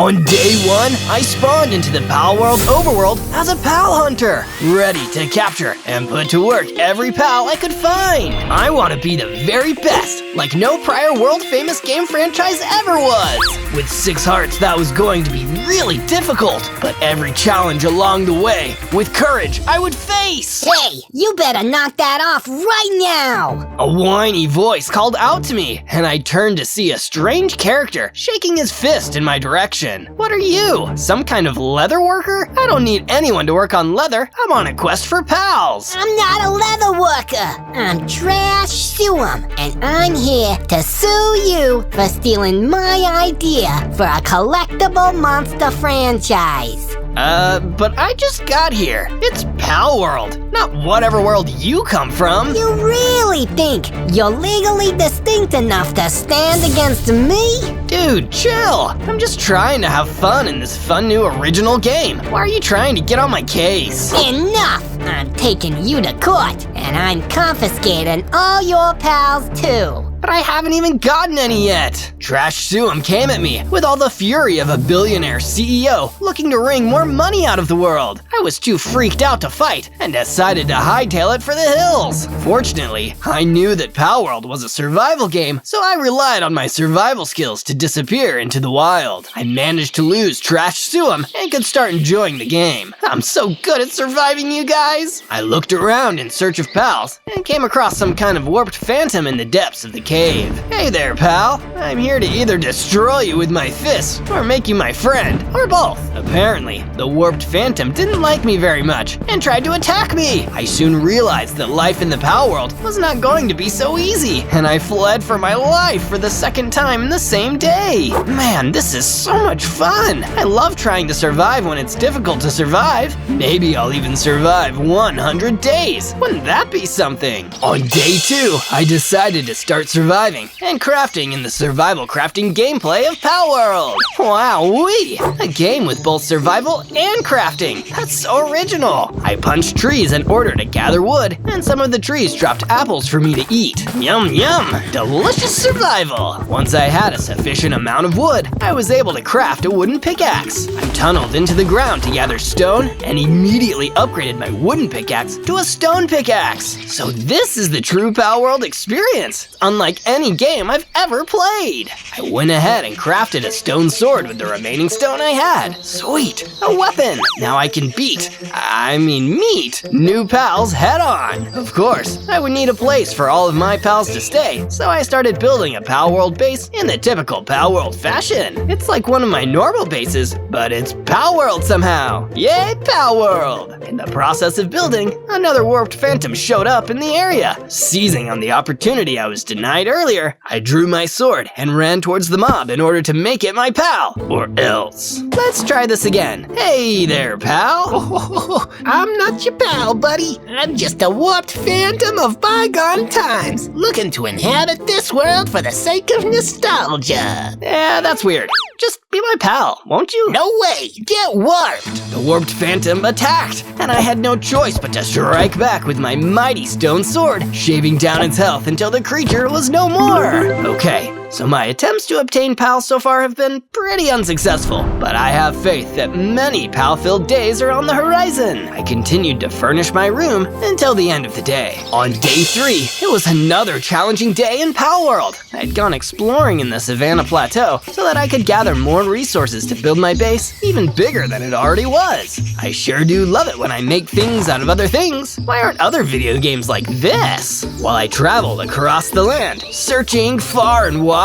On day 1, I spawned into the Palworld overworld as a pal hunter, ready to capture and put to work every pal I could find. I want to be the very best, like no prior world-famous game franchise ever was. With 6 hearts, that was going to be really difficult, but every challenge along the way, with courage, I would face. Hey, you better knock that off right now! A whiny voice called out to me, and I turned to see a strange character shaking his fist in my direction. What are you? Some kind of leather worker? I don't need anyone to work on leather. I'm on a quest for pals. I'm not a leather worker. I'm Trash Suum, and I'm here to sue you for stealing my idea for a collectible monster franchise. But I just got here. It's Palworld, not whatever world you come from. You really think you're legally distinct enough to stand against me? Dude, chill. I'm just trying to have fun in this fun new original game. Why are you trying to get on my case? Enough! I'm taking you to court, and I'm confiscating all your pals too. But I haven't even gotten any yet. Trash Suum came at me with all the fury of a billionaire CEO looking to wring more money out of the world. I was too freaked out to fight and decided to hightail it for the hills. Fortunately, I knew that Palworld was a survival game, so I relied on my survival skills to disappear into the wild. I managed to lose Trash Suum and could start enjoying the game. I'm so good at surviving, you guys. I looked around in search of pals and came across some kind of warped phantom in the depths of the cave. Hey there, pal. I'm here to either destroy you with my fists or make you my friend, or both. Apparently, the warped phantom didn't like me very much and tried to attack me. I soon realized that life in the Palworld was not going to be so easy, and I fled for my life for the 2nd time in the same day. Man, this is so much fun. I love trying to survive when it's difficult to survive. Maybe I'll even survive 100 days. Wouldn't that be something? On day 2, I decided to start surviving and crafting in the survival crafting gameplay of Palworld. Wow-wee! A game with both survival and crafting. That's so original. I punched trees in order to gather wood, and some of the trees dropped apples for me to eat. Yum yum! Delicious survival! Once I had a sufficient amount of wood, I was able to craft a wooden pickaxe. I tunneled into the ground to gather stone and immediately upgraded my wooden pickaxe to a stone pickaxe. So this is the true Palworld experience, unlike any game I've ever played. I went ahead and crafted a stone sword with the remaining stone I had. Sweet, a weapon. Now I can meet new pals head on. Of course, I would need a place for all of my pals to stay, so I started building a Palworld base in the typical Palworld fashion. It's like one of my normal bases, but it's Palworld somehow. Yay, Palworld! In the process of building, another warped phantom showed up in the area. Seizing on the opportunity I was denied earlier, I drew my sword and ran towards the mob in order to make it my pal, or else. Let's try this again. Hey there, pal. I'm not your pal, buddy. I'm just a warped phantom of bygone times, looking to inhabit this world for the sake of nostalgia. Yeah, that's weird. Just be my pal, won't you? No way! Get warped! The warped phantom attacked, and I had no choice but to strike back with my mighty stone sword, shaving down its health until the creature was no more. Okay, so my attempts to obtain pals so far have been pretty unsuccessful, but I have faith that many pal-filled days are on the horizon. I continued to furnish my room until the end of the day. On day 3, it was another challenging day in Palworld. I had gone exploring in the Savannah Plateau so that I could gather more resources to build my base even bigger than it already was. I sure do love it when I make things out of other things. Why aren't other video games like this? While I traveled across the land, searching far and wide,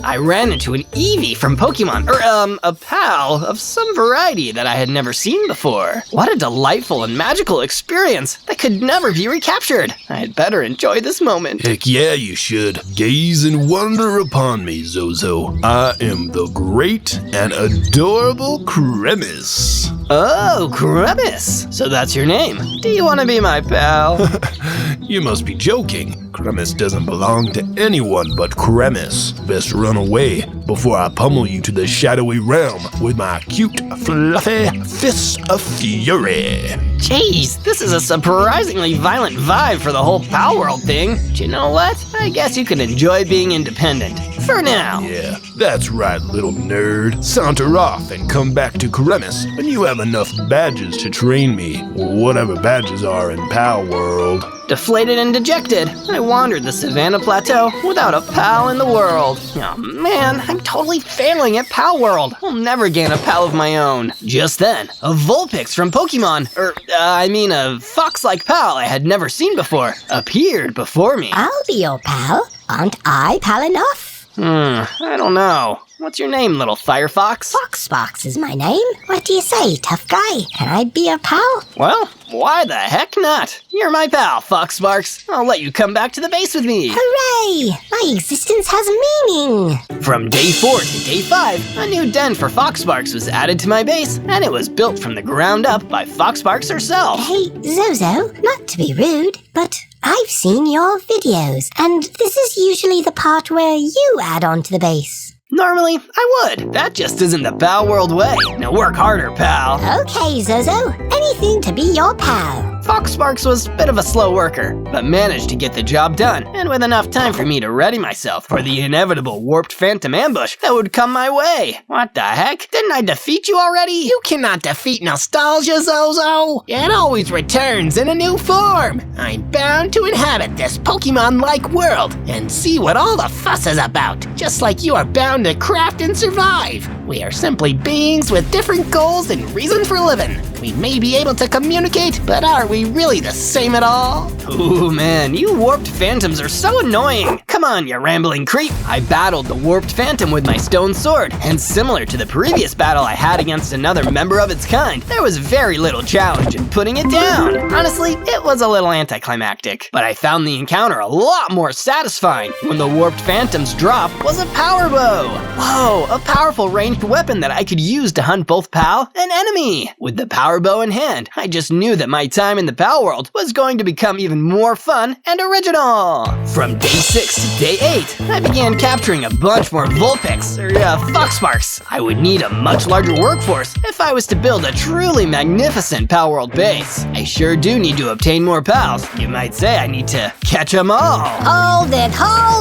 I ran into an Eevee from Pokemon, a pal of some variety that I had never seen before. What a delightful and magical experience that could never be recaptured. I had better enjoy this moment. Heck yeah, you should. Gaze in wonder upon me, Zozo. I am the great and adorable Cremis. Oh, Cremis. So that's your name. Do you want to be my pal? You must be joking. Cremis doesn't belong to anyone but Cremis. Best run away before I pummel you to the shadowy realm with my cute, fluffy fists of fury. Jeez, this is a surprisingly violent vibe for the whole Palworld thing. But you know what? I guess you can enjoy being independent. For now. Yeah, that's right, little nerd. Saunter off and come back to Kremis when you have enough badges to train me, whatever badges are in Palworld. Deflated and dejected, I wandered the Savannah Plateau without a pal in the world. Oh man, I'm totally failing at Palworld. I'll never gain a pal of my own. Just then, a Vulpix from Pokemon, a fox-like pal I had never seen before, appeared before me. I'll be your pal. Aren't I pal enough? I don't know. What's your name, little Firefox? Foxbox is my name. What do you say, tough guy? Can I be your pal? Well, why the heck not? You're my pal, Foxsparks. I'll let you come back to the base with me. Hooray! My existence has meaning. From day 4 to day 5, a new den for Foxsparks was added to my base, and it was built from the ground up by Foxsparks herself. Hey, Zozo, not to be rude, but I've seen your videos, and this is usually the part where you add on to the base. Normally, I would. That just isn't the Palworld way. Now work harder, pal. Okay, Zozo. Anything to be your pal. Foxsparks was a bit of a slow worker, but managed to get the job done, and with enough time for me to ready myself for the inevitable warped phantom ambush that would come my way. What the heck? Didn't I defeat you already? You cannot defeat nostalgia, Zozo. It always returns in a new form. I'm bound to inhabit this Pokemon-like world and see what all the fuss is about, just like you are bound to craft and survive. We are simply beings with different goals and reasons for living. We may be able to communicate, but are we really the same at all? Ooh man, you warped phantoms are so annoying. Come on, you rambling creep. I battled the warped phantom with my stone sword, and similar to the previous battle I had against another member of its kind, there was very little challenge in putting it down. Honestly, it was a little anticlimactic, but I found the encounter a lot more satisfying when the warped phantom's drop was a power bow. Whoa, a powerful ranged weapon that I could use to hunt both pal and enemy. With the power bow in hand, I just knew that my time in the Palworld was going to become even more fun and original. From day 6 to day 8, I began capturing a bunch more Vulpix, Foxsparks. I would need a much larger workforce if I was to build a truly magnificent Palworld base. I sure do need to obtain more pals. You might say I need to catch them all. Hold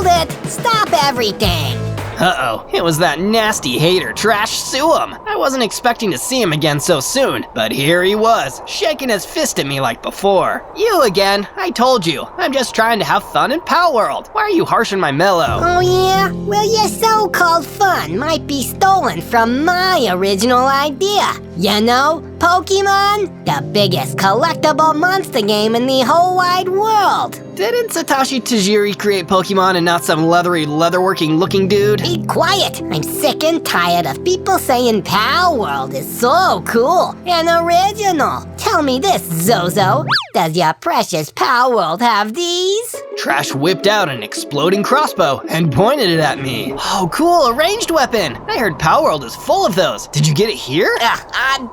it! Stop everything! Uh-oh, it was that nasty hater Trash Suum. I wasn't expecting to see him again so soon, but here he was, shaking his fist at me like before. You again, I told you, I'm just trying to have fun in Palworld. Why are you harshing my mellow? Oh yeah? Well, your so-called fun might be stolen from my original idea. You know, Pokemon? The biggest collectible monster game in the whole wide world. Didn't Satoshi Tajiri create Pokemon and not some leathery, leatherworking looking dude? Be quiet! I'm sick and tired of people saying Palworld is so cool and original. Tell me this, Zozo. Does your precious Palworld have these? Trash whipped out an exploding crossbow and pointed it at me. Oh cool, a ranged weapon! I heard Palworld is full of those. Did you get it here?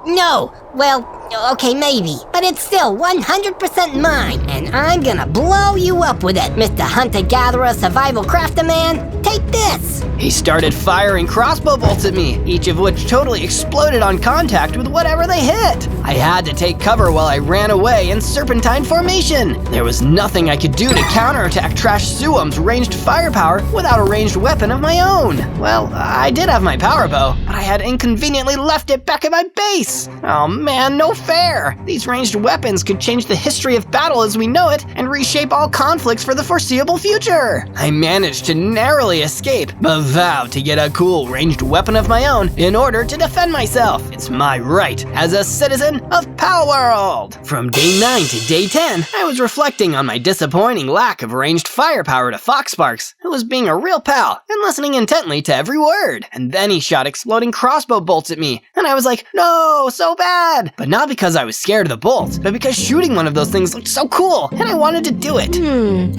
No. Well, okay, maybe. But it's still 100% mine, and I'm gonna blow you up with it, Mr. Hunter-Gatherer Survival Crafter Man. Take this! He started firing crossbow bolts at me, each of which totally exploded on contact with whatever they hit. I had to take cover while I ran away in serpentine formation. There was nothing I could do to counterattack Trash Suum's ranged firepower without a ranged weapon of my own. Well, I did have my power bow, but I had inconveniently left it back at my base. Oh man, no fair! These ranged weapons could change the history of battle as we know it and reshape all conflicts for the foreseeable future. I managed to narrowly escape, but vowed to get a cool ranged weapon of my own in order to defend myself. It's my right as a citizen of Palworld. From day 9 to day 10, I was reflecting on my disappointing lack of ranged firepower to Foxsparks, who was being a real pal and listening intently to every word. And then he shot exploding crossbow bolts at me, and I was like, no, so bad! But not because I was scared of the bolts, but because shooting one of those things looked so cool, and I wanted to do it.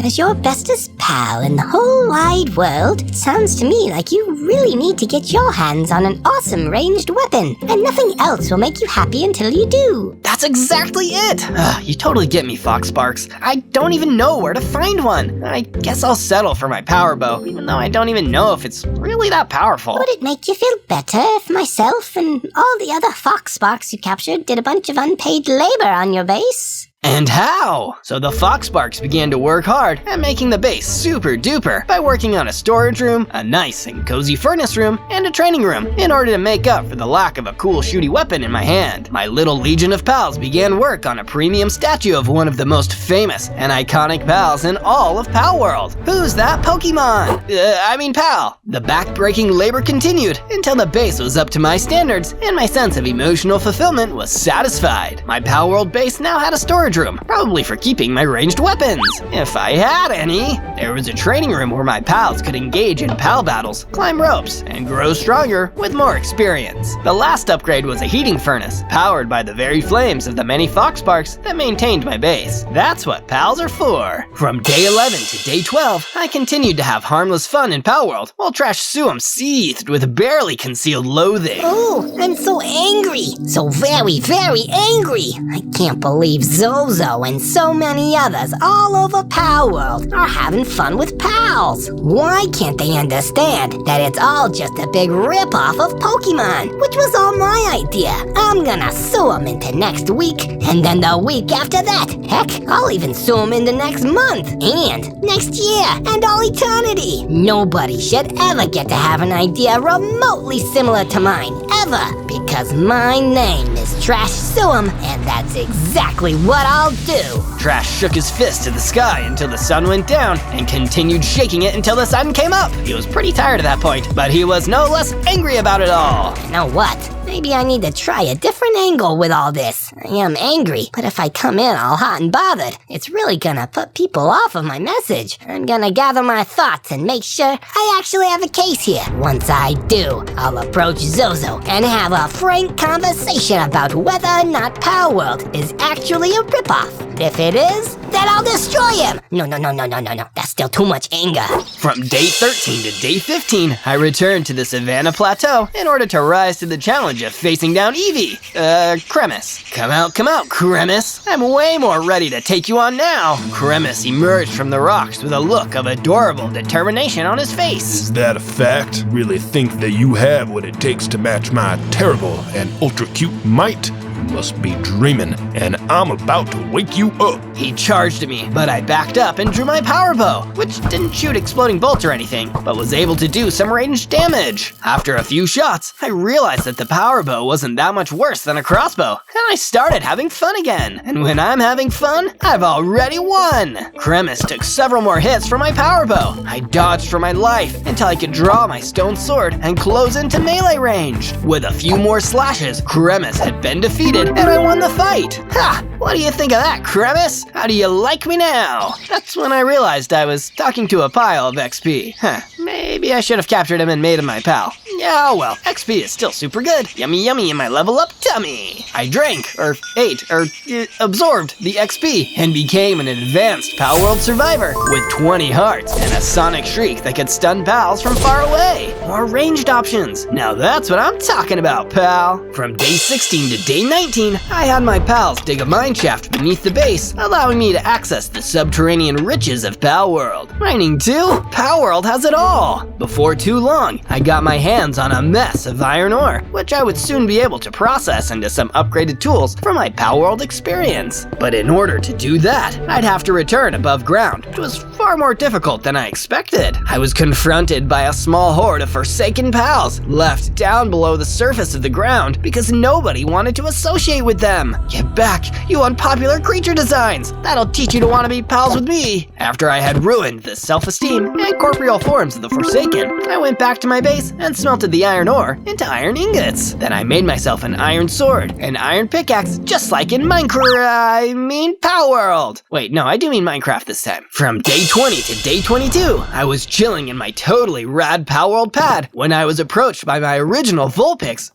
As your bestest pal in the whole wide world, it sounds to me like you really need to get your hands on an awesome ranged weapon, and nothing else will make you happy until you do. That's exactly it! You totally get me, Foxsparks. I don't even know where to find trained one. I guess I'll settle for my power bow, even though I don't even know if it's really that powerful. Would it make you feel better if myself and all the other fox sparks you captured did a bunch of unpaid labor on your base? And how? So the Foxsparks began to work hard at making the base super duper by working on a storage room, a nice and cozy furnace room, and a training room in order to make up for the lack of a cool shooty weapon in my hand. My little legion of pals began work on a premium statue of one of the most famous and iconic pals in all of Palworld. Who's that Pokemon? Pal. The back-breaking labor continued until the base was up to my standards and my sense of emotional fulfillment was satisfied. My Palworld base now had a storage room, probably for keeping my ranged weapons, if I had any. There was a training room where my pals could engage in pal battles, climb ropes, and grow stronger with more experience. The last upgrade was a heating furnace, powered by the very flames of the many fox sparks that maintained my base. That's what pals are for. From day 11 to day 12, I continued to have harmless fun in Palworld, while Trash Suum seethed with barely concealed loathing. Oh, I'm so angry. So very, very angry. I can't believe Zozo and so many others all over Palworld are having fun with pals. Why can't they understand that it's all just a big ripoff of Pokemon, which was all my idea? I'm gonna sue them into next week, and then the week after that. Heck, I'll even sue them into next month, and next year, and all eternity. Nobody should ever get to have an idea remotely similar to mine, ever, because my name is Trash Suum, and that's exactly what I'll do. Trash shook his fist to the sky until the sun went down and continued shaking it until the sun came up. He was pretty tired at that point, but he was no less angry about it all. You know what? Maybe I need to try a different angle with all this. I am angry, but if I come in all hot and bothered, it's really gonna put people off of my message. I'm gonna gather my thoughts and make sure I actually have a case here. Once I do, I'll approach Zozo and have a frank conversation about whether or not Palworld is actually a ripoff. If it is, then I'll destroy him. No. That's still too much anger. From day 13 to day 15, I returned to the Savannah Plateau in order to rise to the challenge of facing down Eevee. Cremis. Come out, Cremis. I'm way more ready to take you on now. Cremis emerged from the rocks with a look of adorable determination on his face. Is that a fact? Really think that you have what it takes to match my terrible and ultra cute might? You must be dreaming, and I'm about to wake you up. He charged me, but I backed up and drew my power bow, which didn't shoot exploding bolts or anything, but was able to do some ranged damage. After a few shots, I realized that the power bow wasn't that much worse than a crossbow, and I started having fun again. And when I'm having fun, I've already won. Cremis took several more hits from my power bow. I dodged for my life until I could draw my stone sword and close into melee range. With a few more slashes, Cremis had been defeated, and I won the fight. Ha! What do you think of that, Cremis? How do you like me now? That's when I realized I was talking to a pile of XP. Maybe I should have captured him and made him my pal. Yeah, well, XP is still super good. Yummy yummy in my level up tummy. I drank, or ate, or absorbed the XP and became an advanced Palworld survivor with 20 hearts and a sonic shriek that could stun pals from far away. More ranged options. Now that's what I'm talking about, pal. From day 16 to day 19, I had my pals dig a mine shaft beneath the base, allowing me to access the subterranean riches of Palworld. Mining too? Palworld has it all. Before too long, I got my hands on a mess of iron ore, which I would soon be able to process into some upgraded tools for my Palworld experience. But in order to do that, I'd have to return above ground. It was far more difficult than I expected. I was confronted by a small horde of forsaken pals, left down below the surface of the ground because nobody wanted to associate with them. Get back, you unpopular creature designs! That'll teach you to want to be pals with me! After I had ruined the self-esteem and corporeal forms of the Forsaken, I went back to my base and smelted the iron ore into iron ingots. Then I made myself an iron sword, an iron pickaxe, just like in Palworld. Wait, no, I do mean Minecraft this time. From day 20 to day 22, I was chilling in my totally rad Palworld pad when I was approached by my original Vulpix,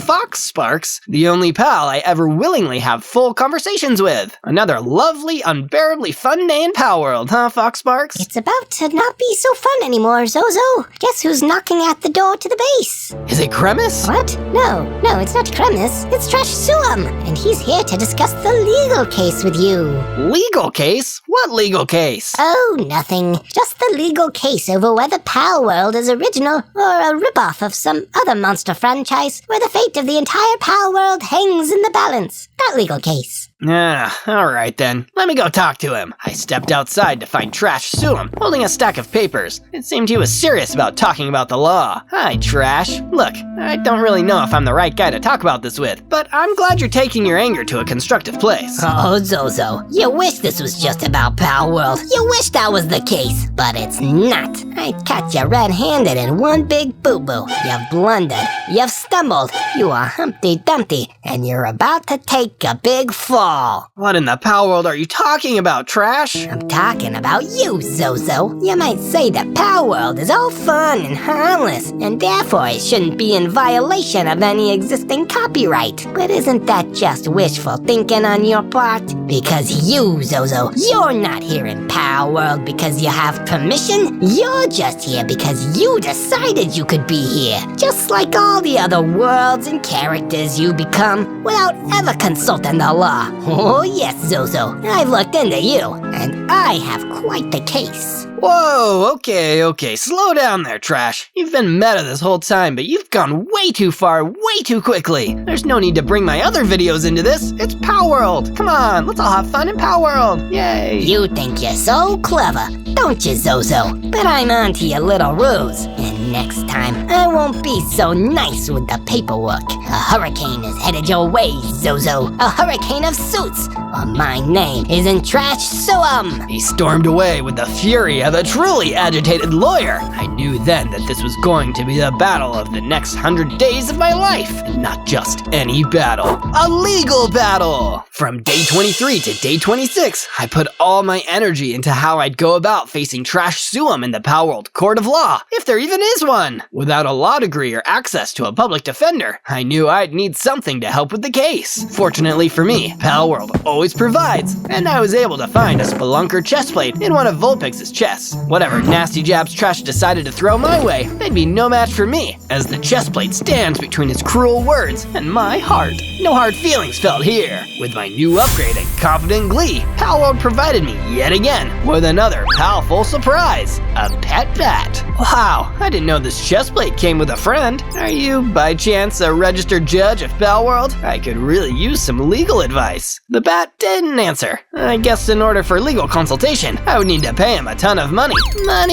Fox Sparks, the only pal I ever willingly have full conversations with. Another lovely, unbearably fun day in Palworld, huh, Fox Sparks? It's about to not be so no fun anymore, Zozo. Guess who's knocking at the door to the base? Is it Cremis? What? No, it's not Cremis. It's Trash Suam, and he's here to discuss the legal case with you. Legal case? What legal case? Oh, nothing. Just the legal case over whether Palworld is original or a ripoff of some other monster franchise where the fate of the entire Palworld hangs in the balance. That legal case. Alright then. Let me go talk to him. I stepped outside to find Trash Suam holding a stack of papers. It seemed he was serious about talking about the law. Hi, Trash. Look, I don't really know if I'm the right guy to talk about this with, but I'm glad you're taking your anger to a constructive place. Oh, Zozo, you wish this was just about Palworld. You wish that was the case, but it's not. I caught you red-handed in one big boo-boo. You've blundered, you've stumbled, you are Humpty Dumpty, and you're about to take a big fall. What in the Palworld are you talking about, Trash? I'm talking about you, Zozo. You might say that Palworld is all fun and harmless, and therefore it shouldn't be in violation of any existing copyright. But isn't that just wishful thinking on your part? Because you, Zozo, you're not here in Palworld because you have permission. You're just here because you decided you could be here. Just like all the other worlds and characters you become without ever consulting the law. Oh yes, Zozo, I've looked into you, and I have quite the case. Whoa, okay, slow down there, Trash. You've been meta this whole time, but you've gone way too far, way too quickly. There's no need to bring my other videos into this. It's Palworld. Come on, let's all have fun in Palworld. Yay. You think you're so clever, don't you, Zozo? But I'm onto your little ruse, and next time I won't be so nice with the paperwork. A hurricane is headed your way, Zozo. A hurricane of suits, or my name isn't Trash Suam. He stormed away with the fury of a truly agitated lawyer. I knew then that this was going to be the battle of the next 100 days of my life, and not just any battle. A legal battle! From day 23 to day 26, I put all my energy into how I'd go about facing Trash Suam in the Palworld Court of Law, if there even is one. Without a law degree or access to a public defender, I knew I'd need something to help with the case. Fortunately for me, Palworld always provides, and I was able to find a spelunker chestplate in one of Vulpix's chests. Whatever nasty jabs Trash decided to throw my way, they'd be no match for me, as the chestplate stands between his cruel words and my heart. No hard feelings felt here. With my new upgrade and confident glee, Palworld provided me yet again with another palful surprise, a pet bat. Wow, I didn't know this chestplate came with a friend. Are you, by chance, a registered judge of Palworld? I could really use some legal advice. The bat didn't answer. I guess in order for legal consultation, I would need to pay him a ton of money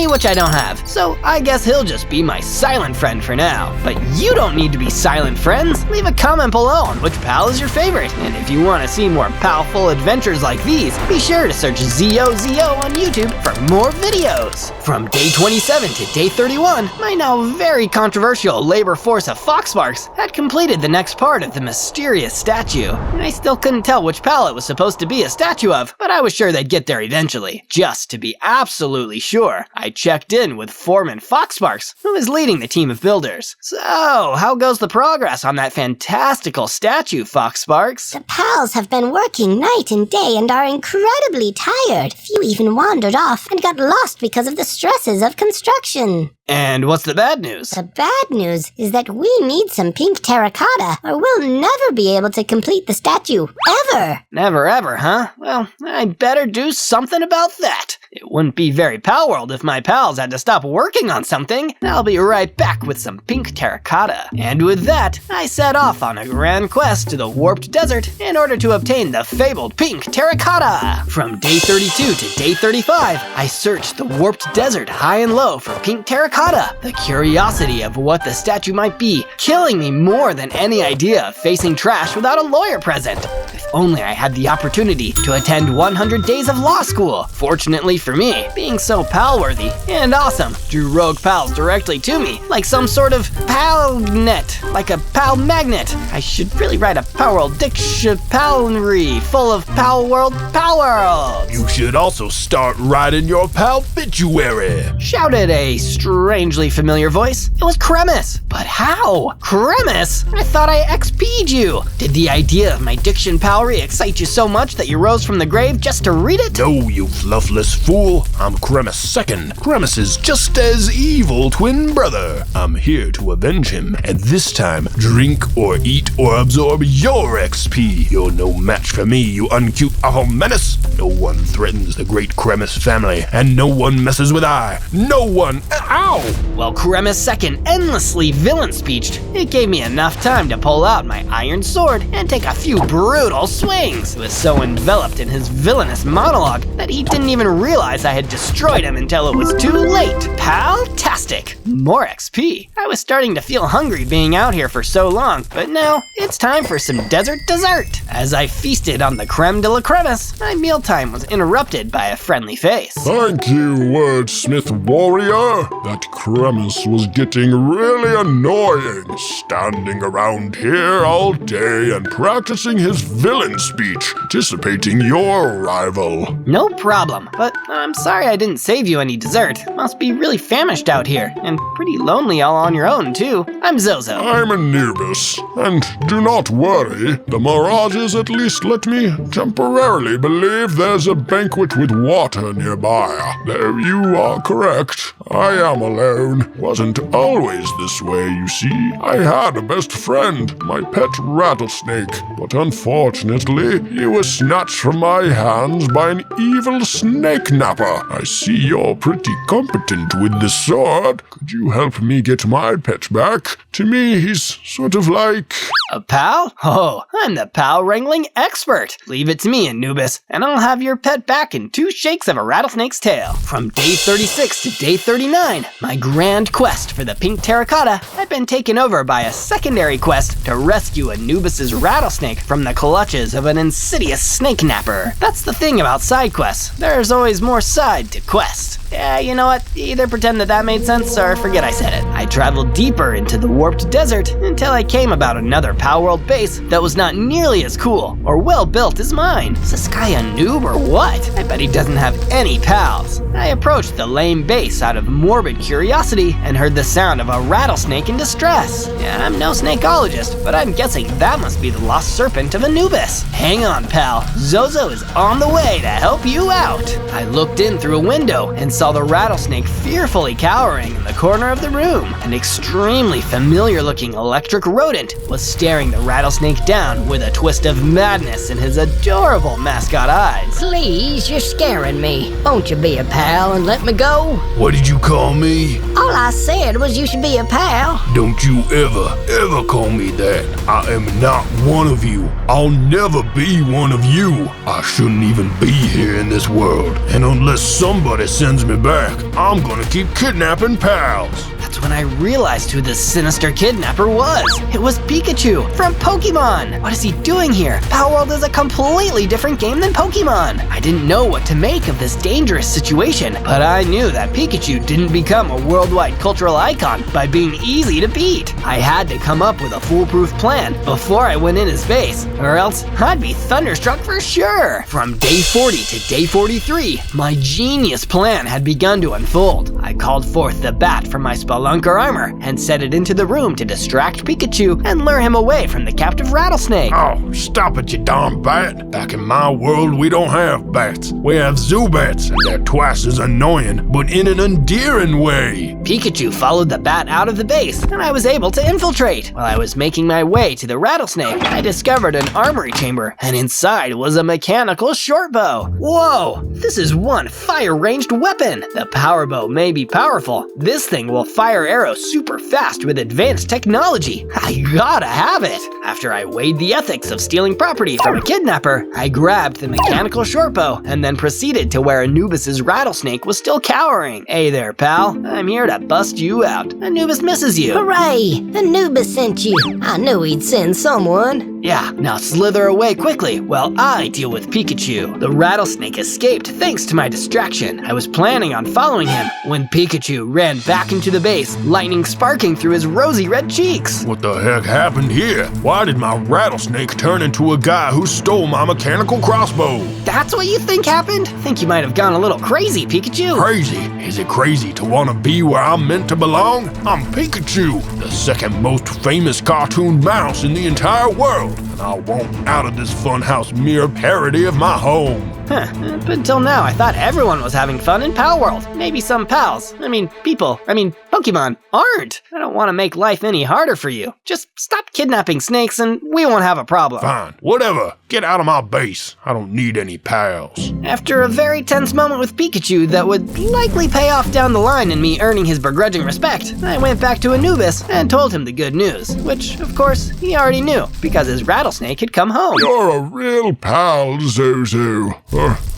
which I don't have. So I guess he'll just be my silent friend for now. But you don't need to be silent friends. Leave a comment below on which pal is your favorite. And if you want to see more palful adventures like these, be sure to search Zozo on YouTube for more videos. From day 27 to day 31, my now very controversial labor force of Foxmarks had completed the next part of the mysterious statue. I still couldn't tell which pal it was supposed to be a statue of, but I was sure they'd get there eventually. Just to be absolutely sure, I checked in with Foreman Foxmarks, who is leading the team of builders. So, how goes the progress on that fantastical statue, Foxmarks? The pals have been working night and day and are incredibly tired. Few even wandered off and got lost because of the stresses of construction. And what's the bad news? The bad news is that we need some pink terracotta, or we'll never be able to complete the statue, ever. Never ever, huh? Well, I'd better do something about that. It wouldn't be very Palworld if my pals had to stop working on something. I'll be right back with some pink terracotta. And with that, I set off on a grand quest to the Warped Desert in order to obtain the fabled pink terracotta. From day 32 to day 35, I searched the Warped Desert high and low for pink terracotta. The curiosity of what the statue might be, killing me more than any idea of facing Trash without a lawyer present. If only I had the opportunity to attend 100 days of law school. Fortunately for me, being so pal-worthy and awesome drew rogue pals directly to me, like some sort of pal-net, like a pal magnet. I should really write a Palworld dictionary full of Palworld Palworlds. You should also start writing your palbituary. Shouted a strangely familiar voice. It was Cremis. But how? Cremis? I thought I XP'd you. Did the idea of my diction palry excite you so much that you rose from the grave just to read it? No, you fluffless fool. I'm Cremus Second, Cremus's just as evil twin brother. I'm here to avenge him, and this time, drink or eat or absorb your XP. You're no match for me, you uncute awful menace. No one threatens the great Cremus family, and no one messes with I. No one. Ow! While Cremus Second endlessly villain speeched, it gave me enough time to pull out my iron sword and take a few brutal swings. He was so enveloped in his villainous monologue that he didn't even realize I had destroyed him until it was too late. Pal-tastic. More XP. I was starting to feel hungry being out here for so long, but now it's time for some desert dessert. As I feasted on the creme de la cremus, my mealtime was interrupted by a friendly face. Thank you, wordsmith warrior. That Cremus was getting really annoying, standing around here all day and practicing his villain speech, anticipating your arrival. No problem, but I'm sorry I didn't save you any dessert. Must be really famished out here, and pretty lonely all on your own, too. I'm Zozo. I'm Anubis, and do not worry, the mirages at least let me temporarily believe there's a banquet with water nearby. There you are correct. I am alone. Wasn't always this way, you see. I had a best friend, my pet rattlesnake, but unfortunately, he was snatched from my hands by an evil snake napper. I see you're pretty competent with the sword. Could you help me get my pet back? To me, he's sort of like... A pal? Oh, I'm the pal wrangling expert. Leave it to me, Anubis, and I'll have your pet back in 2 shakes of a rattlesnake's tail. From day 36 to day 39, my grand quest for the pink terracotta had been taken over by a secondary quest to rescue Anubis's rattlesnake from the clutches of an insidious snake napper. That's the thing about side quests. There's always more side to quest. Yeah, you know what? Either pretend that made sense or forget I said it. I traveled deeper into the warped desert until I came about another Palworld base that was not nearly as cool or well built as mine. Is this guy a noob or what? I bet he doesn't have any pals. I approached the lame base out of morbid curiosity and heard the sound of a rattlesnake in distress. Yeah, I'm no snakeologist, but I'm guessing that must be the lost serpent of Anubis. Hang on, pal. Zozo is on the way to help you out. I looked in through a window and saw the rattlesnake fearfully cowering in the corner of the room. An extremely familiar-looking electric rodent was staring the rattlesnake down with a twist of madness in his adorable mascot eyes. Please, you're scaring me. Won't you be a pal and let me go? What did you call me? All I said was you should be a pal. Don't you ever call me that. I am not one of you. I'll never be one of you. I shouldn't even be here in this world. And unless somebody sends me back, I'm gonna keep kidnapping pals. That's when I realized who this sinister kidnapper was. It was Pikachu from Pokemon. What is he doing here? Palworld is a completely different game than Pokemon. I didn't know what to make of this dangerous situation, but I knew that Pikachu didn't become a worldwide cultural icon by being easy to beat. I had to come up with a foolproof plan before I went in his base, or else I'd be thunderstruck for sure. From day 40 to day 43, my genius plan had begun to unfold. I called forth the bat from my Spelunker armor and set it into the room to distract Pikachu and lure him away from the captive rattlesnake. Oh, stop it, you darn bat. Back in my world, we don't have bats. We have Zubats, and they're twice as annoying, but in an endearing way. Pikachu followed the bat out of the base, and I was able to infiltrate. While I was making my way to the rattlesnake, I discovered an armory chamber, and inside was a mechanical short bow. Whoa, this is one fire-ranged weapon. The power bow may be powerful. This thing will fire arrows super fast with advanced technology. I gotta have it. After I weighed the ethics of stealing property from a kidnapper, I grabbed the mechanical short bow and then proceeded to where Anubis's rattlesnake was still cowering. Hey there, pal. I'm here to bust you out. Anubis misses you. Hooray! Anubis sent you. I knew he'd send someone. Yeah, now slither away quickly while I deal with Pikachu. The rattlesnake escaped thanks to my distraction. I was planning on following him when Pikachu ran back into the base, lightning sparking through his rosy red cheeks. What the heck happened here? Why did my rattlesnake turn into a guy who stole my mechanical crossbow? That's what you think happened? Think you might have gone a little crazy, Pikachu. Crazy? Is it crazy to want to be where I'm meant to belong? I'm Pikachu, the second most famous cartoon mouse in the entire world. I want out of this funhouse mere parody of my home. Huh, up until now I thought everyone was having fun in Palworld. Maybe some pals, Pokemon, aren't. I don't want to make life any harder for you. Just stop kidnapping snakes and we won't have a problem. Fine, whatever. Get out of my base. I don't need any pals. After a very tense moment with Pikachu that would likely pay off down the line in me earning his begrudging respect, I went back to Anubis and told him the good news, which, of course, he already knew, because his rattlesnake had come home. You're a real pal, Zozo.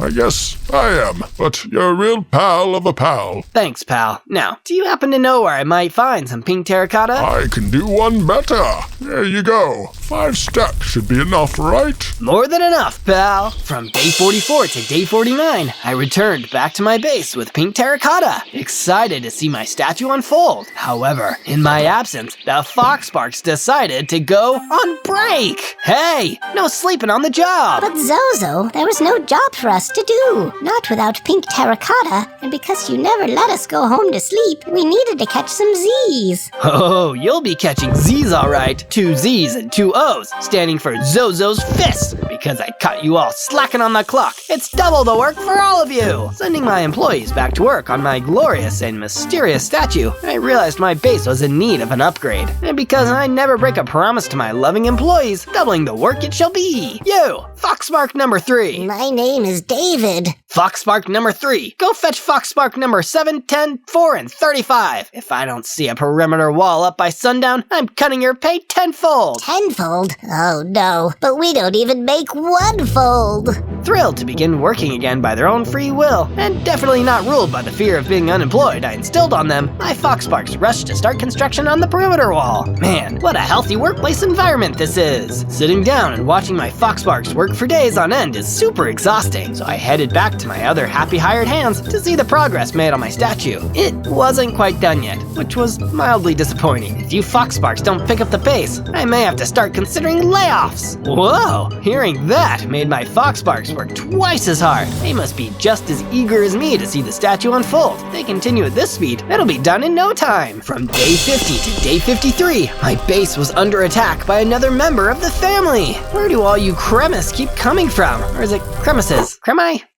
I guess I am, but you're a real pal of a pal. Thanks, pal. Now, do you happen to know where I might find some pink terracotta? I can do one better. There you go. 5 stacks should be enough, right? More than enough, pal. From day 44 to day 49, I returned back to my base with pink terracotta, excited to see my statue unfold. However, in my absence, the Foxparks decided to go on break. Hey, no sleeping on the job. But Zozo, there was no job for us to do. Not without pink terracotta, and because you never let us go home to sleep, we needed to catch some Z's. Oh, you'll be catching Z's all right. 2 Z's and 2 O's, standing for Zozo's Fist, because I caught you all slacking on the clock. It's double the work for all of you. Sending my employees back to work on my glorious and mysterious statue, I realized my base was in need of an upgrade. And because I never break a promise to my loving employees, doubling the work it shall be. You, Foxpark number 3. My name is David. Foxpark number 3, go fetch Foxpark number 7, 10, 4, and 35. If I don't see a perimeter wall up by sundown, I'm cutting your pay tenfold. Tenfold? Oh no, but we don't even make 1-fold. Thrilled to begin working again by their own free will, and definitely not ruled by the fear of being unemployed I instilled on them, my Foxparks rushed to start construction on the perimeter wall. Man, what a healthy workplace environment this is. Sitting down and watching my Foxparks work for days on end is super exhausting, so I headed back to my other happy hired hands to see the progress made on my statue. It wasn't quite done yet, which was mildly disappointing. If you Foxparks don't pick up the pace, I may have to start considering layoffs. Whoa, hearing that made my Foxparks work twice as hard. They must be just as eager as me to see the statue unfold. If they continue at this speed, it'll be done in no time. From day 50 to day 53, my base was under attack by another member of the family. Where do all you Cremis keep coming from? Or is it Cremises?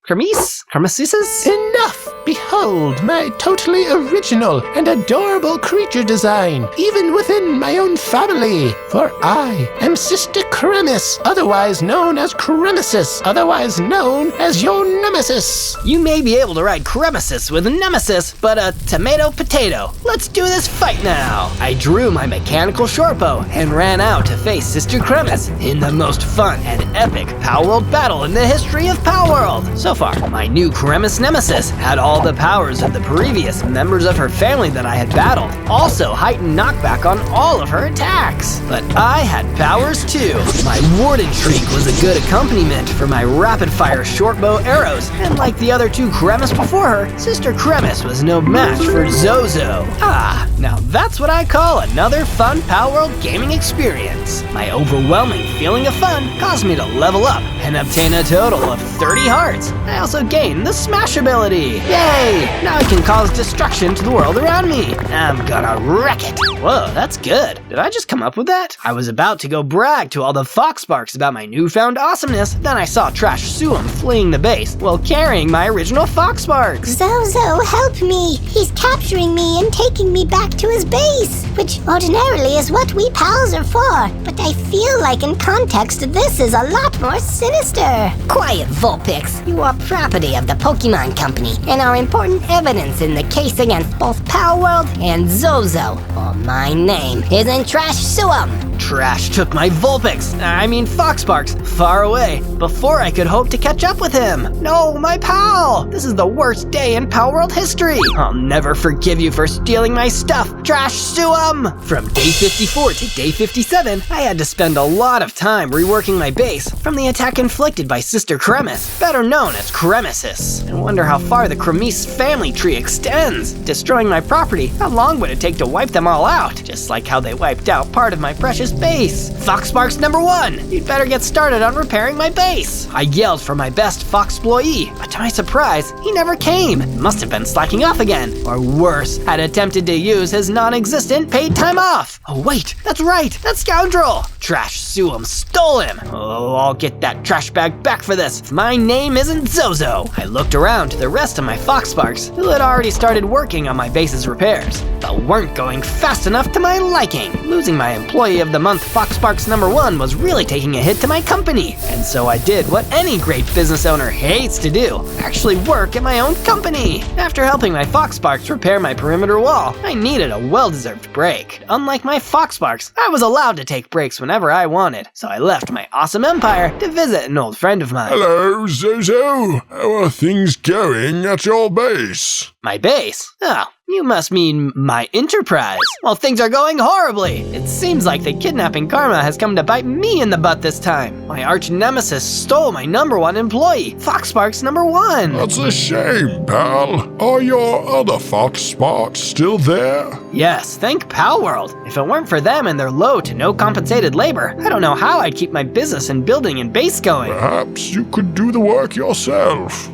Cremisises? Enough! Behold my totally original and adorable creature design, even within my own family. For I am Sister Cremis, otherwise known as Cremesis, otherwise known as your nemesis. You may be able to ride Cremisis with a nemesis, but a tomato potato. Let's do this fight now. I drew my mechanical shortbow and ran out to face Sister Cremis in the most fun and epic Palworld battle in the history of Palworld. So far, my new Cremis nemesis had all the powers of the previous members of her family that I had battled, also heightened knockback on all of her attacks. But I had powers too. My warded shriek was a good accompaniment for my rapid-fire shortbow arrows, and like the other 2 Cremis before her, Sister Cremis was no match for Zozo. Ah, now that's what I call another fun Palworld gaming experience. My overwhelming feeling of fun caused me to level up and obtain a total of 30 hearts. I also gained the Smash ability. Yay! Now I can cause destruction to the world around me. I'm gonna wreck it. Whoa, that's good. Did I just come up with that? I was about to go brag to all the Foxparks about my newfound awesomeness, then I saw Trash Suum fleeing the base while carrying my original Foxparks. Zozo, help me. He's capturing me and taking me back to his base, which ordinarily is what we pals are for. But I feel like in context, this is a lot more sinister. Quiet, Vulpix. You are property of the Pokemon Company and are important evidence in the case against both Palworld and Zozo. Or my name isn't Trash Suum. Trash took my Foxparks, far away before I could hope to catch up with him. No, my pal! This is the worst day in Palworld history. I'll never forgive you for stealing my stuff, Trash Suum! From day 54 to day 57, I had to spend a lot of time reworking my base from the attack inflicted by Sister Cremis, better known as Cremesis. I wonder how far the Cremis family tree extends. Destroying my property, how long would it take to wipe them all out? Just like how they wiped out part of my precious base. Foxparks number 1, you'd better get started on repairing my base. I yelled for my best Foxployee, but to my surprise, he never came. Must have been slacking off again, or worse, had attempted to use his non-existent paid time off. Oh wait, that's right, that scoundrel. Trash Suum stole him. Oh, I'll get that trash bag back for this. If my name isn't Zozo. I looked around to the rest of my Fox Sparks, who had already started working on my base's repairs, but weren't going fast enough to my liking. Losing my Employee of the Month Fox Sparks #1 was really taking a hit to my company, and so I did what any great business owner hates to do, actually work at my own company. After helping my Fox Sparks repair my perimeter wall, I needed a well-deserved break. Unlike my Fox Sparks, I was allowed to take breaks whenever I wanted, so I left my awesome empire to visit an old friend of mine. Hello, Zozo. How are things going at your base? My base? Oh, you must mean my enterprise. Well, things are going horribly. It seems like the kidnapping karma has come to bite me in the butt this time. My arch nemesis stole my #1 employee, Fox Sparks #1. That's a shame, pal. Are your other Fox Sparks still there? Yes, thank Palworld. If it weren't for them and their low to no compensated labor, I don't know how I'd keep my business and building and base going. Perhaps you could do the work yourself.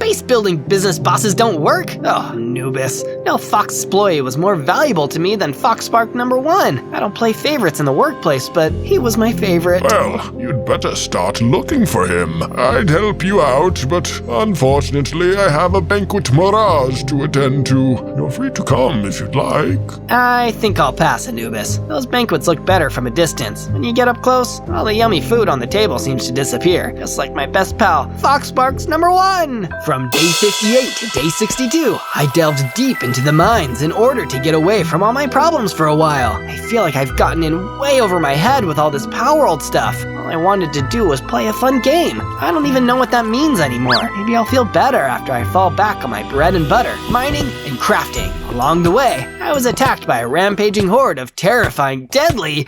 Base building business bosses don't work. Oh, Anubis. No Fox employee was more valuable to me than Fox Spark #1. I don't play favorites in the workplace, but he was my favorite. Well, you'd better start looking for him. I'd help you out, but unfortunately I have a banquet mirage to attend to. You're free to come if you'd like. I think I'll pass, Anubis. Those banquets look better from a distance. When you get up close, all the yummy food on the table seems to disappear, just like my best pal, Fox Sparks #1. From day 58 to day 62, I delved deep into the mines in order to get away from all my problems for a while. I feel like I've gotten in way over my head with all this Palworld stuff. All I wanted to do was play a fun game. I don't even know what that means anymore. Maybe I'll feel better after I fall back on my bread and butter, mining and crafting. Along the way, I was attacked by a rampaging horde of terrifying, deadly,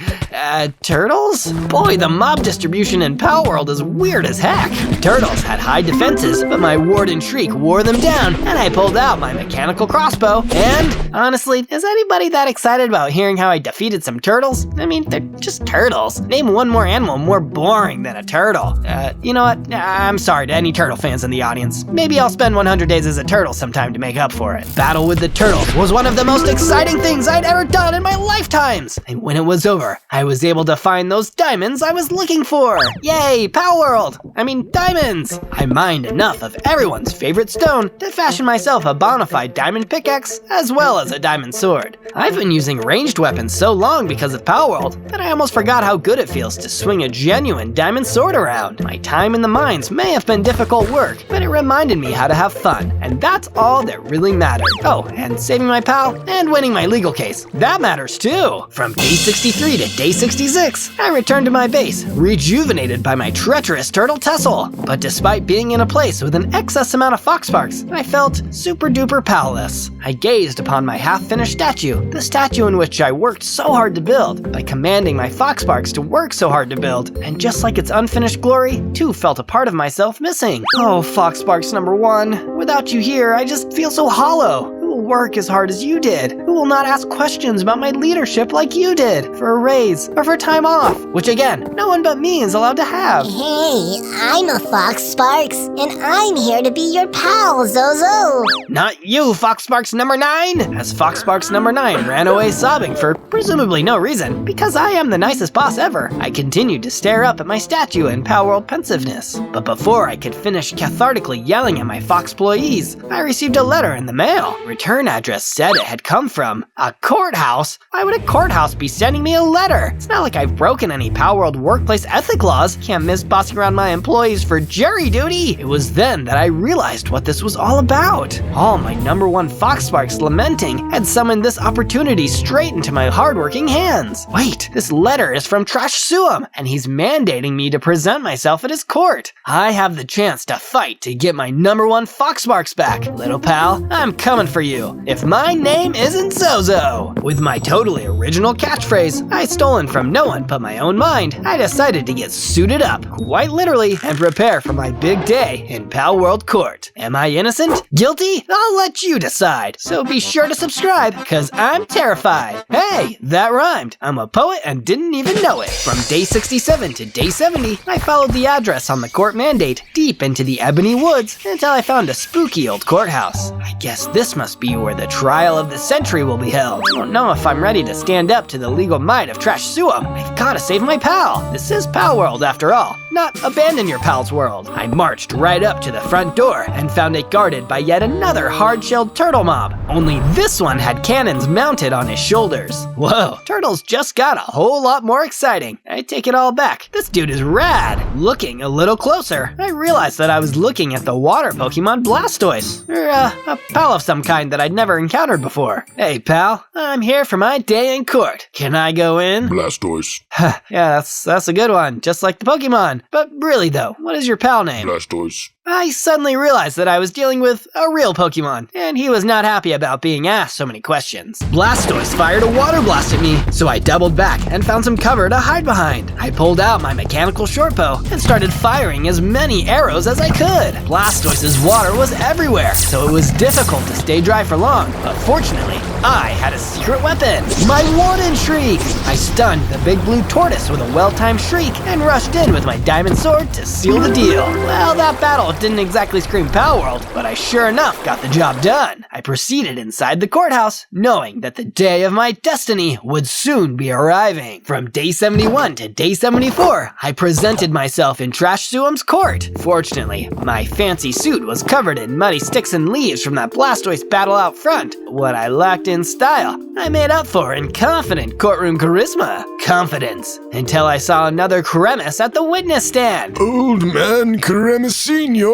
turtles? Boy, the mob distribution in Palworld is weird as heck. The turtles had high defenses, but my Warden Shriek wore them down, and I pulled out my mechanical crossbow. And honestly, is anybody that excited about hearing how I defeated some turtles? I mean, they're just turtles. Name one more animal more boring than a turtle. You know what? I'm sorry to any turtle fans in the audience. Maybe I'll spend 100 days as a turtle sometime to make up for it. Battle with the turtles was one of the most exciting things I'd ever done in my lifetimes. And when it was over, I was able to find those diamonds I was looking for. Yay, Palworld! I mean, diamonds! I mined enough of everyone's favorite stone to fashion myself a bona fide diamond pickaxe as well as a diamond sword. I've been using ranged weapons so long because of Palworld that I almost forgot how good it feels to swing a genuine diamond sword around. My time in the mines may have been difficult work, but it reminded me how to have fun, and that's all that really mattered. Oh, and saving my pal and winning my legal case, that matters too. From day 63 to day 66, I returned to my base, rejuvenated by my treacherous turtle tussle. But despite being in a place with an excess amount of Fox Sparks, I felt super duper pal-less. I gazed upon my half-finished statue, the statue in which I worked so hard to build, by commanding my Fox Sparks to work so hard to build, and just like its unfinished glory, too felt a part of myself missing. Oh, Fox Sparks #1, without you here, I just feel so hollow. Who will work as hard as you did? Who will not ask questions about my leadership like you did, for a raise, or for time off, which again, no one but me is allowed to have. Hey, I'm a Fox Sparks, and I'm here to be your pal, Zozo. Not you, Fox Sparks #9! As Fox Sparks #9 ran away sobbing for presumably no reason, because I am the nicest boss ever, I continued to stare up at my statue in Palworld pensiveness. But before I could finish cathartically yelling at my Fox employees, I received a letter in the mail. Return address said it had come from a courthouse. Why would a courthouse be sending me a letter? It's not like I've broken any Palworld workplace ethic laws. Can't miss bossing around my employees for jury duty. It was then that I realized what this was all about. All my #1 Fox Sparks lamenting had summoned this opportunity straight into my hardworking hands. Wait, this letter is from Trash Suum, and he's mandating me to present myself at his court. I have the chance to fight to get my #1 Fox Sparks back. Little pal, I'm coming for you. If my name isn't Zozo. With my totally original catchphrase, I stolen from no one but my own mind, I decided to get suited up, quite literally, and prepare for my big day in Palworld Court. Am I innocent? Guilty? I'll let you decide. So be sure to subscribe, cause I'm terrified. Hey, that rhymed. I'm a poet and didn't even know it. From day 67 to day 70, I followed the address on the court mandate deep into the ebony woods until I found a spooky old courthouse. I guess this must be venue where the trial of the century will be held. I don't know if I'm ready to stand up to the legal might of Trash Suum. I've gotta save my pal. This is Palworld after all, not abandon your pal's world. I marched right up to the front door and found it guarded by yet another hard-shelled turtle mob. Only this one had cannons mounted on his shoulders. Whoa, turtles just got a whole lot more exciting. I take it all back. This dude is rad. Looking a little closer, I realized that I was looking at the water Pokemon Blastoise, or a pal of some kind that I'd never encountered before. Hey pal, I'm here for my day in court. Can I go in? Blastoise. Yeah, that's a good one, just like the Pokemon. But really though, what is your pal name? Blastoise. I suddenly realized that I was dealing with a real Pokemon, and he was not happy about being asked so many questions. Blastoise fired a water blast at me, so I doubled back and found some cover to hide behind. I pulled out my mechanical short bow and started firing as many arrows as I could. Blastoise's water was everywhere, so it was difficult to stay dry for long, but fortunately, I had a secret weapon, my Warden Shriek! I stunned the big blue tortoise with a well-timed shriek and rushed in with my diamond sword to seal the deal. Well, that battle didn't exactly scream Palworld, but I sure enough got the job done. I proceeded inside the courthouse, knowing that the day of my destiny would soon be arriving. From day 71 to day 74, I presented myself in Trash Suum's court. Fortunately, my fancy suit was covered in muddy sticks and leaves from that Blastoise battle out front. What I lacked in style, I made up for in confident courtroom charisma. Confidence, until I saw another Cremis at the witness stand. Old man Cremis Senior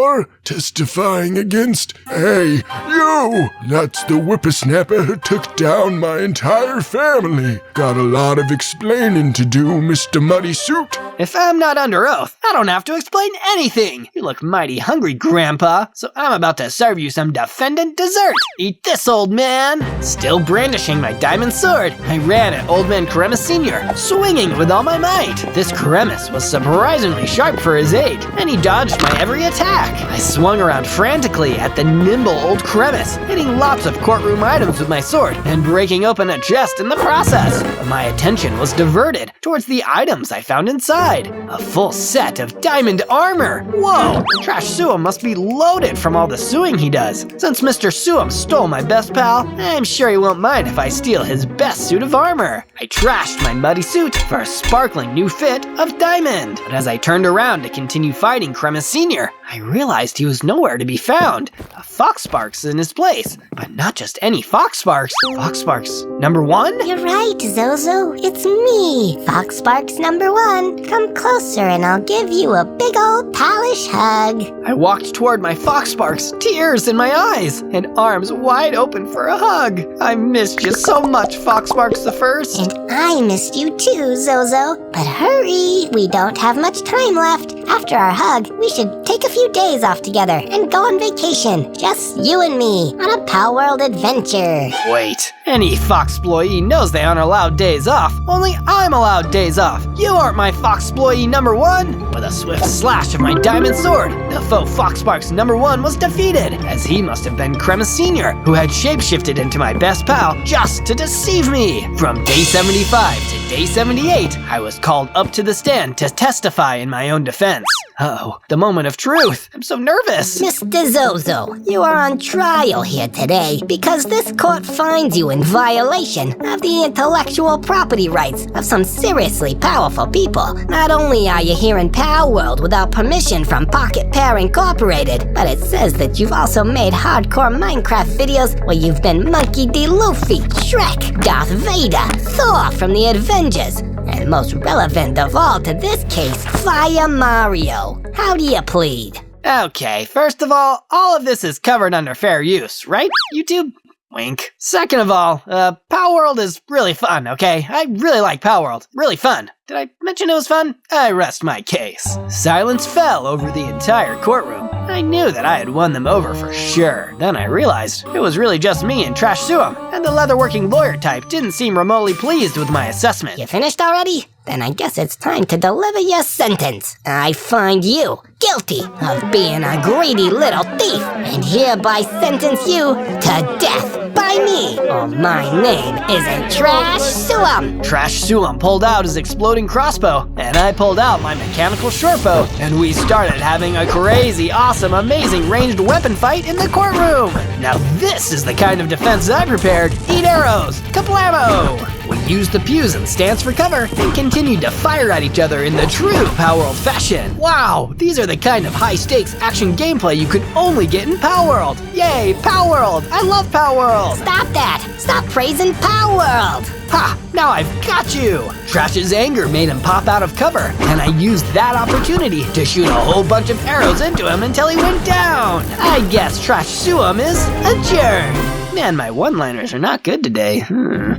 testifying against, hey, you! That's the whippersnapper who took down my entire family. Got a lot of explaining to do, Mr. Muddy Suit. If I'm not under oath, I don't have to explain anything. You look mighty hungry, Grandpa, so I'm about to serve you some defendant dessert. Eat this, old man. Still brandishing my diamond sword, I ran at Old Man Cremis Sr., swinging with all my might. This Cremis was surprisingly sharp for his age, and he dodged my every attack. I swung around frantically at the nimble old Cremis, hitting lots of courtroom items with my sword and breaking open a chest in the process. My attention was diverted towards the items I found inside. A full set of diamond armor. Whoa, Trash Suum must be loaded from all the suing he does. Since Mr. Suum stole my best pal, I'm sure he won't mind if I steal his best suit of armor. I trashed my muddy suit for a sparkling new fit of diamond. But as I turned around to continue fighting Cremis Sr., I realized he was nowhere to be found. A Foxsparks in his place, but not just any Foxsparks. Foxsparks #1? You're right, Zozo. It's me, Foxsparks #1. Come closer and I'll give you a big old palish hug. I walked toward my Foxsparks, tears in my eyes, and arms wide open for a hug. I missed you so much, Foxsparks the First. And I missed you too, Zozo. But hurry, we don't have much time left. After our hug, we should take a few days off together and go on vacation. Just you and me on a Palworld adventure. Wait, any Foxployee knows they aren't allowed days off. Only I'm allowed days off. You aren't my Foxployee #1. With a swift slash of my diamond sword, the foe Foxsparks #1 was defeated, as he must have been Cremis Sr., who had shapeshifted into my best pal just to deceive me. From day 75 to day 78, I was called up to the stand to testify in my own defense. Uh-oh, the moment of truth. I'm so nervous. Mr. Zozo, you are on trial here today because this court finds you in violation of the intellectual property rights of some seriously powerful people. Not only are you here in Palworld without permission from Pocket Pair Incorporated, but it says that you've also made hardcore Minecraft videos where you've been Monkey D. Luffy, Shrek, Darth Vader, Thor from the Avengers, and most relevant of all to this case, Fire Mario. How do you plead? Okay, first of all of this is covered under fair use, right, YouTube? Wink. Second of all, Palworld is really fun, okay? I really like Palworld. Really fun. Did I mention it was fun? I rest my case. Silence fell over the entire courtroom. I knew that I had won them over for sure. Then I realized it was really just me and Trash Suum, and the leather-working lawyer type didn't seem remotely pleased with my assessment. You finished already? Then I guess it's time to deliver your sentence. I find you guilty of being a greedy little thief and hereby sentence you to death. by me, or my name isn't Trash Suum. Trash Suum pulled out his exploding crossbow, and I pulled out my mechanical shortbow, and we started having a crazy, awesome, amazing ranged weapon fight in the courtroom. Now this is the kind of defense I prepared. Eat arrows, kablamo! We used the pews and stands for cover and continued to fire at each other in the true Palworld fashion. Wow, these are the kind of high-stakes action gameplay you could only get in Palworld. Yay, Palworld! I love Palworld! Stop that! Stop praising Palworld! Ha! Now I've got you! Trash's anger made him pop out of cover, and I used that opportunity to shoot a whole bunch of arrows into him until he went down. I guess Trash Suum is adjourned. Man, my one-liners are not good today.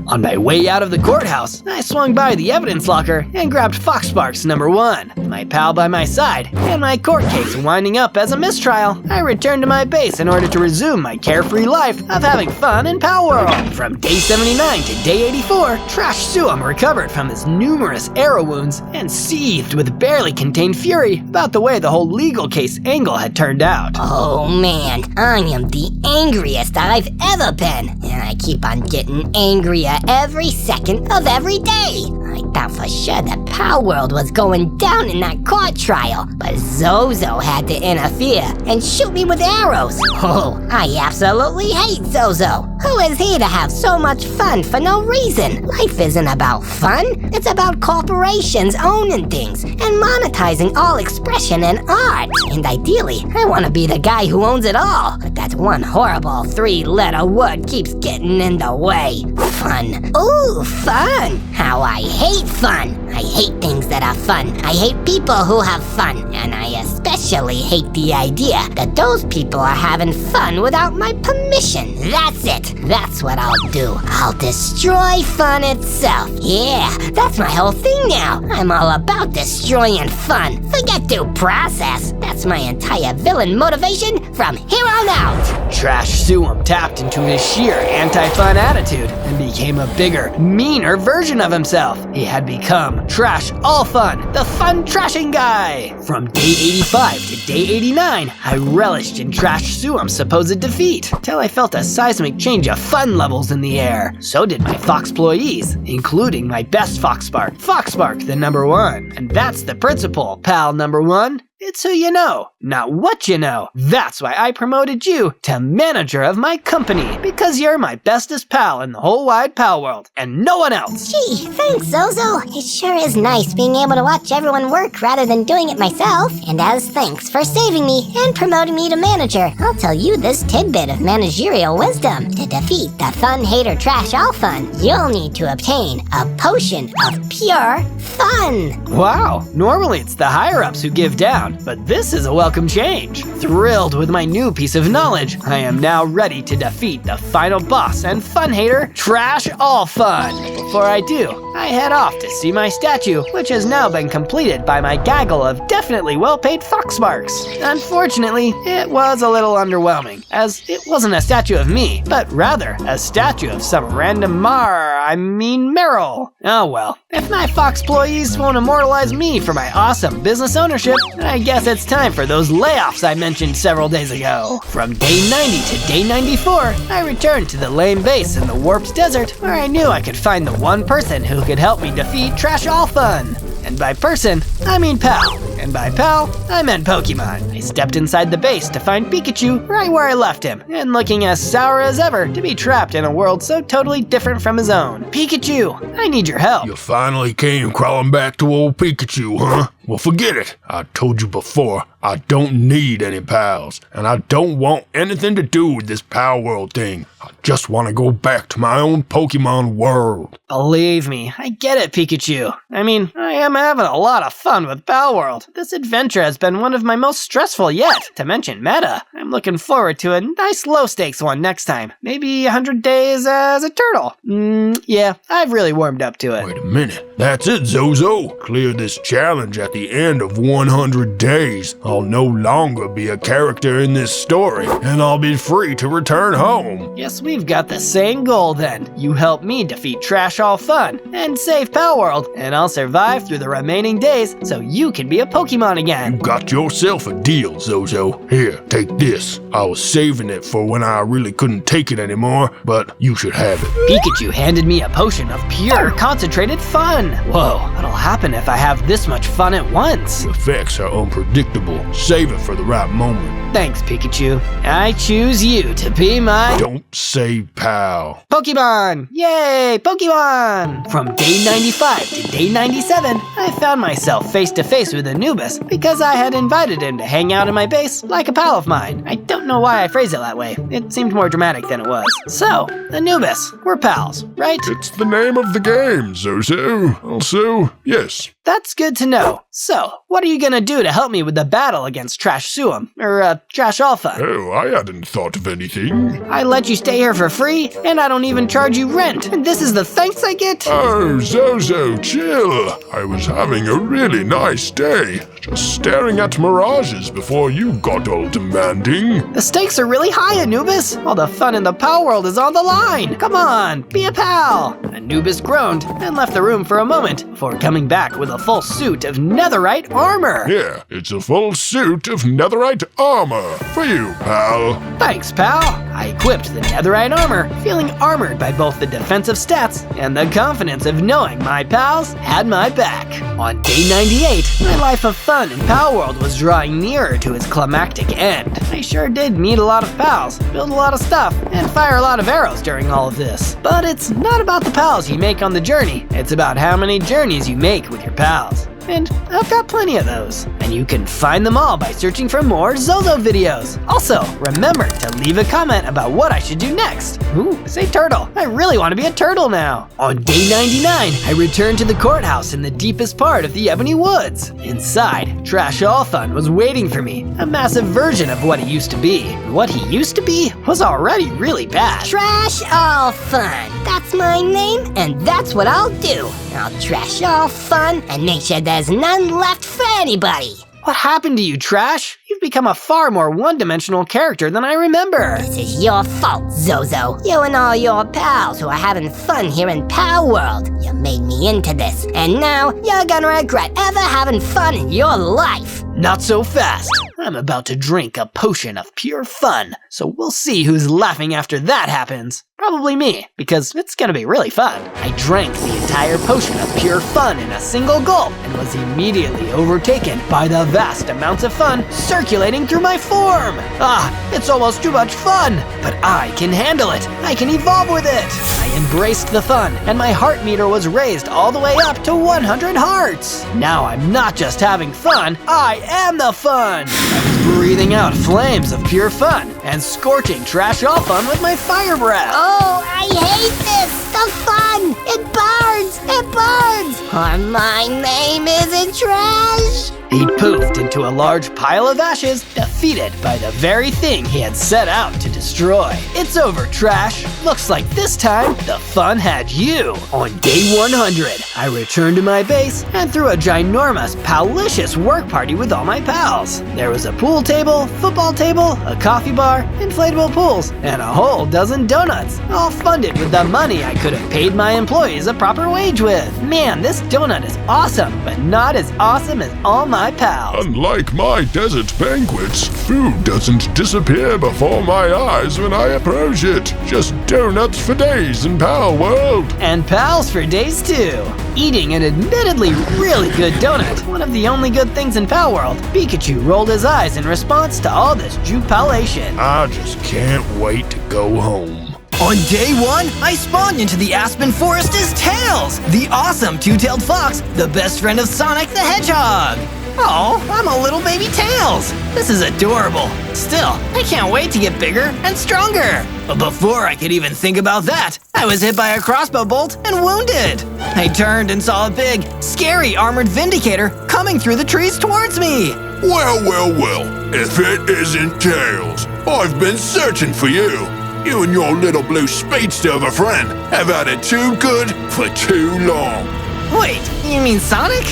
On my way out of the courthouse, I swung by the evidence locker and grabbed Foxsparks #1. My pal by my side, and my court case winding up as a mistrial, I returned to my base in order to resume my carefree life of having fun in Palworld. From day 79 to day 84, Trash Suum recovered from his numerous arrow wounds and seethed with barely contained fury about the way the whole legal case angle had turned out. Oh man, I am the angriest I've ever been, and I keep on getting angrier every second of every day. I thought for sure that Palworld was going down in that court trial, but Zozo had to interfere and shoot me with arrows. Oh, I absolutely hate Zozo. Who is he to have so much fun for no reason? Life isn't about fun, it's about corporations owning things and monetizing all expression and art. And ideally, I want to be the guy who owns it all, but that one horrible 3-letter word keeps getting in the way. Fun. Ooh, fun. How I hate fun. I hate things that are fun. I hate people who have fun. And I especially hate the idea that those people are having fun without my permission. That's it. That's what I'll do. I'll destroy fun itself. Yeah, that's my whole thing now. I'm all about destroying fun. Forget due process. That's my entire villain motivation from here on out. Trash Suum tapped into his sheer anti-fun attitude and became a bigger, meaner version of himself. He had become Trash All Fun, the fun trashing guy. From day 85 to day 89, I relished in Trash Suum's supposed defeat, till I felt a seismic change of fun levels in the air. So did my Foxployees, including my best Foxspark, Foxspark the #1. And that's the principle, pal #1. It's who you know, not what you know. That's why I promoted you to manager of my company, because you're my bestest pal in the whole wide Palworld, and no one else. Gee, thanks, Zozo. It sure is nice being able to watch everyone work rather than doing it myself. And as thanks for saving me and promoting me to manager, I'll tell you this tidbit of managerial wisdom. To defeat the fun hater Trash All Fun, you'll need to obtain a potion of pure fun. Wow, normally it's the higher-ups who give down, but this is a welcome change. Thrilled with my new piece of knowledge, I am now ready to defeat the final boss and fun hater, Trash All Fun. Before I do, I head off to see my statue, which has now been completed by my gaggle of definitely well-paid Foxsparks. Unfortunately, it was a little underwhelming, as it wasn't a statue of me, but rather a statue of some random Meryl. Oh well, if my Foxployees won't immortalize me for my awesome business ownership, I guess it's time for those layoffs I mentioned several days ago. From day 90 to day 94, I returned to the lame base in the Warped Desert, where I knew I could find the one person who could help me defeat Trash All Fun. And by person, I mean pal. And by pal, I meant Pokemon. I stepped inside the base to find Pikachu right where I left him, and looking as sour as ever to be trapped in a world so totally different from his own. Pikachu, I need your help. You finally came crawling back to old Pikachu, huh? Well, forget it. I told you before, I don't need any pals, and I don't want anything to do with this Palworld thing. I just want to go back to my own Pokemon world. Believe me, I get it, Pikachu. I mean, I am having a lot of fun with Palworld. This adventure has been one of my most stressful yet, to mention meta. I'm looking forward to a nice low-stakes one next time. Maybe 100 days as a turtle. Yeah, I've really warmed up to it. Wait a minute. That's it, Zozo. Clear this challenge at at the end of 100 days, I'll no longer be a character in this story, and I'll be free to return home. Guess we've got the same goal then. You help me defeat Trash All Fun and save Palworld, and I'll survive through the remaining days so you can be a Pokemon again. You got yourself a deal, Zozo. Here, take this. I was saving it for when I really couldn't take it anymore, but you should have it. Pikachu handed me a potion of pure, concentrated fun. Whoa, what'll happen if I have this much fun at once? The effects are unpredictable. Save it for the right moment. Thanks, Pikachu. I choose you to be my Don't say pal. Pokemon! Yay, Pokemon! From day 95 to day 97, I found myself face to face with Anubis because I had invited him to hang out in my base like a pal of mine. I don't know why I phrased it that way. It seemed more dramatic than it was. So, Anubis, we're pals, right? It's the name of the game, Zozo. Also, yes. That's good to know. So, what are you gonna do to help me with the battle against Trash Suum, or Trash Alpha? Oh, I hadn't thought of anything. I let you stay here for free, and I don't even charge you rent, and this is the thanks I get? Oh, Zozo, chill. I was having a really nice day, just staring at mirages before you got all demanding. The stakes are really high, Anubis. All the fun in the Palworld is on the line. Come on, be a pal. Anubis groaned and left the room for a moment before coming back with a full suit of netherite armor. Yeah, it's a full suit of netherite armor for you, pal. Thanks, pal. I equipped the netherite armor, feeling armored by both the defensive stats and the confidence of knowing my pals had my back. On day 98, my life of fun in Palworld was drawing nearer to its climactic end. I sure did meet a lot of pals, build a lot of stuff, and fire a lot of arrows during all of this. But it's not about the pals you make on the journey, it's about how many journeys you make with your pals. And I've got plenty of those. And you can find them all by searching for more Zozo videos. Also, remember to leave a comment about what I should do next. Ooh, say turtle. I really want to be a turtle now. On day 99, I returned to the courthouse in the deepest part of the Ebony Woods. Inside, Trash All Fun was waiting for me, a massive version of what he used to be. What he used to be was already really bad. Trash All Fun. That's my name, and that's what I'll do. I'll trash all fun and make sure there's none left for anybody. What happened to you, Trash? You've become a far more one-dimensional character than I remember. This is your fault, Zozo. You and all your pals who are having fun here in Palworld. You made me into this, and now you're gonna regret ever having fun in your life. Not so fast. I'm about to drink a potion of pure fun, so we'll see who's laughing after that happens. Probably me, because it's gonna be really fun. I drank the entire potion of pure fun in a single gulp and was immediately overtaken by the vast amounts of fun circulating through my form. It's almost too much fun, but I can handle it. I can evolve with it. I embraced the fun, and my heart meter was raised all the way up to 100 hearts. Now I'm not just having fun, I am the fun. I was breathing out flames of pure fun and scorching Trash All Fun with my fire breath. Oh, I hate this! The fun! It burns! It burns! Or my name isn't Trash! He poofed into a large pile of ashes, defeated by the very thing he had set out to destroy. It's over, Trash. Looks like this time, the fun had you. On day 100, I returned to my base and threw a ginormous, palicious work party with all my pals. There was a pool table, football table, a coffee bar, inflatable pools, and a whole dozen donuts, all funded with the money I could have paid my employees a proper wage with. Man, this donut is awesome, but not as awesome as all my pals. Unlike my desert banquets, food doesn't disappear before my eyes when I approach it. Just donuts for days in Palworld. And pals for days too. Eating an admittedly really good donut, one of the only good things in Palworld, Pikachu rolled his eyes in response to all this Compilation. I just can't wait to go home. On day 1, I spawned into the Aspen Forest as Tails, the awesome two-tailed fox, the best friend of Sonic the Hedgehog. Oh, I'm a little baby Tails. This is adorable. Still, I can't wait to get bigger and stronger. But before I could even think about that, I was hit by a crossbow bolt and wounded. I turned and saw a big, scary armored Vindicator coming through the trees towards me. Well, if it isn't Tails, I've been searching for you. You and your little blue speedster of a friend have had it too good for too long. Wait, you mean Sonic?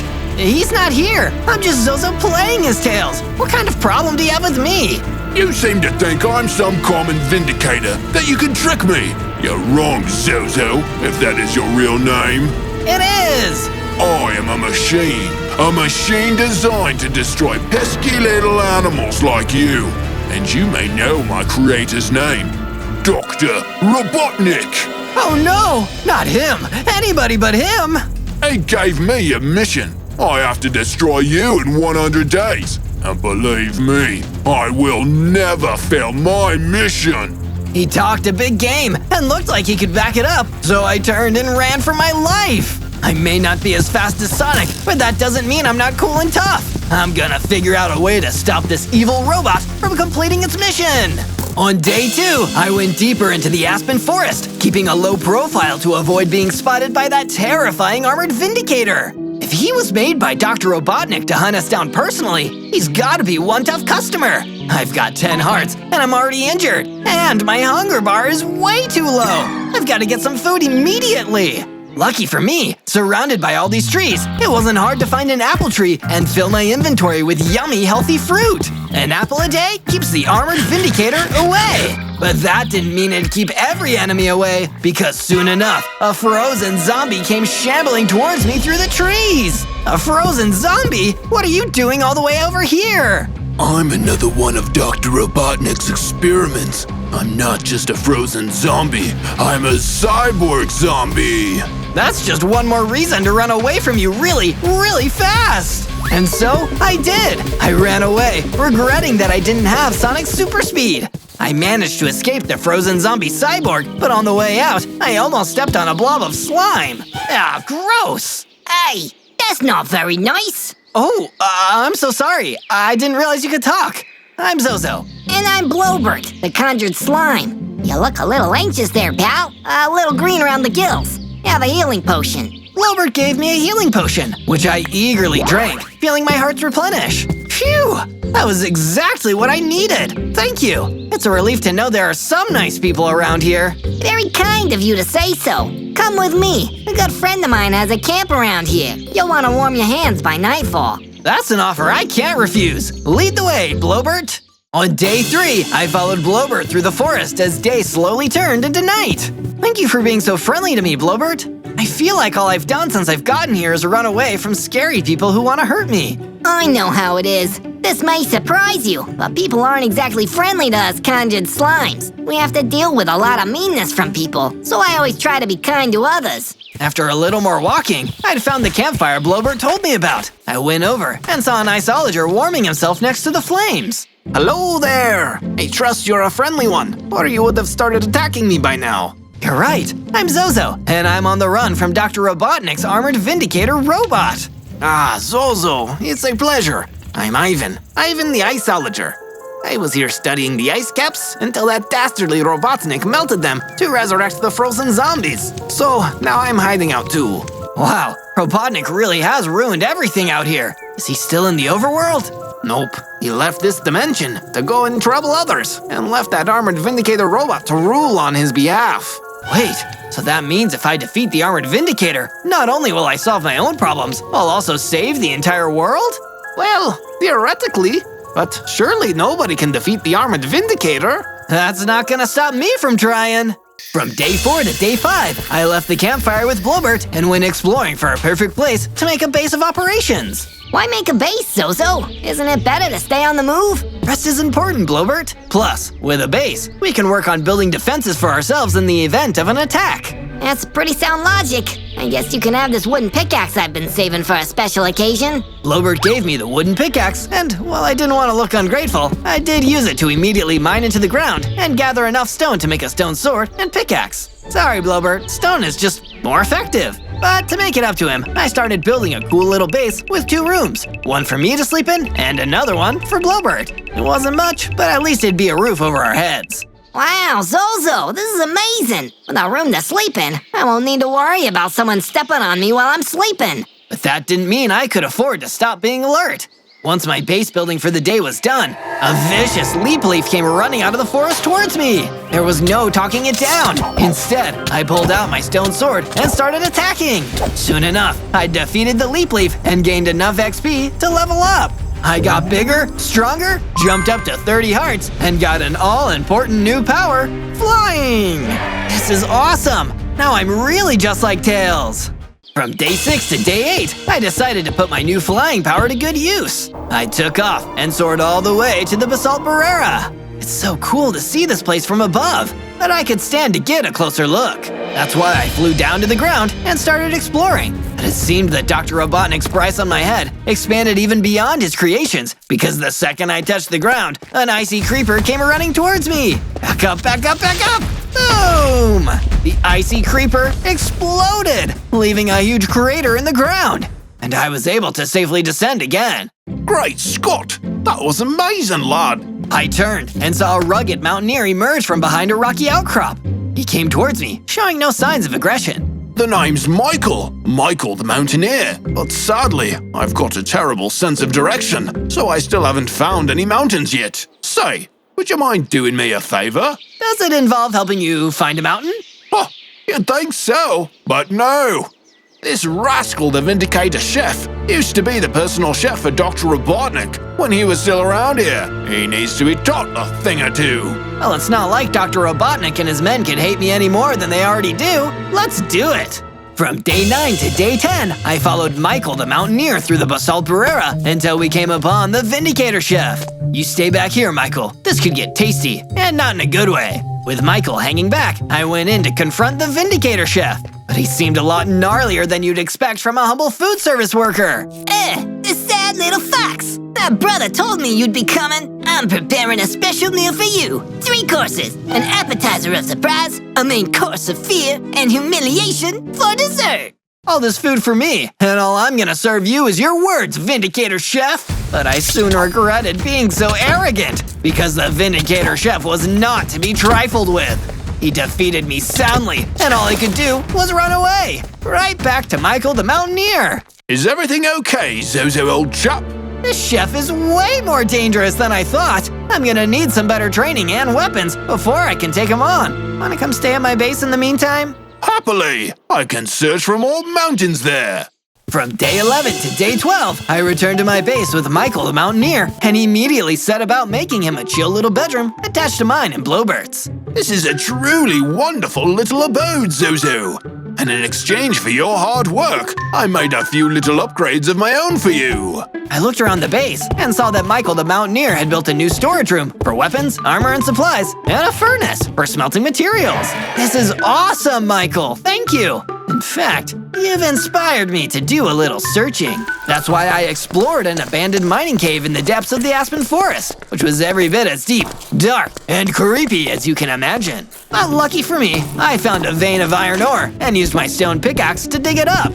He's not here. I'm just Zozo playing his tails. What kind of problem do you have with me? You seem to think I'm some common vindicator, that you can trick me. You're wrong, Zozo, if that is your real name. It is! I am a machine designed to destroy pesky little animals like you. And you may know my creator's name, Dr. Robotnik. Oh no, not him. Anybody but him. He gave me a mission. I have to destroy you in 100 days. And believe me, I will never fail my mission. He talked a big game and looked like he could back it up, so I turned and ran for my life. I may not be as fast as Sonic, but that doesn't mean I'm not cool and tough. I'm gonna figure out a way to stop this evil robot from completing its mission. On day 2, I went deeper into the Aspen Forest, keeping a low profile to avoid being spotted by that terrifying armored Vindicator. If he was made by Dr. Robotnik to hunt us down personally, he's gotta be one tough customer. I've got 10 hearts, and I'm already injured, and my hunger bar is way too low. I've gotta get some food immediately. Lucky for me, surrounded by all these trees, it wasn't hard to find an apple tree and fill my inventory with yummy, healthy fruit. An apple a day keeps the armored Vindicator away. But that didn't mean it'd keep every enemy away, because soon enough, a frozen zombie came shambling towards me through the trees. A frozen zombie? What are you doing all the way over here? I'm another one of Dr. Robotnik's experiments. I'm not just a frozen zombie, I'm a cyborg zombie. That's just one more reason to run away from you really, really fast. And so, I did. I ran away, regretting that I didn't have Sonic's super speed. I managed to escape the frozen zombie cyborg, but on the way out, I almost stepped on a blob of slime. Ah, gross. Hey, that's not very nice. Oh, I'm so sorry. I didn't realize you could talk. I'm Zozo. And I'm Blowbert, the conjured slime. You look a little anxious there, pal. A little green around the gills. Have a healing potion. Blowbert gave me a healing potion, which I eagerly drank, feeling my hearts replenish. Phew! That was exactly what I needed. Thank you. It's a relief to know there are some nice people around here. Very kind of you to say so. Come with me. A good friend of mine has a camp around here. You'll want to warm your hands by nightfall. That's an offer I can't refuse. Lead the way, Blowbert. On day 3, I followed Blowbert through the forest as day slowly turned into night. Thank you for being so friendly to me, Blowbert. I feel like all I've done since I've gotten here is run away from scary people who want to hurt me. I know how it is. This may surprise you, but people aren't exactly friendly to us conjured slimes. We have to deal with a lot of meanness from people, so I always try to be kind to others. After a little more walking, I'd found the campfire Blowbert told me about. I went over and saw an iceologer warming himself next to the flames. Hello there! I trust you're a friendly one, or you would have started attacking me by now. You're right. I'm Zozo, and I'm on the run from Dr. Robotnik's armored Vindicator robot. Ah, Zozo, it's a pleasure. I'm Ivan the iceologer. I was here studying the ice caps until that dastardly Robotnik melted them to resurrect the frozen zombies. So now I'm hiding out too. Wow, Robotnik really has ruined everything out here. Is he still in the overworld? Nope, he left this dimension to go and trouble others, and left that armored Vindicator robot to rule on his behalf. Wait, so that means if I defeat the armored Vindicator, not only will I solve my own problems, I'll also save the entire world? Well, theoretically, but surely nobody can defeat the armored Vindicator. That's not gonna stop me from trying. From day 4 to day 5, I left the campfire with Blowbert and went exploring for a perfect place to make a base of operations. Why make a base, Zozo? Isn't it better to stay on the move? Rest is important, Blowbert. Plus, with a base, we can work on building defenses for ourselves in the event of an attack. That's pretty sound logic. I guess you can have this wooden pickaxe I've been saving for a special occasion. Blowbert gave me the wooden pickaxe, and while I didn't want to look ungrateful, I did use it to immediately mine into the ground and gather enough stone to make a stone sword and pickaxe. Sorry, Blowbert, stone is just more effective. But to make it up to him, I started building a cool little base with 2 rooms. One for me to sleep in, and another one for Blowbert. It wasn't much, but at least it'd be a roof over our heads. Wow, Zozo, this is amazing. With a room to sleep in, I won't need to worry about someone stepping on me while I'm sleeping. But that didn't mean I could afford to stop being alert. Once my base building for the day was done, a vicious leap leaf came running out of the forest towards me. There was no talking it down. Instead, I pulled out my stone sword and started attacking. Soon enough, I defeated the leap leaf and gained enough XP to level up. I got bigger, stronger, jumped up to 30 hearts, and got an all-important new power, flying! This is awesome! Now I'm really just like Tails! From day 6 to day 8, I decided to put my new flying power to good use. I took off and soared all the way to the Basalt Barrera. It's so cool to see this place from above, but I could stand to get a closer look. That's why I flew down to the ground and started exploring. But it seemed that Dr. Robotnik's price on my head expanded even beyond his creations, because the second I touched the ground, an icy creeper came running towards me. Back up, back up, back up! Boom! The icy creeper exploded, leaving a huge crater in the ground. And I was able to safely descend again. Great Scott! That was amazing, lad! I turned and saw a rugged mountaineer emerge from behind a rocky outcrop. He came towards me, showing no signs of aggression. The name's Michael the Mountaineer. But sadly, I've got a terrible sense of direction, so I still haven't found any mountains yet. Say, would you mind doing me a favor? Does it involve helping you find a mountain? Oh, you'd think so, but no. This rascal, the Vindicator Chef, used to be the personal chef for Dr. Robotnik when he was still around here. He needs to be taught a thing or two. Well, it's not like Dr. Robotnik and his men can hate me any more than they already do. Let's do it! From day 9 to day 10, I followed Michael the Mountaineer through the Basalt Barrera until we came upon the Vindicator Chef. You stay back here, Michael. This could get tasty, and not in a good way. With Michael hanging back, I went in to confront the Vindicator Chef. But he seemed a lot gnarlier than you'd expect from a humble food service worker. The sad little fox. My brother told me you'd be coming. I'm preparing a special meal for you. 3 courses, an appetizer of surprise, a main course of fear, and humiliation for dessert. All this food for me, and all I'm gonna serve you is your words, Vindicator Chef. But I soon regretted being so arrogant, because the Vindicator Chef was not to be trifled with. He defeated me soundly, and all he could do was run away. Right back to Michael the Mountaineer. Is everything okay, Zozo, old chap? This chef is way more dangerous than I thought. I'm gonna need some better training and weapons before I can take him on. Wanna come stay at my base in the meantime? Happily! I can search for more mountains there! From day 11 to day 12, I returned to my base with Michael the Mountaineer and immediately set about making him a chill little bedroom attached to mine in Blowbird's. This is a truly wonderful little abode, Zozo. And in exchange for your hard work, I made a few little upgrades of my own for you. I looked around the base and saw that Michael the Mountaineer had built a new storage room for weapons, armor, and supplies, and a furnace for smelting materials. This is awesome, Michael! Thank you! In fact, you've inspired me to do a little searching. That's why I explored an abandoned mining cave in the depths of the Aspen Forest, which was every bit as deep, dark, and creepy as you can imagine. But lucky for me, I found a vein of iron ore and used my stone pickaxe to dig it up.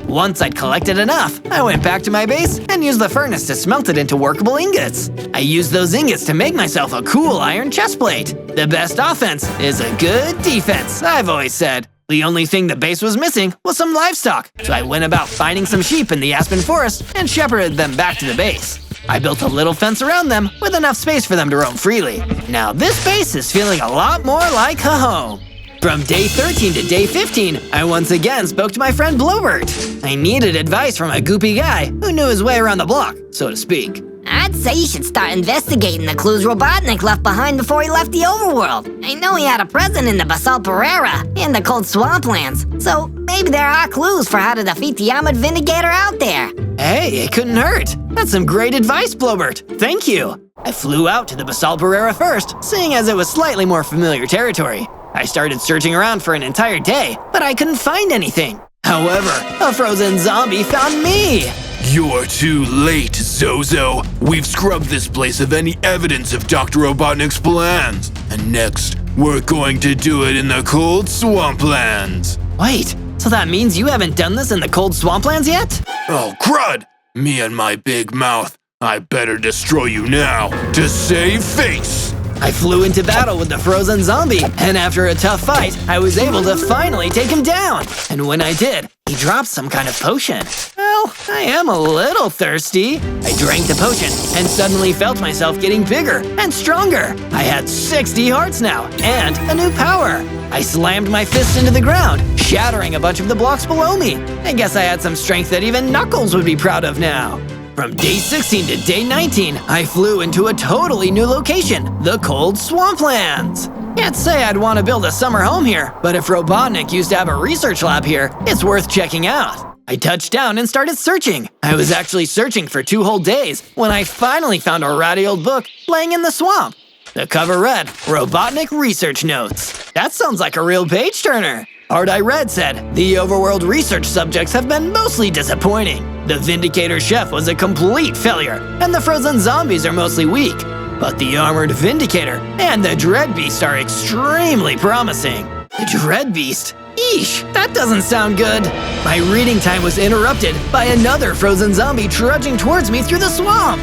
Once I'd collected enough, I went back to my base and used the furnace to smelt it into workable ingots. I used those ingots to make myself a cool iron chestplate. The best offense is a good defense, I've always said. The only thing the base was missing was some livestock, so I went about finding some sheep in the Aspen Forest and shepherded them back to the base. I built a little fence around them with enough space for them to roam freely. Now this base is feeling a lot more like a home. From day 13 to day 15, I once again spoke to my friend Blowbird. I needed advice from a goopy guy who knew his way around the block, so to speak. I'd say you should start investigating the clues Robotnik left behind before he left the overworld. I know he had a present in the Basalt Barrera and the cold swamplands, so maybe there are clues for how to defeat the armored Vindicator out there. Hey, it couldn't hurt. That's some great advice, Blowbird. Thank you. I flew out to the Basalt Barrera first, seeing as it was slightly more familiar territory. I started searching around for an entire day, but I couldn't find anything. However, a frozen zombie found me. You're too late, Zozo. We've scrubbed this place of any evidence of Dr. Robotnik's plans. And next, we're going to do it in the cold swamplands. Wait, so that means you haven't done this in the cold swamplands yet? Oh, crud! Me and my big mouth. I better destroy you now to save face. I flew into battle with the frozen zombie, and after a tough fight, I was able to finally take him down. And when I did, he dropped some kind of potion. Well, I am a little thirsty. I drank the potion and suddenly felt myself getting bigger and stronger. I had 60 hearts now and a new power. I slammed my fist into the ground, shattering a bunch of the blocks below me. I guess I had some strength that even Knuckles would be proud of now. From day 16 to day 19, I flew into a totally new location, the cold swamplands. Can't say I'd want to build a summer home here, but if Robotnik used to have a research lab here, it's worth checking out. I touched down and started searching. I was actually searching for 2 whole days when I finally found a ratty old book laying in the swamp. The cover read, Robotnik Research Notes. That sounds like a real page-turner. Part I read said, the overworld research subjects have been mostly disappointing. The Vindicator Chef was a complete failure, and the frozen zombies are mostly weak. But the armored Vindicator and the Dread Beast are extremely promising. The Dread Beast? Eesh, that doesn't sound good. My reading time was interrupted by another frozen zombie trudging towards me through the swamp.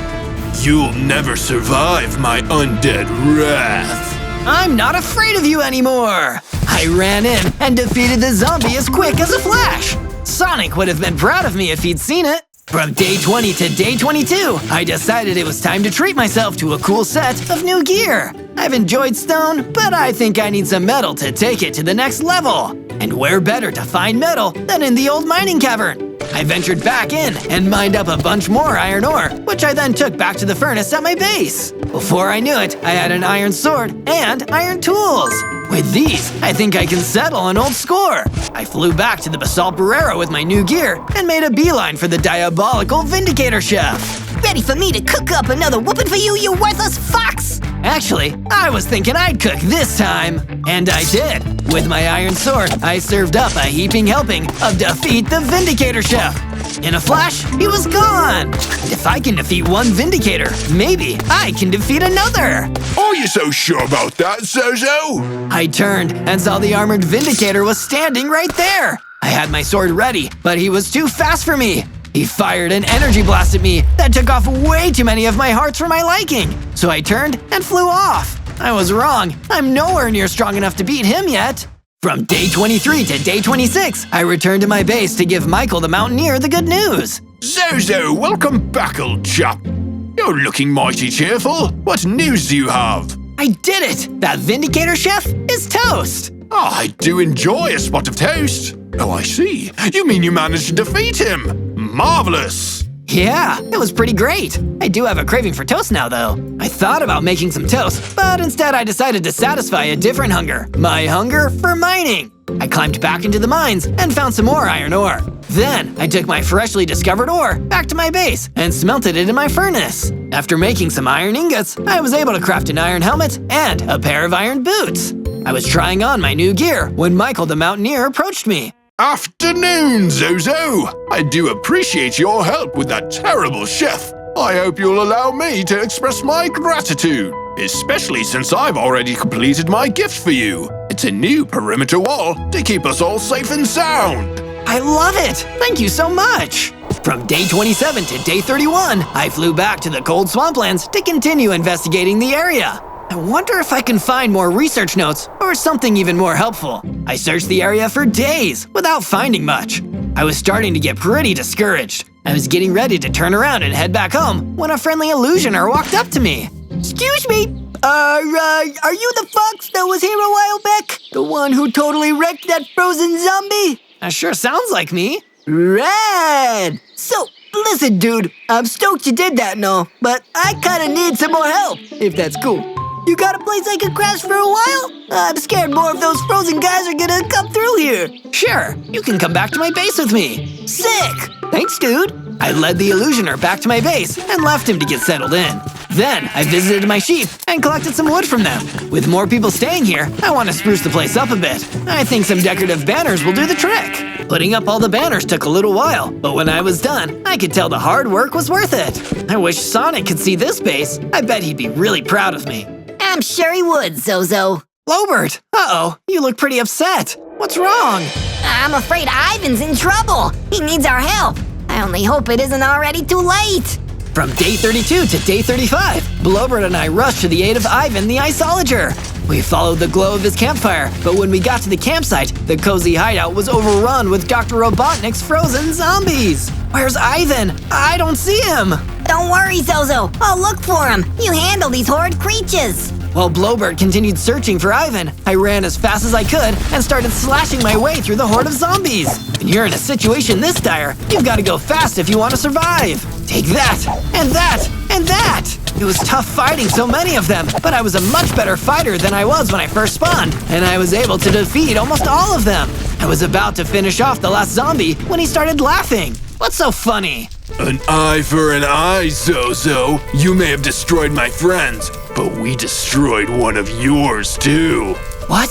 You'll never survive my undead wrath. I'm not afraid of you anymore! I ran in and defeated the zombie as quick as a flash! Sonic would have been proud of me if he'd seen it. From day 20 to day 22, I decided it was time to treat myself to a cool set of new gear. I've enjoyed stone, but I think I need some metal to take it to the next level. And where better to find metal than in the old mining cavern? I ventured back in and mined up a bunch more iron ore, which I then took back to the furnace at my base. Before I knew it, I had an iron sword and iron tools. With these, I think I can settle an old score. I flew back to the Basalt Barrero with my new gear and made a beeline for the diabolical Vindicator Chef. Ready for me to cook up another whooping for you, you worthless fox! Actually, I was thinking I'd cook this time. And I did. With my iron sword, I served up a heaping helping of Defeat the Vindicator Chef. In a flash, he was gone. If I can defeat one Vindicator, maybe I can defeat another. Are you so sure about that, Zozo? I turned and saw the armored Vindicator was standing right there. I had my sword ready, but he was too fast for me. He fired an energy blast at me that took off way too many of my hearts for my liking. So I turned and flew off. I was wrong. I'm nowhere near strong enough to beat him yet. From day 23 to day 26, I returned to my base to give Michael the Mountaineer the good news. Zozo, welcome back, old chap. You're looking mighty cheerful. What news do you have? I did it! That Vindicator Chef is toast! Oh, I do enjoy a spot of toast. Oh, I see. You mean you managed to defeat him? Marvelous! Yeah, it was pretty great. I do have a craving for toast now, though. I thought about making some toast, but instead I decided to satisfy a different hunger. My hunger for mining. I climbed back into the mines and found some more iron ore. Then, I took my freshly discovered ore back to my base and smelted it in my furnace. After making some iron ingots, I was able to craft an iron helmet and a pair of iron boots. I was trying on my new gear when Michael the Mountaineer approached me. Afternoon, Zozo! I do appreciate your help with that terrible chef. I hope you'll allow me to express my gratitude, especially since I've already completed my gift for you. It's a new perimeter wall to keep us all safe and sound. I love it! Thank you so much! From day 27 to day 31, I flew back to the cold swamplands to continue investigating the area. I wonder if I can find more research notes or something even more helpful. I searched the area for days without finding much. I was starting to get pretty discouraged. I was getting ready to turn around and head back home when a friendly illusioner walked up to me. Excuse me, are you the fox that was here a while back? The one who totally wrecked that frozen zombie? That sure sounds like me. Rad! So, listen dude, I'm stoked you did that and all, but I kinda need some more help, if that's cool. You got a place I could crash for a while? I'm scared more of those frozen guys are gonna come through here. Sure, you can come back to my base with me. Sick! Thanks, dude. I led the illusioner back to my base and left him to get settled in. Then, I visited my sheep and collected some wood from them. With more people staying here, I want to spruce the place up a bit. I think some decorative banners will do the trick. Putting up all the banners took a little while, but when I was done, I could tell the hard work was worth it. I wish Sonic could see this base. I bet he'd be really proud of me. I'm sure he would, Zozo. Lobert! Uh-oh, you look pretty upset. What's wrong? I'm afraid Ivan's in trouble. He needs our help. I only hope it isn't already too late. From day 32 to day 35, Blobert and I rushed to the aid of Ivan the Iceologer. We followed the glow of his campfire, but when we got to the campsite, the cozy hideout was overrun with Dr. Robotnik's frozen zombies. Where's Ivan? I don't see him. Don't worry, Zozo. I'll look for him. You handle these horrid creatures. While Blowbird continued searching for Ivan, I ran as fast as I could and started slashing my way through the horde of zombies. When you're in a situation this dire, you've got to go fast if you want to survive. Take that, and that, and that! It was tough fighting so many of them, but I was a much better fighter than I was when I first spawned, and I was able to defeat almost all of them. I was about to finish off the last zombie when he started laughing. What's so funny? An eye for an eye, Zozo. You may have destroyed my friends, but we destroyed one of yours too. What?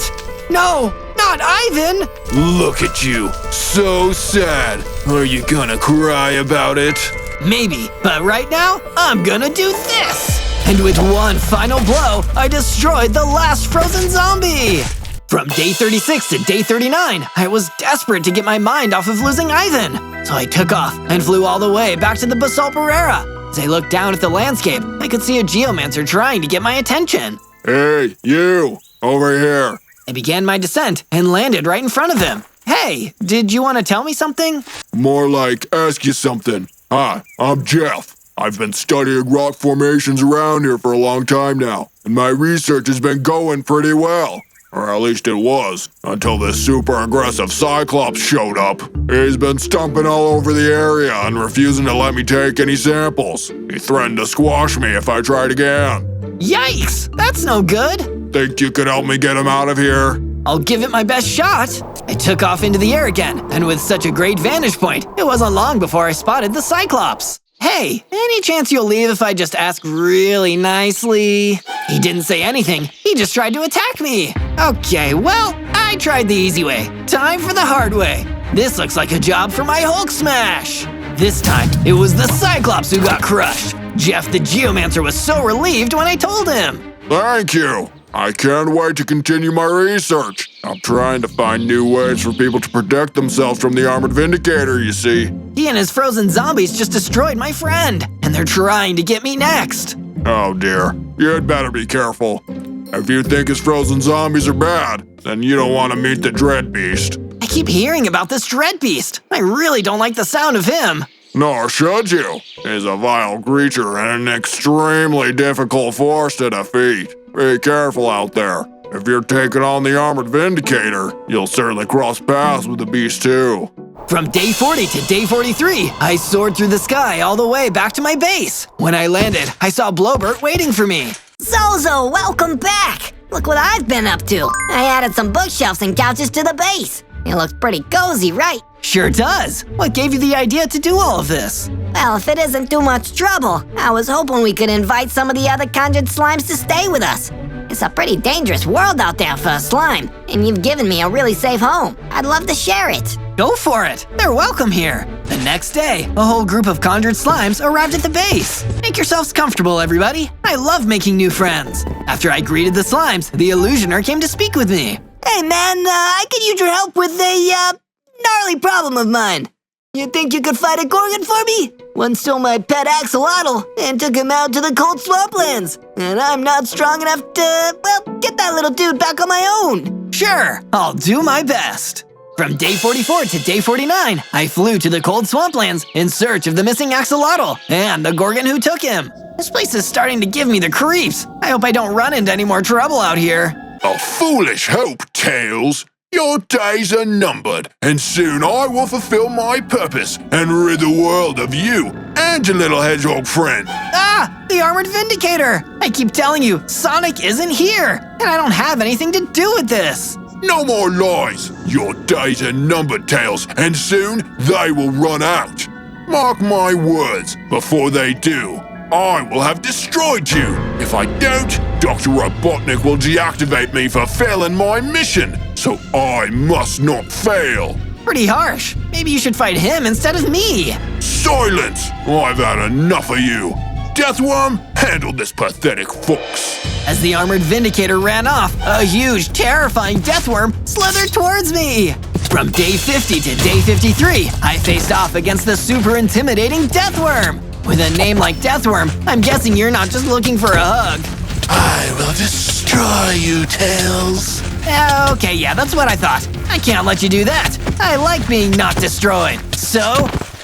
No, not Ivan! Look at you, so sad. Are you gonna cry about it? Maybe, but right now, I'm gonna do this! And with one final blow, I destroyed the last frozen zombie! From day 36 to day 39, I was desperate to get my mind off of losing Ivan. So I took off and flew all the way back to the Basalt Barrera. As I looked down at the landscape, I could see a geomancer trying to get my attention. Hey, you! Over here! I began my descent and landed right in front of him. Hey, did you want to tell me something? More like ask you something. Hi, I'm Jeff. I've been studying rock formations around here for a long time now, and my research has been going pretty well. Or at least it was, until this super aggressive Cyclops showed up. He's been stomping all over the area and refusing to let me take any samples. He threatened to squash me if I tried again. Yikes, that's no good. Think you could help me get him out of here? I'll give it my best shot. I took off into the air again, and with such a great vantage point, it wasn't long before I spotted the Cyclops. Hey, any chance you'll leave if I just ask really nicely? He didn't say anything, he just tried to attack me. Okay, well, I tried the easy way. Time for the hard way. This looks like a job for my Hulk smash. This time, it was the Cyclops who got crushed. Jeff the Geomancer was so relieved when I told him. Thank you. I can't wait to continue my research. I'm trying to find new ways for people to protect themselves from the Armored Vindicator, you see. He and his frozen zombies just destroyed my friend, and they're trying to get me next. Oh dear, you'd better be careful. If you think his frozen zombies are bad, then you don't want to meet the Dread Beast. I keep hearing about this Dread Beast. I really don't like the sound of him. Nor should you. He's a vile creature and an extremely difficult force to defeat. Be careful out there. If you're taking on the Armored Vindicator, you'll certainly cross paths with the beast too. From day 40 to day 43, I soared through the sky all the way back to my base. When I landed, I saw Blowbird waiting for me. Zozo, welcome back! Look what I've been up to. I added some bookshelves and couches to the base. It looks pretty cozy, right? Sure does. What gave you the idea to do all of this? Well, if it isn't too much trouble, I was hoping we could invite some of the other conjured slimes to stay with us. It's a pretty dangerous world out there for a slime, and you've given me a really safe home. I'd love to share it. Go for it. They're welcome here. The next day, a whole group of conjured slimes arrived at the base. Make yourselves comfortable, everybody. I love making new friends. After I greeted the slimes, the Illusioner came to speak with me. Hey man, I could use your help with a, gnarly problem of mine. You think you could fight a Gorgon for me? Once stole my pet axolotl and took him out to the cold swamplands. And I'm not strong enough to, well, get that little dude back on my own. Sure, I'll do my best. From day 44 to day 49, I flew to the cold swamplands in search of the missing axolotl and the Gorgon who took him. This place is starting to give me the creeps. I hope I don't run into any more trouble out here. A foolish hope, Tails. Your days are numbered, and soon I will fulfill my purpose and rid the world of you and your little hedgehog friend. Ah, the Armored Vindicator! I keep telling you, Sonic isn't here, and I don't have anything to do with this. No more lies. Your days are numbered, Tails, and soon they will run out. Mark my words, before they do, I will have destroyed you. If I don't, Dr. Robotnik will deactivate me for failing my mission, so I must not fail. Pretty harsh. Maybe you should fight him instead of me. Silence! I've had enough of you. Deathworm, handle this pathetic fox. As the Armored Vindicator ran off, a huge, terrifying Deathworm slithered towards me. From day 50 to day 53, I faced off against the super intimidating Deathworm. With a name like Deathworm, I'm guessing you're not just looking for a hug. I will destroy Try, you Tails. Okay, yeah, that's what I thought. I can't let you do that. I like being not destroyed. So,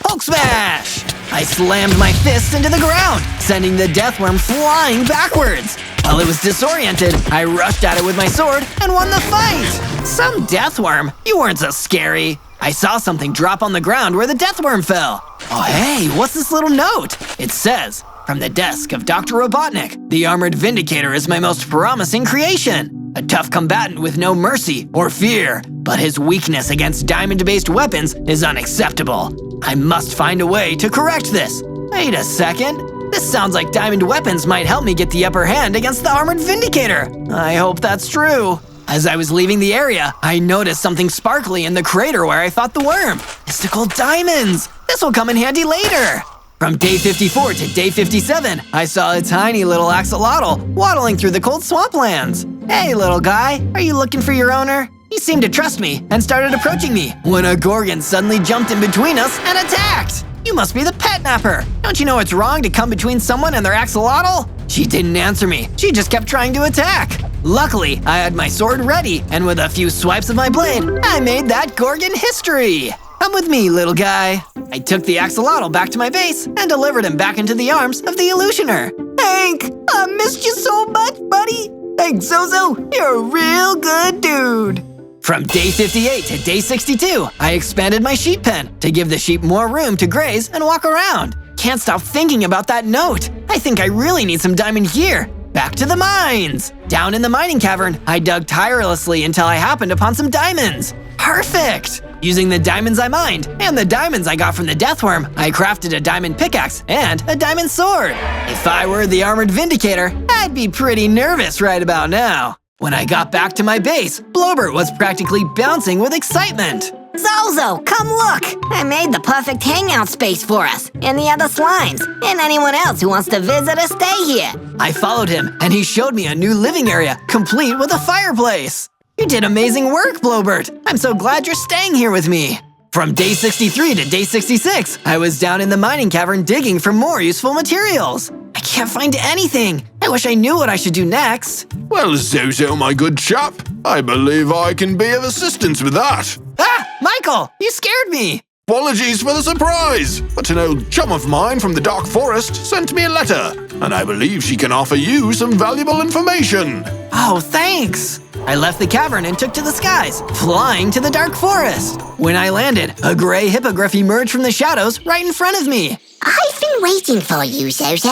Hulk Smash! I slammed my fist into the ground, sending the Deathworm flying backwards. While it was disoriented, I rushed at it with my sword and won the fight! Some Deathworm? You weren't so scary. I saw something drop on the ground where the Deathworm fell. Oh hey, what's this little note? It says, from the desk of Dr. Robotnik, the Armored Vindicator is my most promising creation. A tough combatant with no mercy or fear, but his weakness against diamond-based weapons is unacceptable. I must find a way to correct this. Wait a second. This sounds like diamond weapons might help me get the upper hand against the Armored Vindicator. I hope that's true. As I was leaving the area, I noticed something sparkly in the crater where I fought the worm. Mystical diamonds! This will come in handy later! From day 54 to day 57, I saw a tiny little axolotl waddling through the cold swamplands. Hey, little guy, are you looking for your owner? He seemed to trust me and started approaching me when a Gorgon suddenly jumped in between us and attacked. You must be the pet napper. Don't you know it's wrong to come between someone and their axolotl? She didn't answer me. She just kept trying to attack. Luckily, I had my sword ready, and with a few swipes of my blade, I made that Gorgon history. Come with me, little guy. I took the axolotl back to my base and delivered him back into the arms of the Illusioner. Hank, I missed you so much, buddy. Thanks, Zozo. You're a real good dude. From day 58 to day 62, I expanded my sheep pen to give the sheep more room to graze and walk around. Can't stop thinking about that note. I think I really need some diamond gear. Back to the mines! Down in the mining cavern, I dug tirelessly until I happened upon some diamonds. Perfect! Using the diamonds I mined and the diamonds I got from the Deathworm, I crafted a diamond pickaxe and a diamond sword. If I were the Armored Vindicator, I'd be pretty nervous right about now. When I got back to my base, Blobert was practically bouncing with excitement. Zozo, come look! I made the perfect hangout space for us, and the other slimes, and anyone else who wants to visit or stay here. I followed him, and he showed me a new living area, complete with a fireplace. You did amazing work, Blobert. I'm so glad you're staying here with me. From day 63 to day 66, I was down in the mining cavern digging for more useful materials. I can't find anything. I wish I knew what I should do next. Well, Zozo, my good chap, I believe I can be of assistance with that. Ah, Michael, you scared me. Apologies for the surprise, but an old chum of mine from the Dark Forest sent me a letter, and I believe she can offer you some valuable information. Oh, thanks. I left the cavern and took to the skies, flying to the Dark Forest. When I landed, a gray hippogriff emerged from the shadows right in front of me. I've been waiting for you, Zozo.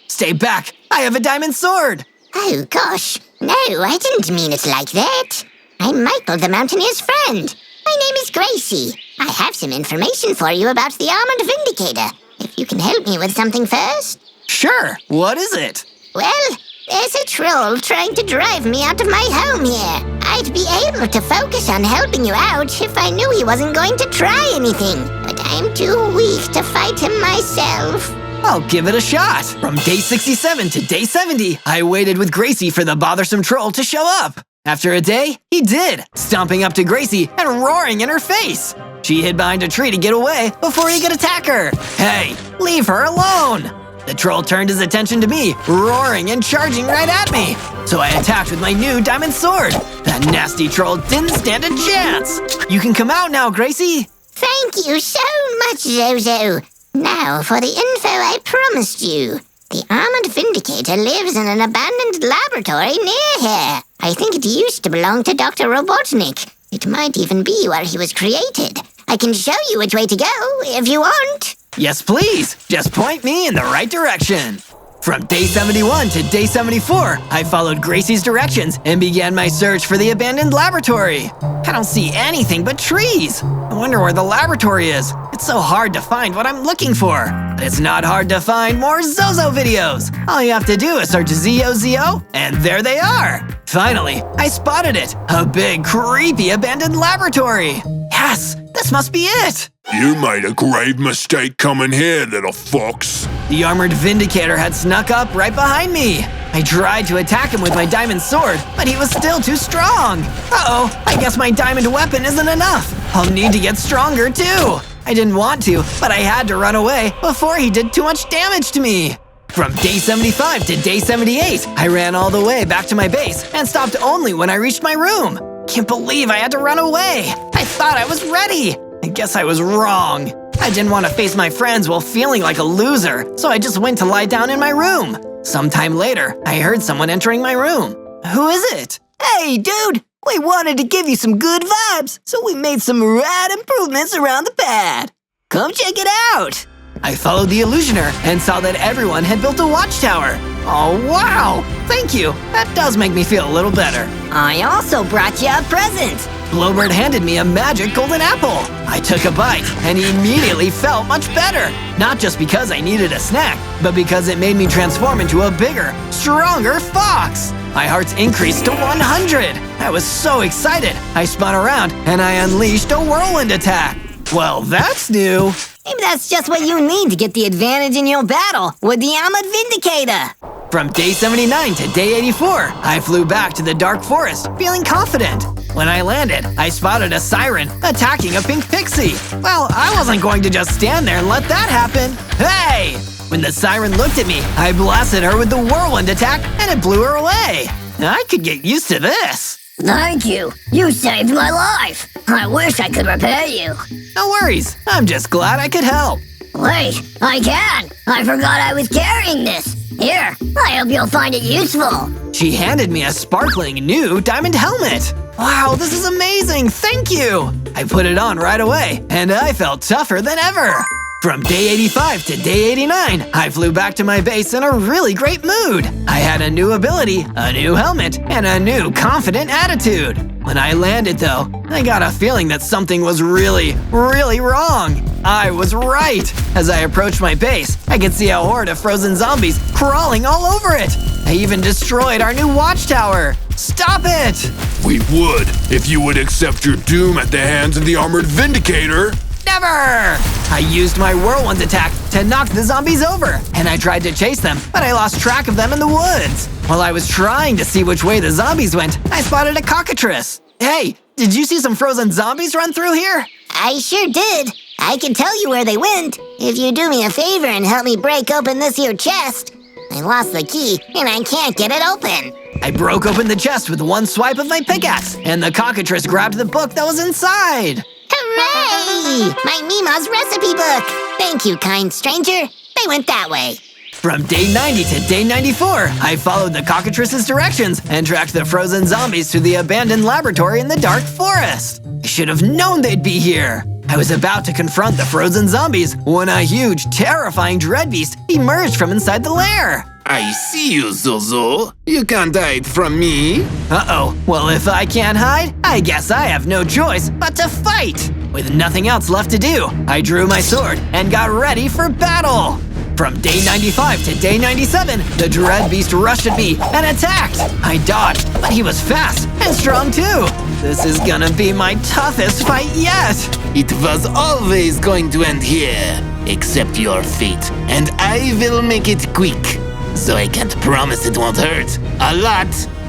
Stay back, I have a diamond sword. Oh, gosh. No, I didn't mean it like that. I'm Michael, the Mountaineer's friend. My name is Gracie. I have some information for you about the Armored Vindicator. If you can help me with something first. Sure, what is it? Well, there's a troll trying to drive me out of my home here. I'd be able to focus on helping you out if I knew he wasn't going to try anything. But I'm too weak to fight him myself. I'll give it a shot. From day 67 to day 70, I waited with Gracie for the bothersome troll to show up. After a day, he did, stomping up to Gracie and roaring in her face. She hid behind a tree to get away before he could attack her. Hey, leave her alone. The troll turned his attention to me, roaring and charging right at me. So I attacked with my new diamond sword. That nasty troll didn't stand a chance. You can come out now, Gracie. Thank you so much, Zozo. Now for the info I promised you. The Armored Vindicator lives in an abandoned laboratory near here. I think it used to belong to Dr. Robotnik. It might even be where he was created. I can show you which way to go, if you want. Yes, please. Just point me in the right direction. From day 71 to day 74, I followed Gracie's directions and began my search for the abandoned laboratory. I don't see anything but trees. I wonder where the laboratory is. It's so hard to find what I'm looking for. But it's not hard to find more Zozo videos. All you have to do is search ZOZO, and there they are. Finally, I spotted it. A big, creepy abandoned laboratory. Yes, this must be it. You made a grave mistake coming here, little fox. The Armored Vindicator had snuck up right behind me. I tried to attack him with my diamond sword, but he was still too strong. Uh-oh, I guess my diamond weapon isn't enough. I'll need to get stronger too. I didn't want to, but I had to run away before he did too much damage to me. From day 75 to day 78, I ran all the way back to my base and stopped only when I reached my room. Can't believe I had to run away. I thought I was ready. I guess I was wrong. I didn't want to face my friends while feeling like a loser, so I just went to lie down in my room. Sometime later, I heard someone entering my room. Who is it? Hey, dude! We wanted to give you some good vibes, so we made some rad improvements around the pad. Come check it out! I followed the illusioner and saw that everyone had built a watchtower. Oh, wow! Thank you! That does make me feel a little better. I also brought you a present. Blowbird handed me a magic golden apple. I took a bite and immediately felt much better. Not just because I needed a snack, but because it made me transform into a bigger, stronger fox. My hearts increased to 100. I was so excited. I spun around and I unleashed a whirlwind attack. Well, that's new. Maybe that's just what you need to get the advantage in your battle with the Armored Vindicator. From day 79 to day 84, I flew back to the dark forest, feeling confident. When I landed, I spotted a siren attacking a pink pixie. Well, I wasn't going to just stand there and let that happen. Hey! When the siren looked at me, I blasted her with the whirlwind attack and it blew her away. I could get used to this. Thank you. You saved my life. I wish I could repair you. No worries. I'm just glad I could help. Wait, I can. I forgot I was carrying this. Here, I hope you'll find it useful. She handed me a sparkling new diamond helmet. Wow, this is amazing. Thank you. I put it on right away, and I felt tougher than ever. From day 85 to day 89, I flew back to my base in a really great mood. I had a new ability, a new helmet, and a new confident attitude. When I landed though, I got a feeling that something was really wrong. I was right. As I approached my base, I could see a horde of frozen zombies crawling all over it. I even destroyed our new watchtower. Stop it! We would, if you would accept your doom at the hands of the Armored Vindicator. Never! I used my whirlwind attack to knock the zombies over, and I tried to chase them, but I lost track of them in the woods. While I was trying to see which way the zombies went, I spotted a cockatrice. Hey, did you see some frozen zombies run through here? I sure did. I can tell you where they went if you do me a favor and help me break open this here chest. I lost the key, and I can't get it open. I broke open the chest with one swipe of my pickaxe, and the cockatrice grabbed the book that was inside. Hooray! My Mima's recipe book! Thank you, kind stranger. They went that way. From day 90 to day 94, I followed the cockatrice's directions and tracked the frozen zombies to the abandoned laboratory in the dark forest. I should have known they'd be here. I was about to confront the frozen zombies when a huge, terrifying dread beast emerged from inside the lair. I see you, Zozo. You can't hide from me. Uh-oh. Well, if I can't hide, I guess I have no choice but to fight. With nothing else left to do, I drew my sword and got ready for battle. From day 95 to day 97, the dread beast rushed at me and attacked. I dodged, but he was fast and strong too. This is gonna be my toughest fight yet. It was always going to end here. Accept your fate, and I will make it quick. So I can't promise it won't hurt a lot.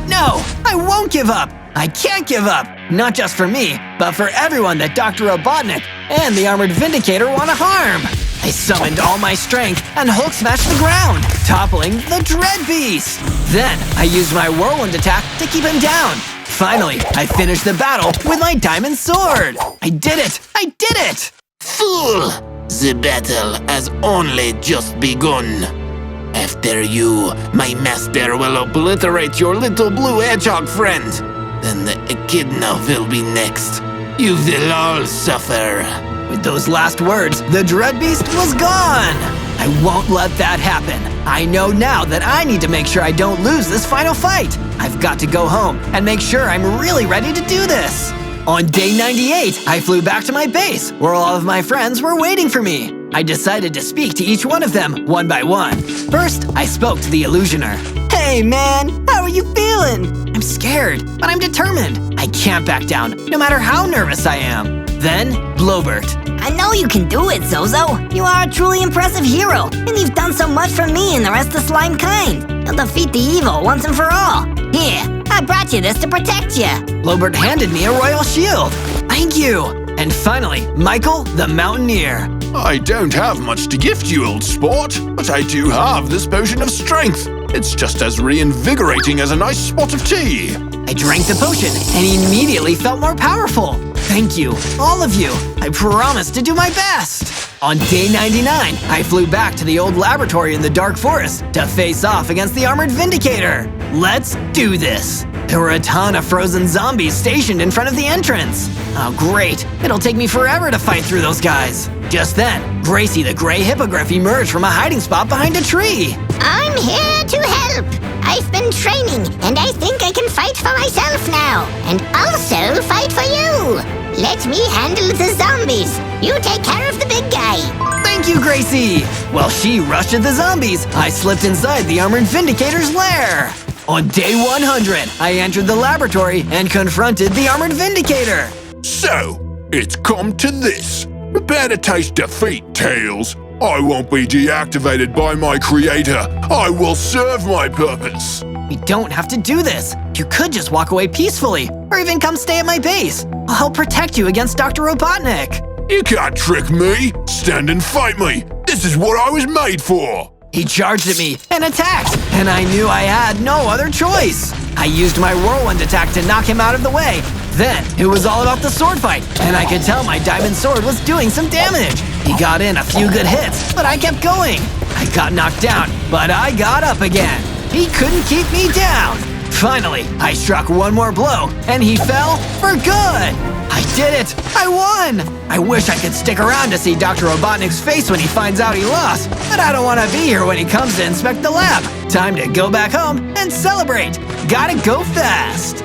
No, I won't give up. I can't give up. Not just for me, but for everyone that Dr. Robotnik and the Armored Vindicator want to harm. I summoned all my strength and Hulk smashed the ground, toppling the Dread Beast. Then I used my whirlwind attack to keep him down. Finally, I finished the battle with my diamond sword. I did it! I did it! Fool! The battle has only just begun. After you, my master will obliterate your little blue hedgehog friend. Then the echidna will be next. You will all suffer. With those last words, the Dread Beast was gone. I won't let that happen. I know now that I need to make sure I don't lose this final fight. I've got to go home and make sure I'm really ready to do this. On day 98, I flew back to my base, where all of my friends were waiting for me. I decided to speak to each one of them, one by one. First, I spoke to the illusioner. Hey man, how are you feeling? I'm scared, but I'm determined. I can't back down, no matter how nervous I am. Then, Blowbird. I know you can do it, Zozo. You are a truly impressive hero, and you've done so much for me and the rest of slime kind. You'll defeat the evil once and for all. Here, I brought you this to protect you. Blowbird handed me a royal shield. Thank you. And finally, Michael the Mountaineer. I don't have much to gift you, old sport, but I do have this potion of strength. It's just as reinvigorating as a nice spot of tea. I drank the potion and immediately felt more powerful. Thank you, all of you. I promised to do my best. On day 99, I flew back to the old laboratory in the dark forest to face off against the armored Vindicator. Let's do this. There were a ton of frozen zombies stationed in front of the entrance. Oh great, it'll take me forever to fight through those guys. Just then, Gracie the Gray Hippogriff emerged from a hiding spot behind a tree. I'm here to help. I've been training, and I think I can fight for myself now, and also fight for you. Let me handle the zombies. You take care of the big guy. Thank you, Gracie! While she rushed at the zombies, I slipped inside the armored Vindicator's lair. On day 100, I entered the laboratory and confronted the armored Vindicator. So, it's come to this. Prepare to taste defeat, Tails. I won't be deactivated by my creator. I will serve my purpose. We don't have to do this. You could just walk away peacefully, or even come stay at my base. I'll help protect you against Dr. Robotnik. You can't trick me. Stand and fight me. This is what I was made for. He charged at me and attacked, and I knew I had no other choice. I used my whirlwind attack to knock him out of the way. Then, it was all about the sword fight, and I could tell my diamond sword was doing some damage. He got in a few good hits, but I kept going. I got knocked down, but I got up again. He couldn't keep me down. Finally, I struck one more blow, and he fell for good. I did it! I won! I wish I could stick around to see Dr. Robotnik's face when he finds out he lost, but I don't want to be here when he comes to inspect the lab. Time to go back home and celebrate. Gotta go fast.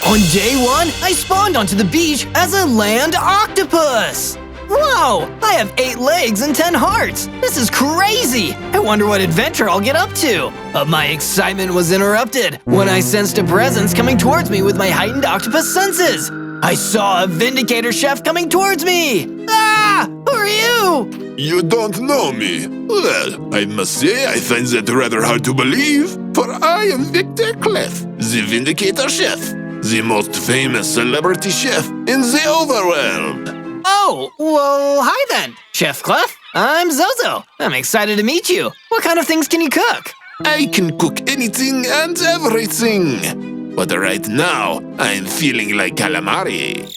On day 1, I spawned onto the beach as a land octopus. Whoa! I have 8 legs and 10 hearts! This is crazy! I wonder what adventure I'll get up to! But my excitement was interrupted when I sensed a presence coming towards me with my heightened octopus senses! I saw a Vindicator chef coming towards me! Ah! Who are you? You don't know me? Well, I must say I find that rather hard to believe, for I am Victor Clef, the Vindicator chef, the most famous celebrity chef in the overworld. Oh, well, hi then, Chef Clef. I'm Zozo. I'm excited to meet you. What kind of things can you cook? I can cook anything and everything. But right now, I'm feeling like calamari.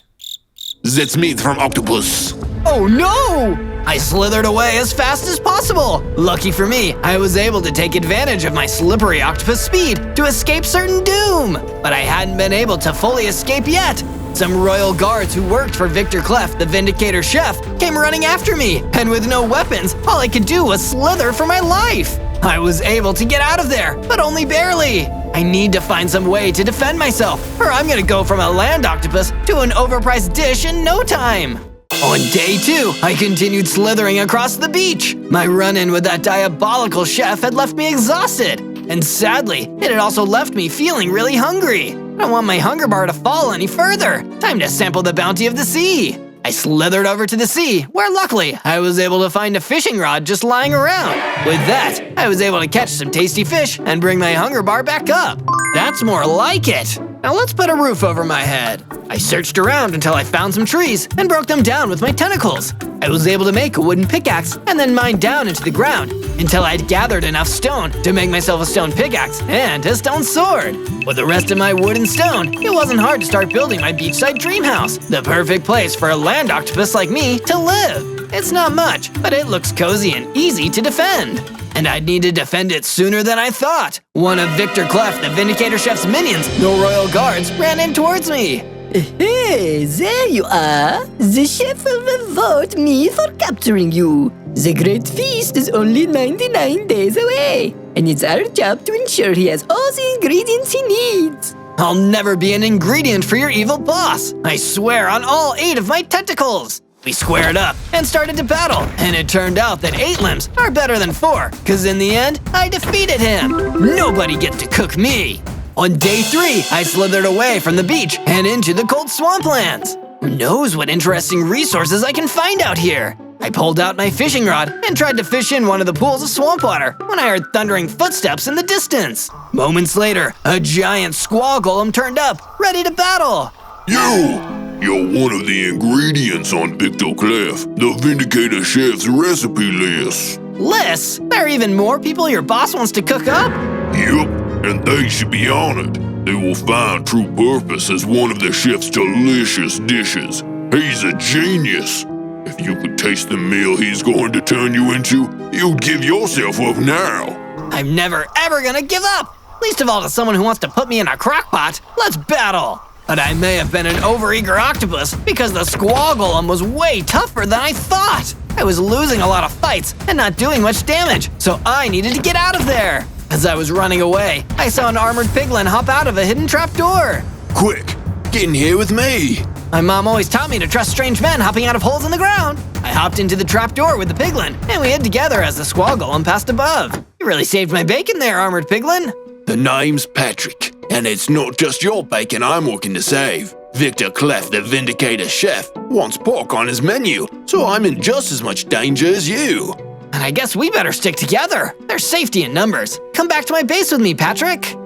That's meat from octopus. Oh no! I slithered away as fast as possible. Lucky for me, I was able to take advantage of my slippery octopus speed to escape certain doom. But I hadn't been able to fully escape yet. Some royal guards who worked for Victor Clef, the Vindicator chef, came running after me, and with no weapons, all I could do was slither for my life. I was able to get out of there, but only barely. I need to find some way to defend myself, or I'm gonna go from a land octopus to an overpriced dish in no time. On day 2, I continued slithering across the beach. My run-in with that diabolical chef had left me exhausted, and sadly, it had also left me feeling really hungry. I don't want my hunger bar to fall any further. Time to sample the bounty of the sea. I slithered over to the sea, where luckily, I was able to find a fishing rod just lying around. With that, I was able to catch some tasty fish and bring my hunger bar back up. That's more like it. Now let's put a roof over my head. I searched around until I found some trees and broke them down with my tentacles. I was able to make a wooden pickaxe and then mine down into the ground until I'd gathered enough stone to make myself a stone pickaxe and a stone sword. With the rest of my wood and stone, it wasn't hard to start building my beachside dream house, the perfect place for a land octopus like me to live. It's not much, but it looks cozy and easy to defend. And I'd need to defend it sooner than I thought. One of Victor Clef, the Vindicator chef's minions, the royal guards, ran in towards me. Hey, there you are. The chef will reward me for capturing you. The great feast is only 99 days away, and it's our job to ensure he has all the ingredients he needs. I'll never be an ingredient for your evil boss. I swear on all 8 of my tentacles. We squared up and started to battle, and it turned out that 8 limbs are better than 4, cause in the end, I defeated him. Nobody gets to cook me. On day 3, I slithered away from the beach and into the cold swamplands. Who knows what interesting resources I can find out here? I pulled out my fishing rod and tried to fish in one of the pools of swamp water when I heard thundering footsteps in the distance. Moments later, a giant squall golem turned up, ready to battle. You! You're one of the ingredients on Victor Clef, the Vindicator Chef's recipe list. Lists? There are even more people your boss wants to cook up? Yup, and they should be honored. They will find true purpose as one of the chef's delicious dishes. He's a genius. If you could taste the meal he's going to turn you into, you'd give yourself up now. I'm never ever gonna give up! Least of all to someone who wants to put me in a crockpot. Let's battle! But I may have been an overeager octopus because the squall golem was way tougher than I thought. I was losing a lot of fights and not doing much damage, so I needed to get out of there. As I was running away, I saw an armored piglin hop out of a hidden trapdoor. Quick, get in here with me. My mom always taught me to trust strange men hopping out of holes in the ground. I hopped into the trapdoor with the piglin, and we hid together as the squall golem passed above. You really saved my bacon there, armored piglin. The name's Patrick, and it's not just your bacon I'm working to save. Victor Clef, the Vindicator Chef, wants pork on his menu, so I'm in just as much danger as you. And I guess we better stick together. There's safety in numbers. Come back to my base with me, Patrick.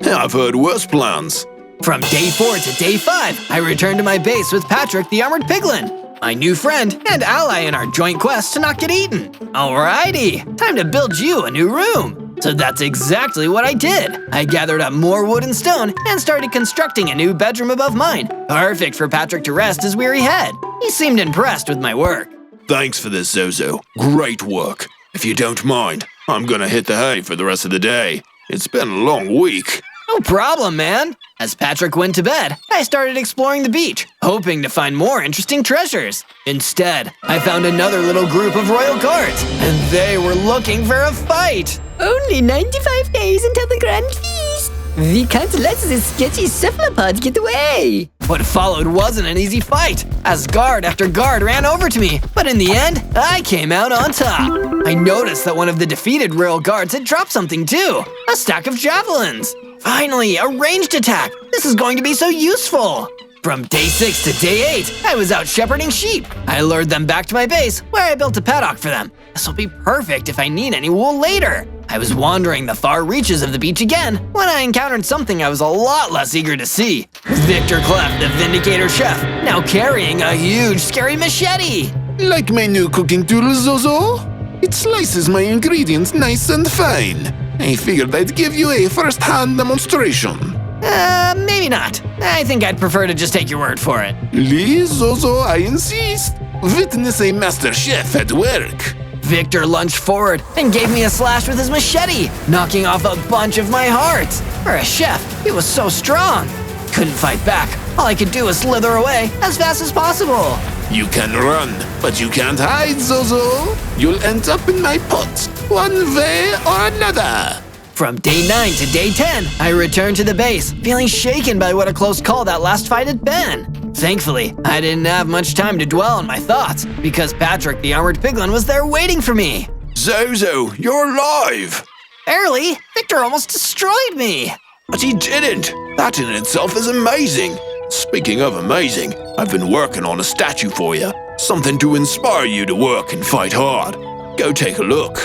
I've heard worse plans. From day 4 to day 5, I returned to my base with Patrick the Armored Piglin, my new friend and ally in our joint quest to not get eaten. Alrighty, time to build you a new room. So that's exactly what I did. I gathered up more wood and stone and started constructing a new bedroom above mine. Perfect for Patrick to rest his weary head. He seemed impressed with my work. Thanks for this, Zozo. Great work. If you don't mind, I'm gonna hit the hay for the rest of the day. It's been a long week. No problem, man. As Patrick went to bed, I started exploring the beach, hoping to find more interesting treasures. Instead, I found another little group of royal guards, and they were looking for a fight. Only 95 days until the grand feast. We can't let this sketchy cephalopod get away. What followed wasn't an easy fight, as guard after guard ran over to me, but in the end, I came out on top. I noticed that one of the defeated royal guards had dropped something too, a stack of javelins. Finally, a ranged attack! This is going to be so useful! From day 6 to day 8, I was out shepherding sheep. I lured them back to my base, where I built a paddock for them. This will be perfect if I need any wool later. I was wandering the far reaches of the beach again when I encountered something I was a lot less eager to see. Victor Clef, the Vindicator Chef, now carrying a huge, scary machete. Like my new cooking tool, Zozo? It slices my ingredients nice and fine. I figured I'd give you a first-hand demonstration. Maybe not. I think I'd prefer to just take your word for it. Please, Zozo, I insist. Witness a master chef at work. Victor lunged forward and gave me a slash with his machete, knocking off a bunch of my hearts. For a chef, he was so strong. Couldn't fight back. All I could do was slither away as fast as possible. You can run, but you can't hide, Zozo. You'll end up in my pot, one way or another. From day 9 to day 10, I returned to the base, feeling shaken by what a close call that last fight had been. Thankfully, I didn't have much time to dwell on my thoughts, because Patrick the Armored Piglin was there waiting for me. Zozo, you're alive! Barely. Victor almost destroyed me. But he didn't. That in itself is amazing. Speaking of amazing, I've been working on a statue for you. Something to inspire you to work and fight hard. Go take a look.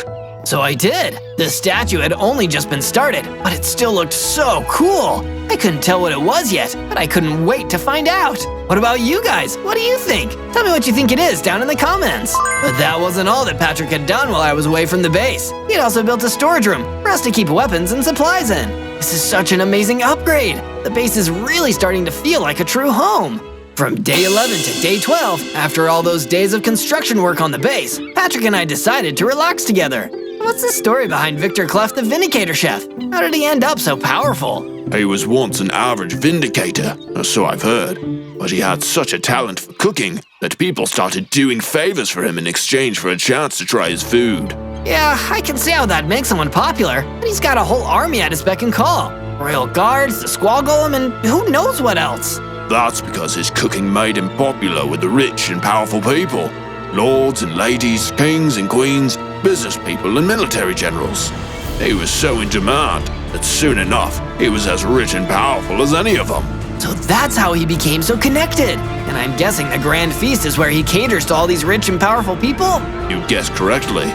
So I did. The statue had only just been started, but it still looked so cool. I couldn't tell what it was yet, but I couldn't wait to find out. What about you guys? What do you think? Tell me what you think it is down in the comments. But that wasn't all that Patrick had done while I was away from the base. He had also built a storage room for us to keep weapons and supplies in. This is such an amazing upgrade. The base is really starting to feel like a true home. From day 11 to day 12, after all those days of construction work on the base, Patrick and I decided to relax together. What's the story behind Victor Clef, the Vindicator Chef? How did he end up so powerful? He was once an average vindicator, or so I've heard. But he had such a talent for cooking that people started doing favors for him in exchange for a chance to try his food. Yeah, I can see how that makes someone popular, but he's got a whole army at his beck and call. Royal guards, the squall golem, and who knows what else. That's because his cooking made him popular with the rich and powerful people. Lords and ladies, kings and queens, business people and military generals. He was so in demand that soon enough, he was as rich and powerful as any of them. So that's how he became so connected. And I'm guessing the Grand Feast is where he caters to all these rich and powerful people? You guessed correctly.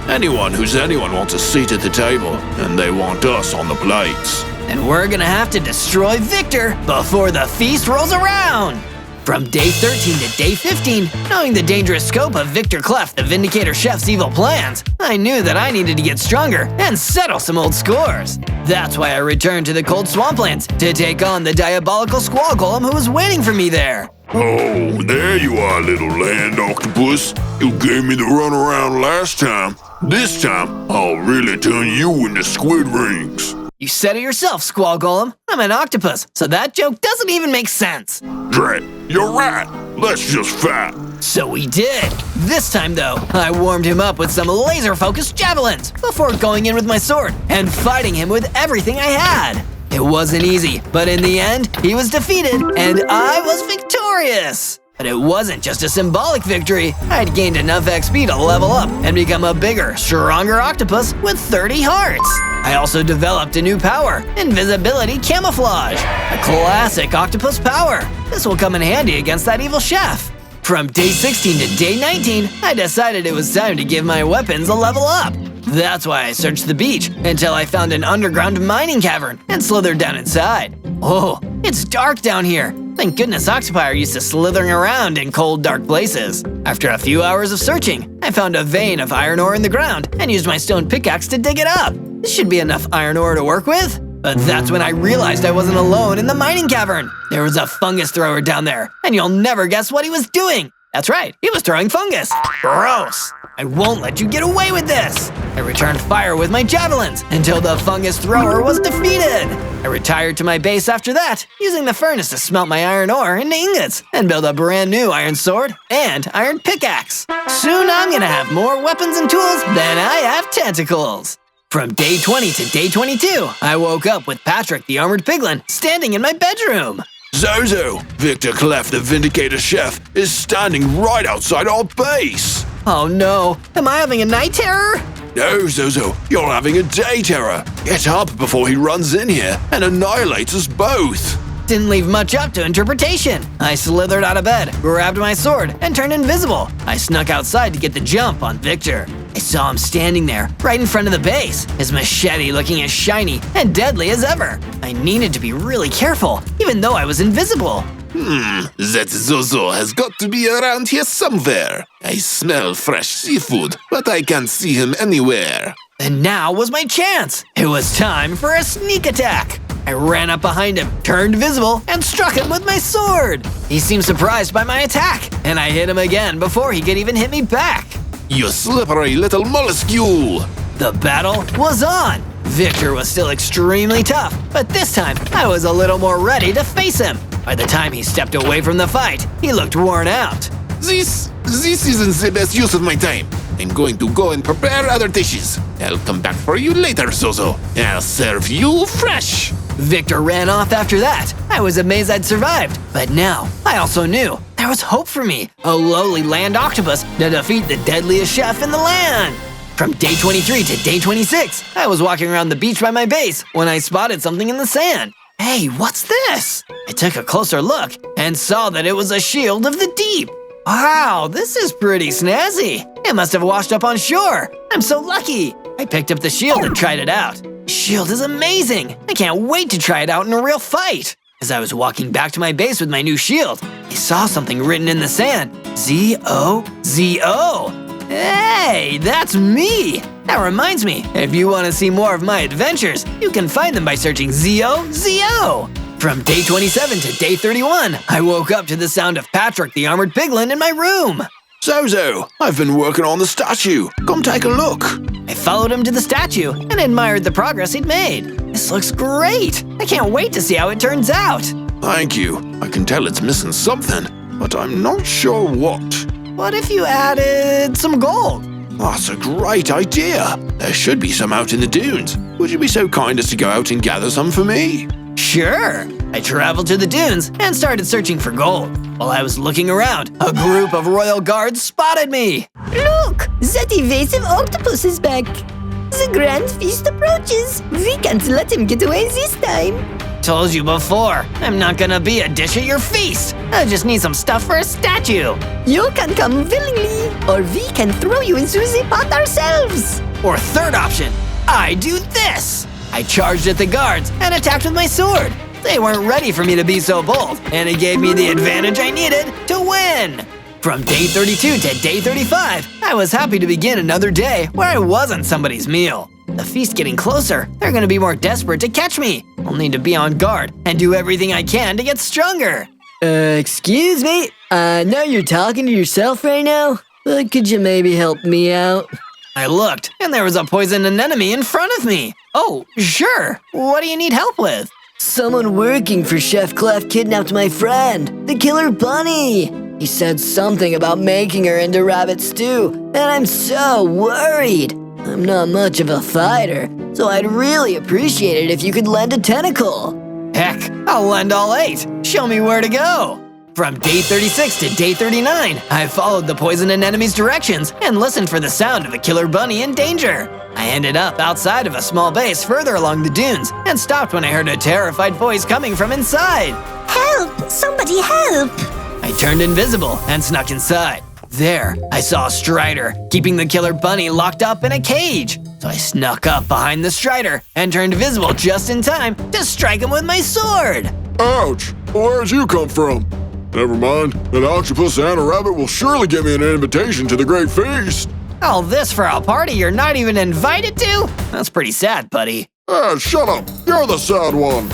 Anyone who's anyone wants a seat at the table, and they want us on the plates. And we're gonna have to destroy Victor before the feast rolls around. From day 13 to day 15, knowing the dangerous scope of Victor Clef, the Vindicator Chef's evil plans, I knew that I needed to get stronger and settle some old scores. That's why I returned to the cold swamplands to take on the diabolical squall golem who was waiting for me there. Oh, there you are, little land octopus. You gave me the runaround last time. This time, I'll really turn you into squid rings. You said it yourself, Squall Golem. I'm an octopus, so that joke doesn't even make sense. Drat, you're right. Let's just fight. So we did. This time, though, I warmed him up with some laser-focused javelins before going in with my sword and fighting him with everything I had. It wasn't easy, but in the end, he was defeated and I was victorious. But it wasn't just a symbolic victory. I'd gained enough XP to level up and become a bigger, stronger octopus with 30 hearts. I also developed a new power, Invisibility Camouflage, a classic octopus power. This will come in handy against that evil chef. From day 16 to day 19, I decided it was time to give my weapons a level up. That's why I searched the beach until I found an underground mining cavern and slithered down inside. Oh, it's dark down here. Thank goodness octopi are used to slithering around in cold, dark places. After a few hours of searching, I found a vein of iron ore in the ground and used my stone pickaxe to dig it up. This should be enough iron ore to work with. But that's when I realized I wasn't alone in the mining cavern. There was a fungus thrower down there, and you'll never guess what he was doing. That's right, he was throwing fungus. Gross. I won't let you get away with this. I returned fire with my javelins until the fungus thrower was defeated. I retired to my base after that, using the furnace to smelt my iron ore into ingots and build a brand new iron sword and iron pickaxe. Soon I'm gonna have more weapons and tools than I have tentacles. From day 20 to day 22, I woke up with Patrick the Armored Piglin standing in my bedroom. Zozo, Victor Clef, the Vindicator Chef, is standing right outside our base. Oh no, am I having a night terror? No, Zozo, you're having a day terror. Get up before he runs in here and annihilates us both. Didn't leave much up to interpretation. I slithered out of bed, grabbed my sword, and turned invisible. I snuck outside to get the jump on Victor. I saw him standing there, right in front of the base, his machete looking as shiny and deadly as ever. I needed to be really careful, even though I was invisible. That Zozo has got to be around here somewhere. I smell fresh seafood, but I can't see him anywhere. And now was my chance. It was time for a sneak attack. I ran up behind him, turned visible, and struck him with my sword. He seemed surprised by my attack, and I hit him again before he could even hit me back. You slippery little molluscule! The battle was on. Victor was still extremely tough, but this time I was a little more ready to face him. By the time he stepped away from the fight, he looked worn out. This isn't the best use of my time. I'm going to go and prepare other dishes. I'll come back for you later, Zozo. I'll serve you fresh. Victor ran off after that. I was amazed I'd survived, but now I also knew there was hope for me, a lowly land octopus, to defeat the deadliest chef in the land. From day 23 to day 26, I was walking around the beach by my base when I spotted something in the sand. Hey, what's this? I took a closer look and saw that it was a shield of the deep. Wow, this is pretty snazzy. It must have washed up on shore. I'm so lucky. I picked up the shield and tried it out. Shield is amazing. I can't wait to try it out in a real fight. As I was walking back to my base with my new shield, I saw something written in the sand. Z-O-Z-O. Hey, that's me! That reminds me, if you want to see more of my adventures, you can find them by searching Z-O-Z-O. From day 27 to day 31, I woke up to the sound of Patrick the Armored Piglin in my room. Zozo, I've been working on the statue. Come take a look. I followed him to the statue and admired the progress he'd made. This looks great! I can't wait to see how it turns out. Thank you. I can tell it's missing something, but I'm not sure what. What if you added some gold? That's a great idea. There should be some out in the dunes. Would you be so kind as to go out and gather some for me? Sure. I traveled to the dunes and started searching for gold. While I was looking around, a group of royal guards spotted me. Look! That evasive octopus is back! The grand feast approaches! We can't let him get away this time! Told you before, I'm not gonna be a dish at your feast. I just need some stuff for a statue. You can come willingly, or we can throw you into the pot ourselves! Or third option, I do this. I charged at the guards and attacked with my sword. They weren't ready for me to be so bold, and it gave me the advantage I needed to win. From day 32 to day 35, I was happy to begin another day where I wasn't somebody's meal. The feast getting closer, they're gonna be more desperate to catch me. I'll need to be on guard and do everything I can to get stronger. Excuse me? I know you're talking to yourself right now, but could you maybe help me out? I looked, and there was a poisoned anemone in front of me. Oh, sure. What do you need help with? Someone working for Chef Clef kidnapped my friend, the killer bunny. He said something about making her into rabbit stew, and I'm so worried. I'm not much of a fighter, so I'd really appreciate it if you could lend a tentacle. Heck, I'll lend all 8. Show me where to go. From day 36 to day 39, I followed the poison anemone's directions and listened for the sound of a killer bunny in danger. I ended up outside of a small base further along the dunes and stopped when I heard a terrified voice coming from inside. Help! Somebody help! I turned invisible and snuck inside. There, I saw a strider keeping the killer bunny locked up in a cage. So I snuck up behind the strider and turned visible just in time to strike him with my sword. Ouch! Where'd you come from? Never mind, an octopus and a rabbit will surely give me an invitation to the great feast. All this for a party you're not even invited to? That's pretty sad, buddy. Shut up! You're the sad one!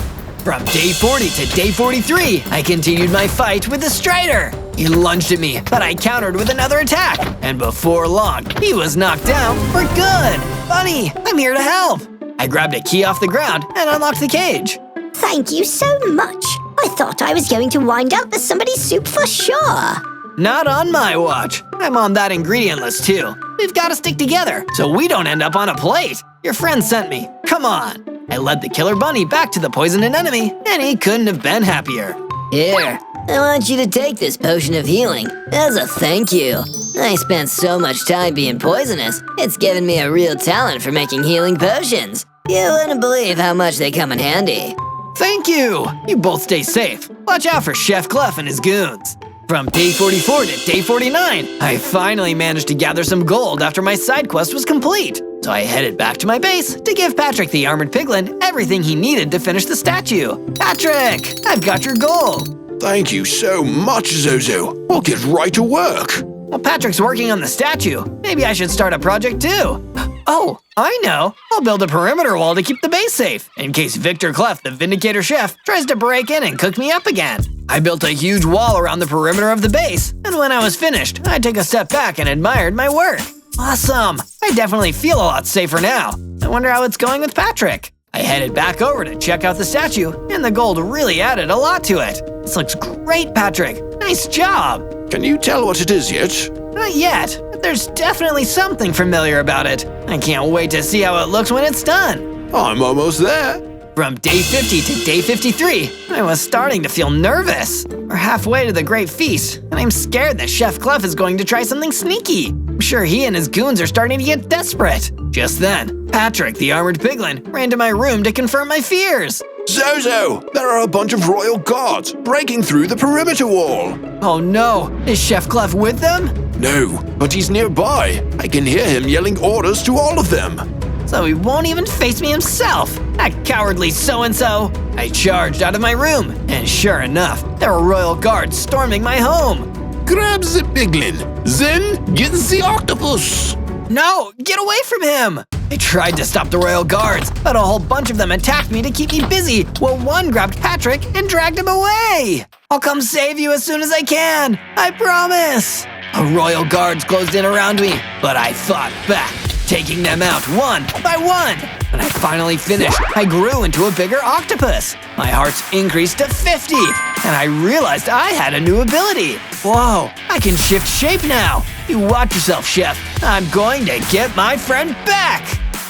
From day 40 to day 43, I continued my fight with the strider. He lunged at me, but I countered with another attack. And before long, he was knocked down for good. Bunny, I'm here to help. I grabbed a key off the ground and unlocked the cage. Thank you so much. I thought I was going to wind up as somebody's soup for sure. Not on my watch. I'm on that ingredient list too. We've got to stick together so we don't end up on a plate. Your friend sent me. Come on. I led the killer bunny back to the poisoned anemone, and he couldn't have been happier. Here, I want you to take this potion of healing as a thank you. I spent so much time being poisonous, it's given me a real talent for making healing potions. You wouldn't believe how much they come in handy. Thank you! You both stay safe. Watch out for Chef Clef and his goons. From day 44 to day 49, I finally managed to gather some gold after my side quest was complete. So I headed back to my base to give Patrick the armored piglin everything he needed to finish the statue. Patrick, I've got your gold. Thank you so much, Zozo. I'll get right to work. Well, Patrick's working on the statue. Maybe I should start a project too. Oh, I know. I'll build a perimeter wall to keep the base safe, in case Victor Clef, the Vindicator Chef, tries to break in and cook me up again. I built a huge wall around the perimeter of the base, and when I was finished, I took a step back and admired my work. Awesome! I definitely feel a lot safer now. I wonder how it's going with Patrick. I headed back over to check out the statue, and the gold really added a lot to it. This looks great, Patrick. Nice job. Can you tell what it is yet? Not yet, but there's definitely something familiar about it. I can't wait to see how it looks when it's done. I'm almost there. From day 50 to day 53, I was starting to feel nervous. We're halfway to the great feast, and I'm scared that Chef Clef is going to try something sneaky. I'm sure he and his goons are starting to get desperate. Just then, Patrick, the armored piglin, ran to my room to confirm my fears. Zozo, there are a bunch of royal guards breaking through the perimeter wall. Oh no, is Chef Clef with them? No, but he's nearby. I can hear him yelling orders to all of them. So he won't even face me himself. That cowardly so-and-so. I charged out of my room, and sure enough, there were royal guards storming my home. Grab the piglin, then get the octopus. No, get away from him! I tried to stop the royal guards, but a whole bunch of them attacked me to keep me busy, while one grabbed Patrick and dragged him away. I'll come save you as soon as I can, I promise. The royal guards closed in around me, but I fought back, taking them out one by one. When I finally finished, I grew into a bigger octopus. My hearts increased to 50, and I realized I had a new ability. Whoa, I can shift shape now. You watch yourself, Chef. I'm going to get my friend back.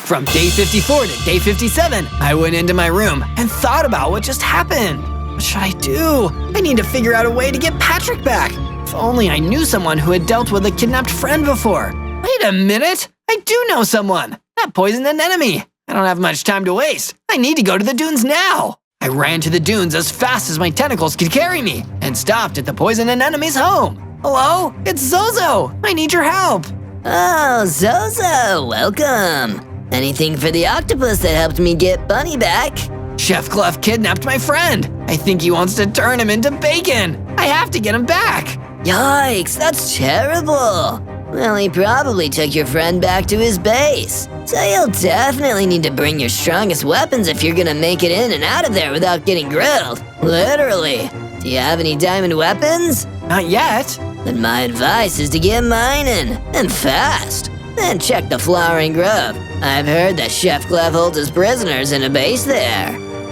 From day 54 to day 57, I went into my room and thought about what just happened. What should I do? I need to figure out a way to get Patrick back. If only I knew someone who had dealt with a kidnapped friend before. Wait a minute, I do know someone. That poisoned an enemy. I don't have much time to waste. I need to go to the dunes now. I ran to the dunes as fast as my tentacles could carry me and stopped at the poisoned enemy's home. Hello, it's Zozo. I need your help. Oh, Zozo, welcome. Anything for the octopus that helped me get Bunny back? Chef Clef kidnapped my friend. I think he wants to turn him into bacon. I have to get him back. Yikes, that's terrible. Well, he probably took your friend back to his base. So you'll definitely need to bring your strongest weapons if you're gonna make it in and out of there without getting grilled. Literally. Do you have any diamond weapons? Not yet. Then my advice is to get mining, and fast. Then check the Flowering Grove. I've heard that Chef Clef holds his prisoners in a base there.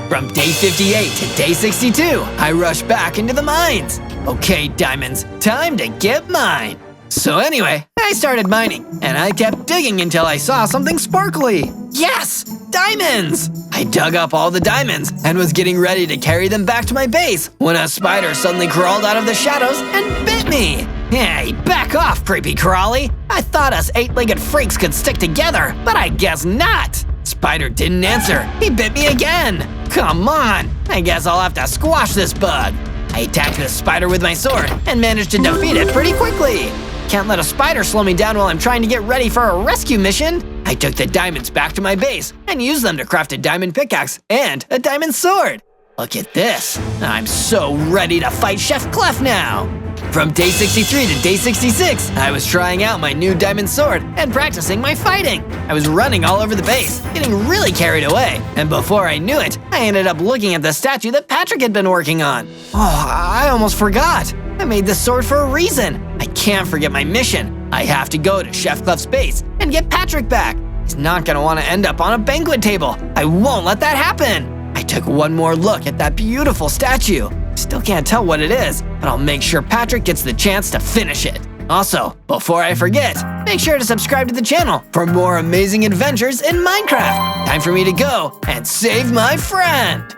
From day 58 to day 62, I rushed back into the mines. Okay, diamonds, time to get mine. So anyway, I started mining, and I kept digging until I saw something sparkly. Yes, diamonds! I dug up all the diamonds and was getting ready to carry them back to my base when a spider suddenly crawled out of the shadows and bit me. Hey, back off, creepy crawly. I thought us 8-legged freaks could stick together, but I guess not. Spider didn't answer. He bit me again. Come on, I guess I'll have to squash this bug. I attacked the spider with my sword and managed to defeat it pretty quickly. Can't let a spider slow me down while I'm trying to get ready for a rescue mission. I took the diamonds back to my base and used them to craft a diamond pickaxe and a diamond sword. Look at this. I'm so ready to fight Chef Clef now. From day 63 to day 66, I was trying out my new diamond sword and practicing my fighting. I was running all over the base, getting really carried away, and before I knew it, I ended up looking at the statue that Patrick had been working on. Oh, I almost forgot. I made this sword for a reason. I can't forget my mission. I have to go to Chef Clef's base and get Patrick back. He's not gonna want to end up on a banquet table. I won't let that happen. I took one more look at that beautiful statue. Still can't tell what it is, but I'll make sure Patrick gets the chance to finish it. Also, before I forget, make sure to subscribe to the channel for more amazing adventures in Minecraft. Time for me to go and save my friend.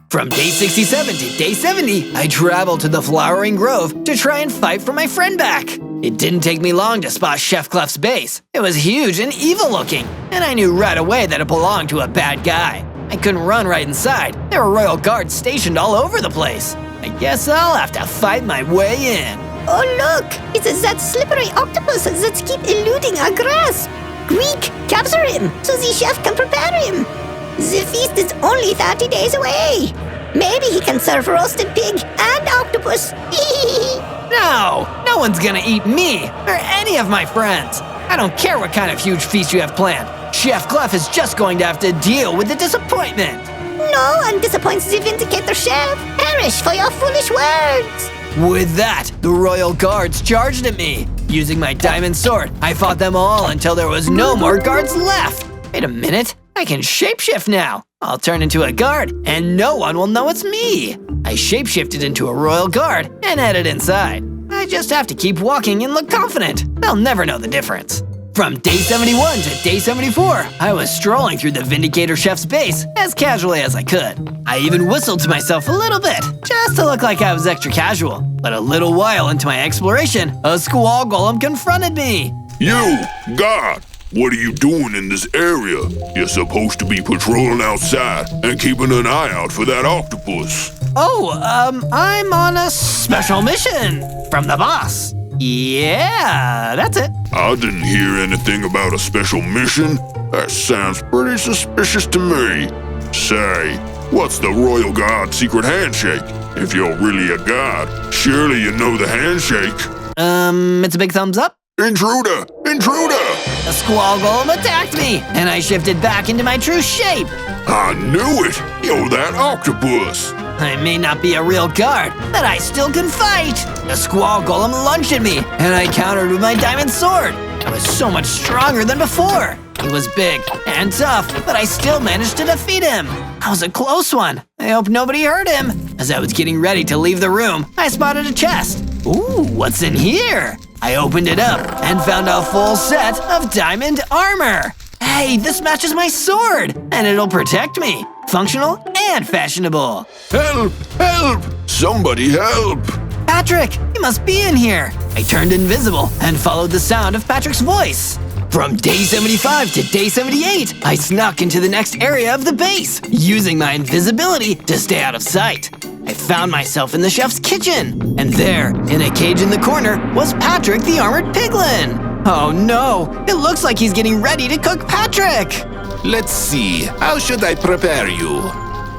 From day 67 to day 70, I traveled to the Flowering Grove to try and fight for my friend back. It didn't take me long to spot Chef Clef's base. It was huge and evil looking, and I knew right away that it belonged to a bad guy. I couldn't run right inside. There were royal guards stationed all over the place. I guess I'll have to fight my way in. Oh look, it's that slippery octopus that keeps eluding our grasp. Quick, capture him so the chef can prepare him. The feast is only 30 days away. Maybe he can serve roasted pig and octopus. No one's gonna eat me or any of my friends. I don't care what kind of huge feast you have planned. Chef Clef is just going to have to deal with the disappointment. No one disappoints the Vindicator Chef. Perish for your foolish words. With that, the royal guards charged at me. Using my diamond sword, I fought them all until there was no more guards left. Wait a minute, I can shapeshift now. I'll turn into a guard, and no one will know it's me. I shapeshifted into a royal guard and headed inside. I just have to keep walking and look confident. They'll never know the difference. From day 71 to day 74, I was strolling through the Vindicator Chef's base as casually as I could. I even whistled to myself a little bit, just to look like I was extra casual. But a little while into my exploration, a squall golem confronted me. You, God, what are you doing in this area? You're supposed to be patrolling outside and keeping an eye out for that octopus. Oh, I'm on a special mission from the boss. Yeah, that's it. I didn't hear anything about a special mission. That sounds pretty suspicious to me. Say, what's the Royal God secret handshake? If you're really a god, surely you know the handshake. It's a big thumbs up. Intruder! Intruder! The squall golem attacked me, and I shifted back into my true shape. I knew it! You're that octopus! I may not be a real guard, but I still can fight! The squall golem lunged at me, and I countered with my diamond sword. I was so much stronger than before. He was big and tough, but I still managed to defeat him. That was a close one. I hope nobody hurt him. As I was getting ready to leave the room, I spotted a chest. Ooh, what's in here? I opened it up and found a full set of diamond armor. Hey, this matches my sword, and it'll protect me. Functional and fashionable. Help! Help! Somebody help! Patrick, you must be in here. I turned invisible and followed the sound of Patrick's voice. From day 75 to day 78, I snuck into the next area of the base, using my invisibility to stay out of sight. I found myself in the chef's kitchen, and there, in a cage in the corner, was Patrick the Armored Piglin. Oh no, it looks like he's getting ready to cook Patrick. Let's see, how should I prepare you?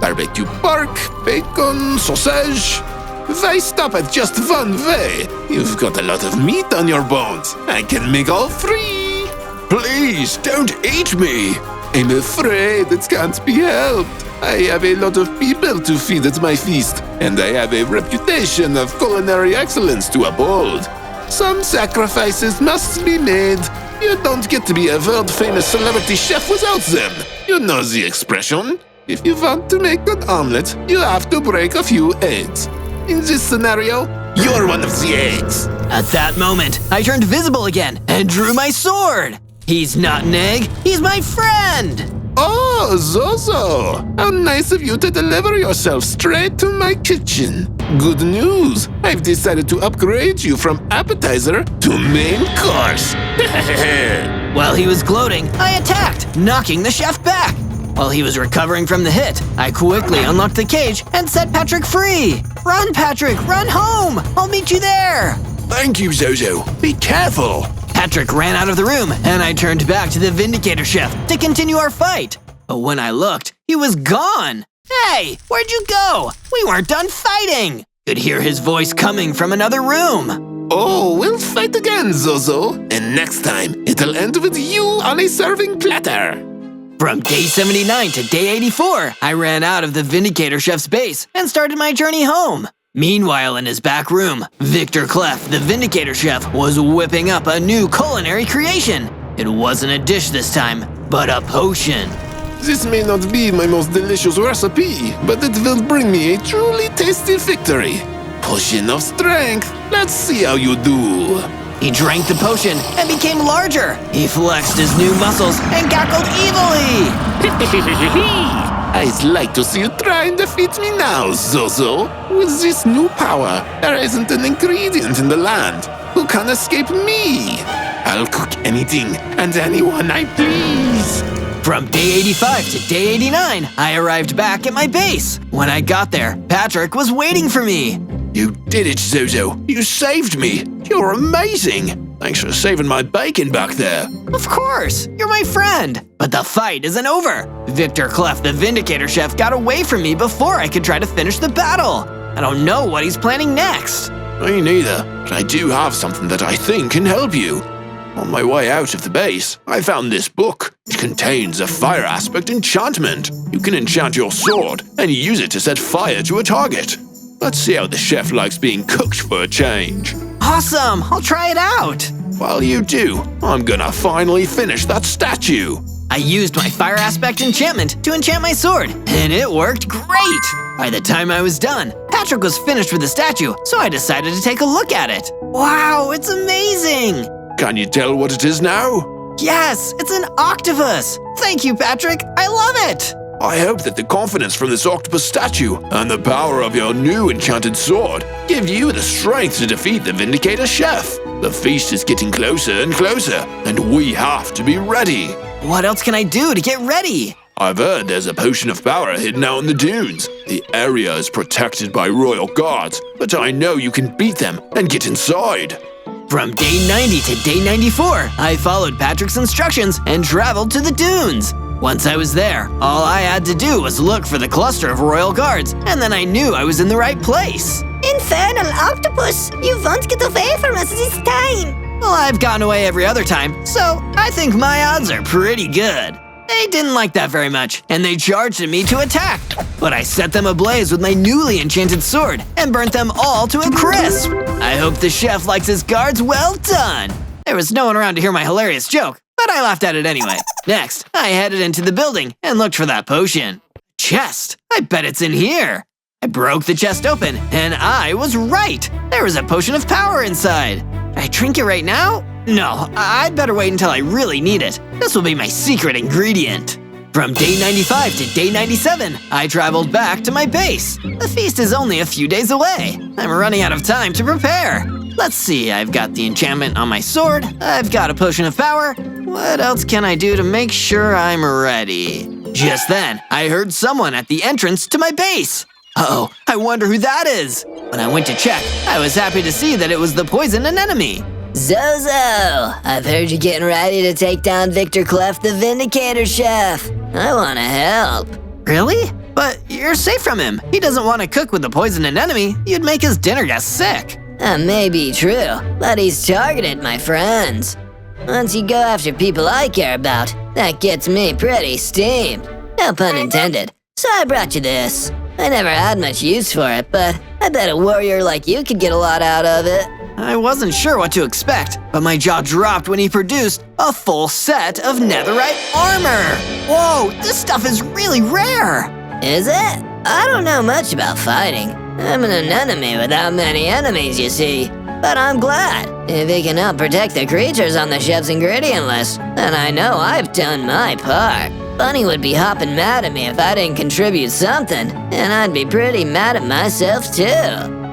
barbecue pork, bacon, sausage. Why stop at just one way? You've got a lot of meat on your bones. I can make all three. Please, don't eat me. I'm afraid it can't be helped. I have a lot of people to feed at my feast, and I have a reputation of culinary excellence to uphold. Some sacrifices must be made. You don't get to be a world-famous celebrity chef without them. You know the expression. If you want to make an omelet, you have to break a few eggs. In this scenario, you're one of the eggs. At that moment, I turned visible again and drew my sword. He's not an egg, he's my friend. Oh, Zozo! How nice of you to deliver yourself straight to my kitchen. Good news! I've decided to upgrade you from appetizer to main course. While he was gloating, I attacked, knocking the chef back. While he was recovering from the hit, I quickly unlocked the cage and set Patrick free. Run, Patrick, run home! I'll meet you there! Thank you, Zozo. Be careful. Patrick ran out of the room, and I turned back to the Vindicator Chef to continue our fight. But when I looked, he was gone. Hey, where'd you go? We weren't done fighting. Could hear his voice coming from another room. Oh, we'll fight again, Zozo. And next time, it'll end with you on a serving platter. From day 79 to day 84, I ran out of the Vindicator Chef's base and started my journey home. Meanwhile, in his back room, Victor Clef, the Vindicator Chef, was whipping up a new culinary creation. It wasn't a dish this time, but a potion. This may not be my most delicious recipe, but it will bring me a truly tasty victory. Potion of strength. Let's see how you do. He drank the potion and became larger. He flexed his new muscles and cackled evilly. I'd like to see you try and defeat me now, Zozo. With this new power, there isn't an ingredient in the land who can escape me. I'll cook anything and anyone I please. From day 85 to day 89, I arrived back at my base. When I got there, Patrick was waiting for me. You did it, Zozo. You saved me. You're amazing. Thanks for saving my bacon back there. Of course, you're my friend. But the fight isn't over. Victor Clef, the Vindicator Chef, got away from me before I could try to finish the battle. I don't know what he's planning next. Me neither, but I do have something that I think can help you. On my way out of the base, I found this book. It contains a fire aspect enchantment. You can enchant your sword and use it to set fire to a target. Let's see how the chef likes being cooked for a change. Awesome, I'll try it out. While you do, I'm gonna finally finish that statue. I used my fire aspect enchantment to enchant my sword, and it worked great. By the time I was done, Patrick was finished with the statue, so I decided to take a look at it. Wow, it's amazing. Can you tell what it is now? Yes, it's an octopus. Thank you, Patrick. I love it. I hope that the confidence from this octopus statue and the power of your new enchanted sword give you the strength to defeat the Vindicator Chef. The feast is getting closer and closer, and we have to be ready. What else can I do to get ready? I've heard there's a potion of power hidden out in the dunes. The area is protected by royal guards, but I know you can beat them and get inside. From day 90 to day 94, I followed Patrick's instructions and traveled to the dunes. Once I was there, all I had to do was look for the cluster of royal guards, and then I knew I was in the right place. Infernal octopus! You won't get away from us this time! Well, I've gotten away every other time, so I think my odds are pretty good. They didn't like that very much, and they charged at me to attack. But I set them ablaze with my newly enchanted sword and burnt them all to a crisp. I hope the chef likes his guards well done. There was no one around to hear my hilarious joke, but I laughed at it anyway. Next, I headed into the building and looked for that potion. Chest! I bet it's in here. I broke the chest open, and I was right. There was a potion of power inside. Should I drink it right now? No, I'd better wait until I really need it. This will be my secret ingredient. From day 95 to day 97, I traveled back to my base. The feast is only a few days away. I'm running out of time to prepare. Let's see, I've got the enchantment on my sword. I've got a potion of power. What else can I do to make sure I'm ready? Just then, I heard someone at the entrance to my base. Uh-oh, I wonder who that is. When I went to check, I was happy to see that it was the poison anemone. Zozo, I've heard you're getting ready to take down Victor Clef, the Vindicator Chef. I want to help. Really? But you're safe from him. He doesn't want to cook with a poisoned enemy. You'd make his dinner guests sick. That may be true, but he's targeted my friends. Once you go after people I care about, that gets me pretty steamed. No pun intended. So I brought you this. I never had much use for it, but I bet a warrior like you could get a lot out of it. I wasn't sure what to expect, but my jaw dropped when he produced a full set of netherite armor. Whoa, this stuff is really rare. Is it? I don't know much about fighting. I'm an anemone without many enemies, you see. But I'm glad. If it can help protect the creatures on the chef's ingredient list, then I know I've done my part. Bunny would be hopping mad at me if I didn't contribute something, and I'd be pretty mad at myself too.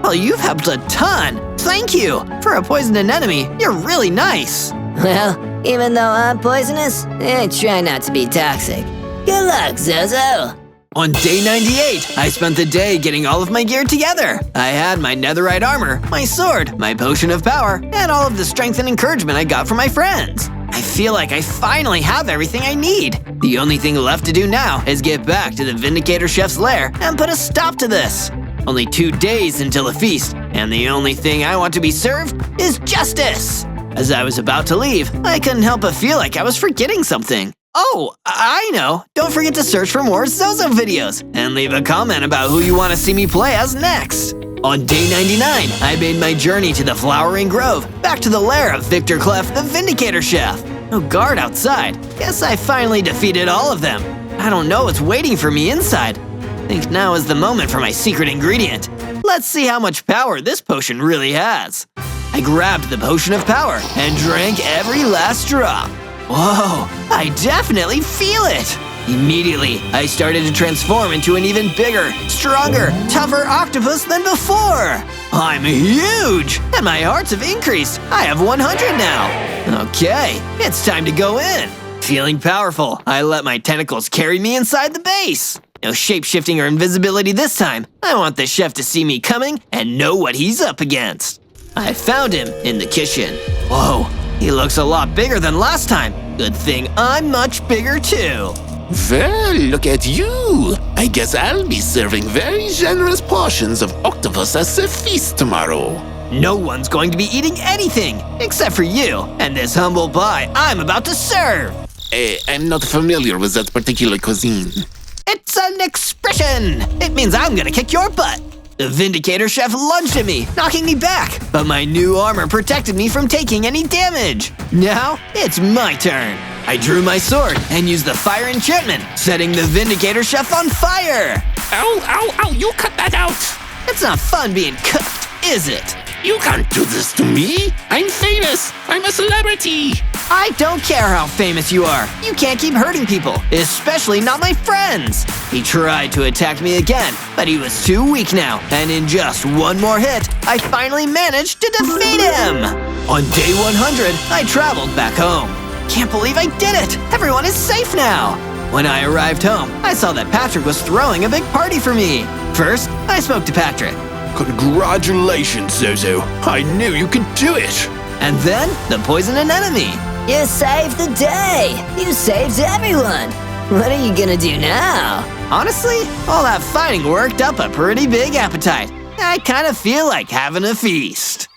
Well, you've helped a ton. Thank you. For a poisoned enemy, you're really nice. Well, even though I'm poisonous, I try not to be toxic. Good luck, Zozo. On day 98, I spent the day getting all of my gear together. I had my netherite armor, my sword, my potion of power, and all of the strength and encouragement I got from my friends. I feel like I finally have everything I need. The only thing left to do now is get back to the Vindicator Chef's lair and put a stop to this. Only 2 days until the feast, and the only thing I want to be served is justice. As I was about to leave, I couldn't help but feel like I was forgetting something. Oh, I know! Don't forget to search for more Zozo videos, and leave a comment about who you want to see me play as next! On day 99, I made my journey to the Flowering Grove, back to the lair of Victor Clef, the Vindicator Chef. No guard outside. Guess I finally defeated all of them. I don't know what's waiting for me inside. I think now is the moment for my secret ingredient. Let's see how much power this potion really has. I grabbed the potion of power and drank every last drop. Whoa, I definitely feel it! Immediately, I started to transform into an even bigger, stronger, tougher octopus than before! I'm huge! And my hearts have increased! I have 100 now! Okay, it's time to go in! Feeling powerful, I let my tentacles carry me inside the base! No shape-shifting or invisibility this time. I want the chef to see me coming and know what he's up against. I found him in the kitchen. Whoa, he looks a lot bigger than last time. Good thing I'm much bigger too. Well, look at you! I guess I'll be serving very generous portions of octopus as a feast tomorrow. No one's going to be eating anything except for you and this humble pie I'm about to serve. I'm not familiar with that particular cuisine. It's an expression! It means I'm gonna kick your butt! The Vindicator Chef lunged at me, knocking me back, but my new armor protected me from taking any damage. Now, it's my turn. I drew my sword and used the fire enchantment, setting the Vindicator Chef on fire! Ow, ow, ow, you cut that out! It's not fun being cooked, is it? You can't do this to me! I'm famous! I'm a celebrity! I don't care how famous you are. You can't keep hurting people, especially not my friends. He tried to attack me again, but he was too weak now, and in just one more hit, I finally managed to defeat him. On day 100, I traveled back home. Can't believe I did it! Everyone is safe now! When I arrived home, I saw that Patrick was throwing a big party for me. First, I spoke to Patrick. Congratulations, Zozo. I knew you could do it. And then, the poison anemone. You saved the day! You saved everyone! What are you gonna do now? Honestly, all that fighting worked up a pretty big appetite. I kind of feel like having a feast.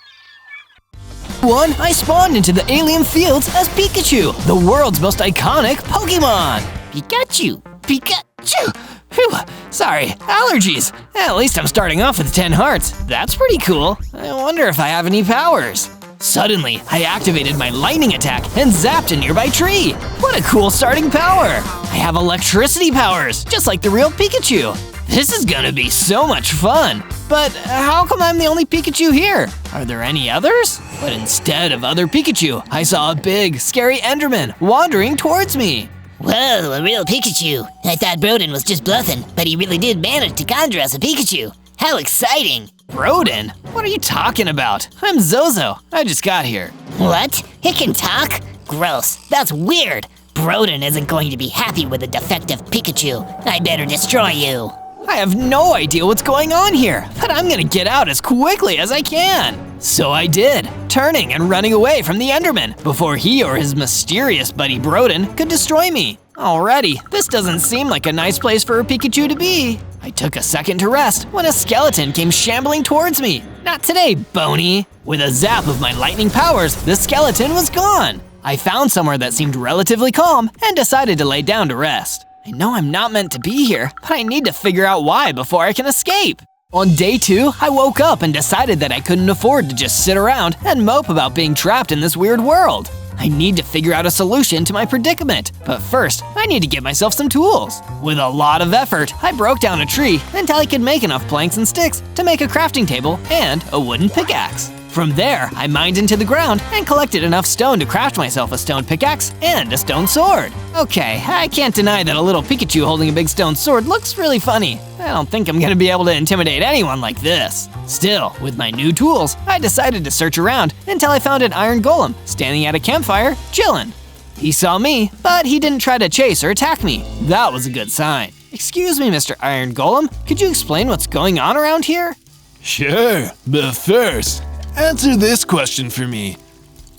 I spawned into the alien fields as Pikachu, the world's most iconic Pokemon. Pikachu! Pikachu! Phew, sorry, allergies. At least I'm starting off with 10 hearts. That's pretty cool. I wonder if I have any powers. Suddenly, I activated my lightning attack and zapped a nearby tree. What a cool starting power! I have electricity powers, just like the real Pikachu. This is gonna be so much fun. But how come I'm the only Pikachu here? Are there any others? But instead of other Pikachu, I saw a big, scary Enderman wandering towards me. Whoa, a real Pikachu. I thought Broden was just bluffing, but he really did manage to conjure us a Pikachu. How exciting! Broden? What are you talking about? I'm Zozo. I just got here. What? It can talk? Gross. That's weird. Broden isn't going to be happy with a defective Pikachu. I better destroy you. I have no idea what's going on here, but I'm gonna get out as quickly as I can. So I did, turning and running away from the Enderman before he or his mysterious buddy Broden could destroy me. Already, this doesn't seem like a nice place for a Pikachu to be. I took a second to rest when a skeleton came shambling towards me. Not today, Boney. With a zap of my lightning powers, the skeleton was gone. I found somewhere that seemed relatively calm and decided to lay down to rest. I know I'm not meant to be here, but I need to figure out why before I can escape. On day 2, I woke up and decided that I couldn't afford to just sit around and mope about being trapped in this weird world. I need to figure out a solution to my predicament, but first, I need to get myself some tools. With a lot of effort, I broke down a tree until I could make enough planks and sticks to make a crafting table and a wooden pickaxe. From there, I mined into the ground and collected enough stone to craft myself a stone pickaxe and a stone sword. Okay, I can't deny that a little Pikachu holding a big stone sword looks really funny. I don't think I'm gonna be able to intimidate anyone like this. Still, with my new tools, I decided to search around until I found an iron golem standing at a campfire, chillin'. He saw me, but he didn't try to chase or attack me. That was a good sign. Excuse me, Mr. Iron Golem, could you explain what's going on around here? Sure, but first, answer this question for me.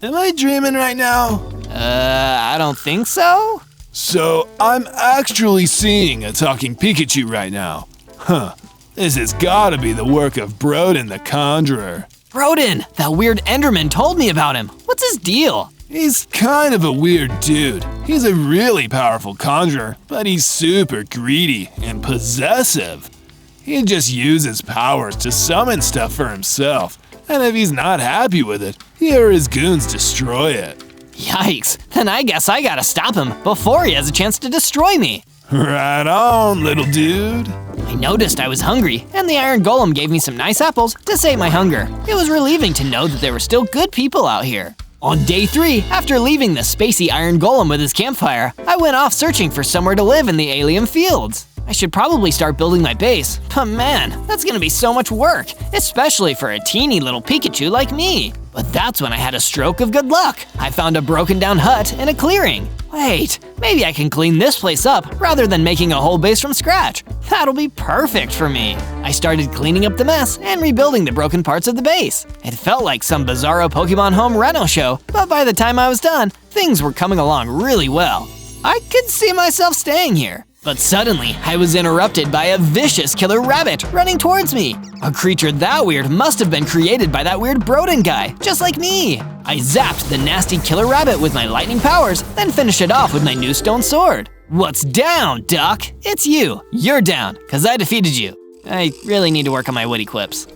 Am I dreaming right now? I don't think so. So, I'm actually seeing a talking Pikachu right now. Huh, this has gotta be the work of Broden the Conjurer. Broden, that weird Enderman told me about him. What's his deal? He's kind of a weird dude. He's a really powerful conjurer, but he's super greedy and possessive. He just uses powers to summon stuff for himself, and if he's not happy with it, he or his goons destroy it. Yikes, then I guess I gotta stop him before he has a chance to destroy me. Right on, little dude. I noticed I was hungry, and the Iron Golem gave me some nice apples to sate my hunger. It was relieving to know that there were still good people out here. On day 3, after leaving the spacey Iron Golem with his campfire, I went off searching for somewhere to live in the alien fields. I should probably start building my base, but man, that's gonna be so much work, especially for a teeny little Pikachu like me. But that's when I had a stroke of good luck. I found a broken down hut in a clearing. Wait, maybe I can clean this place up rather than making a whole base from scratch. That'll be perfect for me. I started cleaning up the mess and rebuilding the broken parts of the base. It felt like some bizarro Pokemon Home Reno show, but by the time I was done, things were coming along really well. I could see myself staying here. But suddenly, I was interrupted by a vicious killer rabbit running towards me. A creature that weird must have been created by that weird Broden guy, just like me. I zapped the nasty killer rabbit with my lightning powers, then finished it off with my new stone sword. What's down, Duck? It's you. You're down, cause I defeated you. I really need to work on my witty quips.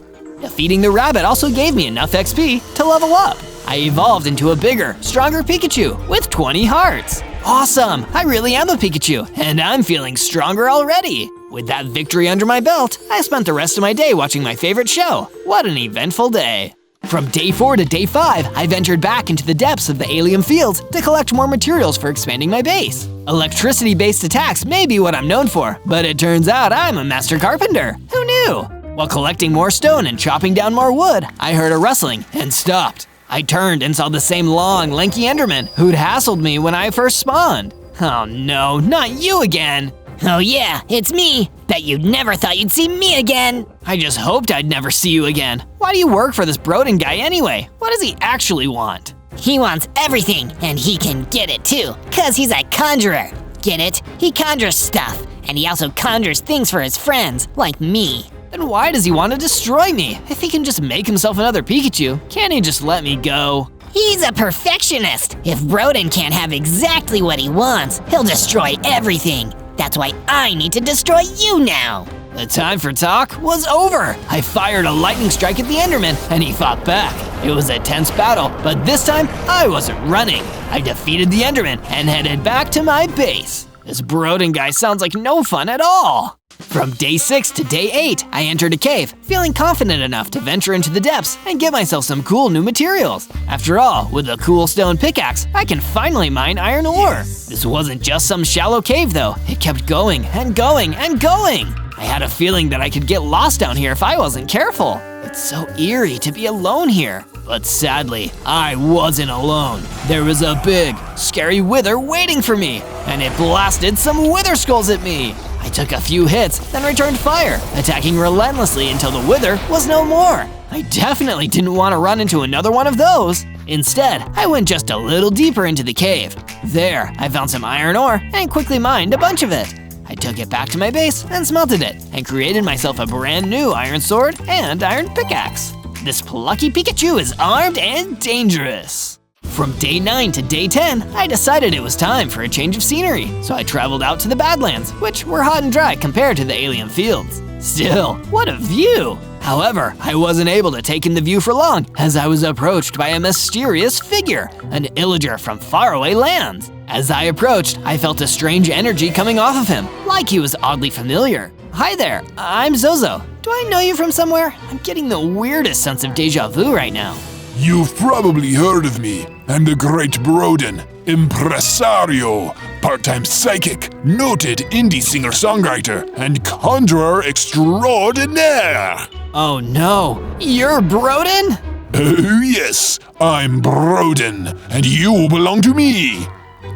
Defeating the rabbit also gave me enough XP to level up. I evolved into a bigger, stronger Pikachu with 20 hearts. Awesome, I really am a Pikachu, and I'm feeling stronger already. With that victory under my belt, I spent the rest of my day watching my favorite show. What an eventful day. From day 4 to day 5, I ventured back into the depths of the alien fields to collect more materials for expanding my base. Electricity-based attacks may be what I'm known for, but it turns out I'm a master carpenter. Who knew? While collecting more stone and chopping down more wood, I heard a rustling and stopped. I turned and saw the same long, lanky Enderman who'd hassled me when I first spawned. Oh no, not you again! Oh yeah, it's me! Bet you never thought you'd see me again! I just hoped I'd never see you again. Why do you work for this Broden guy anyway? What does he actually want? He wants everything, and he can get it too, cause he's a conjurer. Get it? He conjures stuff, and he also conjures things for his friends, like me. Then why does he want to destroy me? If he can just make himself another Pikachu, can't he just let me go? He's a perfectionist. If Broden can't have exactly what he wants, he'll destroy everything. That's why I need to destroy you now. The time for talk was over. I fired a lightning strike at the Enderman, and he fought back. It was a tense battle, but this time I wasn't running. I defeated the Enderman and headed back to my base. This Broden guy sounds like no fun at all. From day 6 to day 8, I entered a cave, feeling confident enough to venture into the depths and get myself some cool new materials. After all, with a cool stone pickaxe, I can finally mine iron ore. This wasn't just some shallow cave though, it kept going and going and going. I had a feeling that I could get lost down here if I wasn't careful. It's so eerie to be alone here. But sadly, I wasn't alone. There was a big, scary wither waiting for me, and it blasted some wither skulls at me. I took a few hits, then returned fire, attacking relentlessly until the wither was no more. I definitely didn't want to run into another one of those. Instead, I went just a little deeper into the cave. There, I found some iron ore and quickly mined a bunch of it. I took it back to my base and smelted it, and created myself a brand new iron sword and iron pickaxe. This plucky Pikachu is armed and dangerous. From day 9 to day 10, I decided it was time for a change of scenery, so I traveled out to the Badlands, which were hot and dry compared to the alien fields. Still, what a view! However, I wasn't able to take in the view for long, as I was approached by a mysterious figure, an illager from faraway lands. As I approached, I felt a strange energy coming off of him, like he was oddly familiar. Hi there, I'm Zozo. Do I know you from somewhere? I'm getting the weirdest sense of deja vu right now. You've probably heard of me. I'm the great Broden, impresario, part-time psychic, noted indie singer-songwriter, and conjurer extraordinaire. Oh no, you're Broden? Oh yes, I'm Broden, and you belong to me.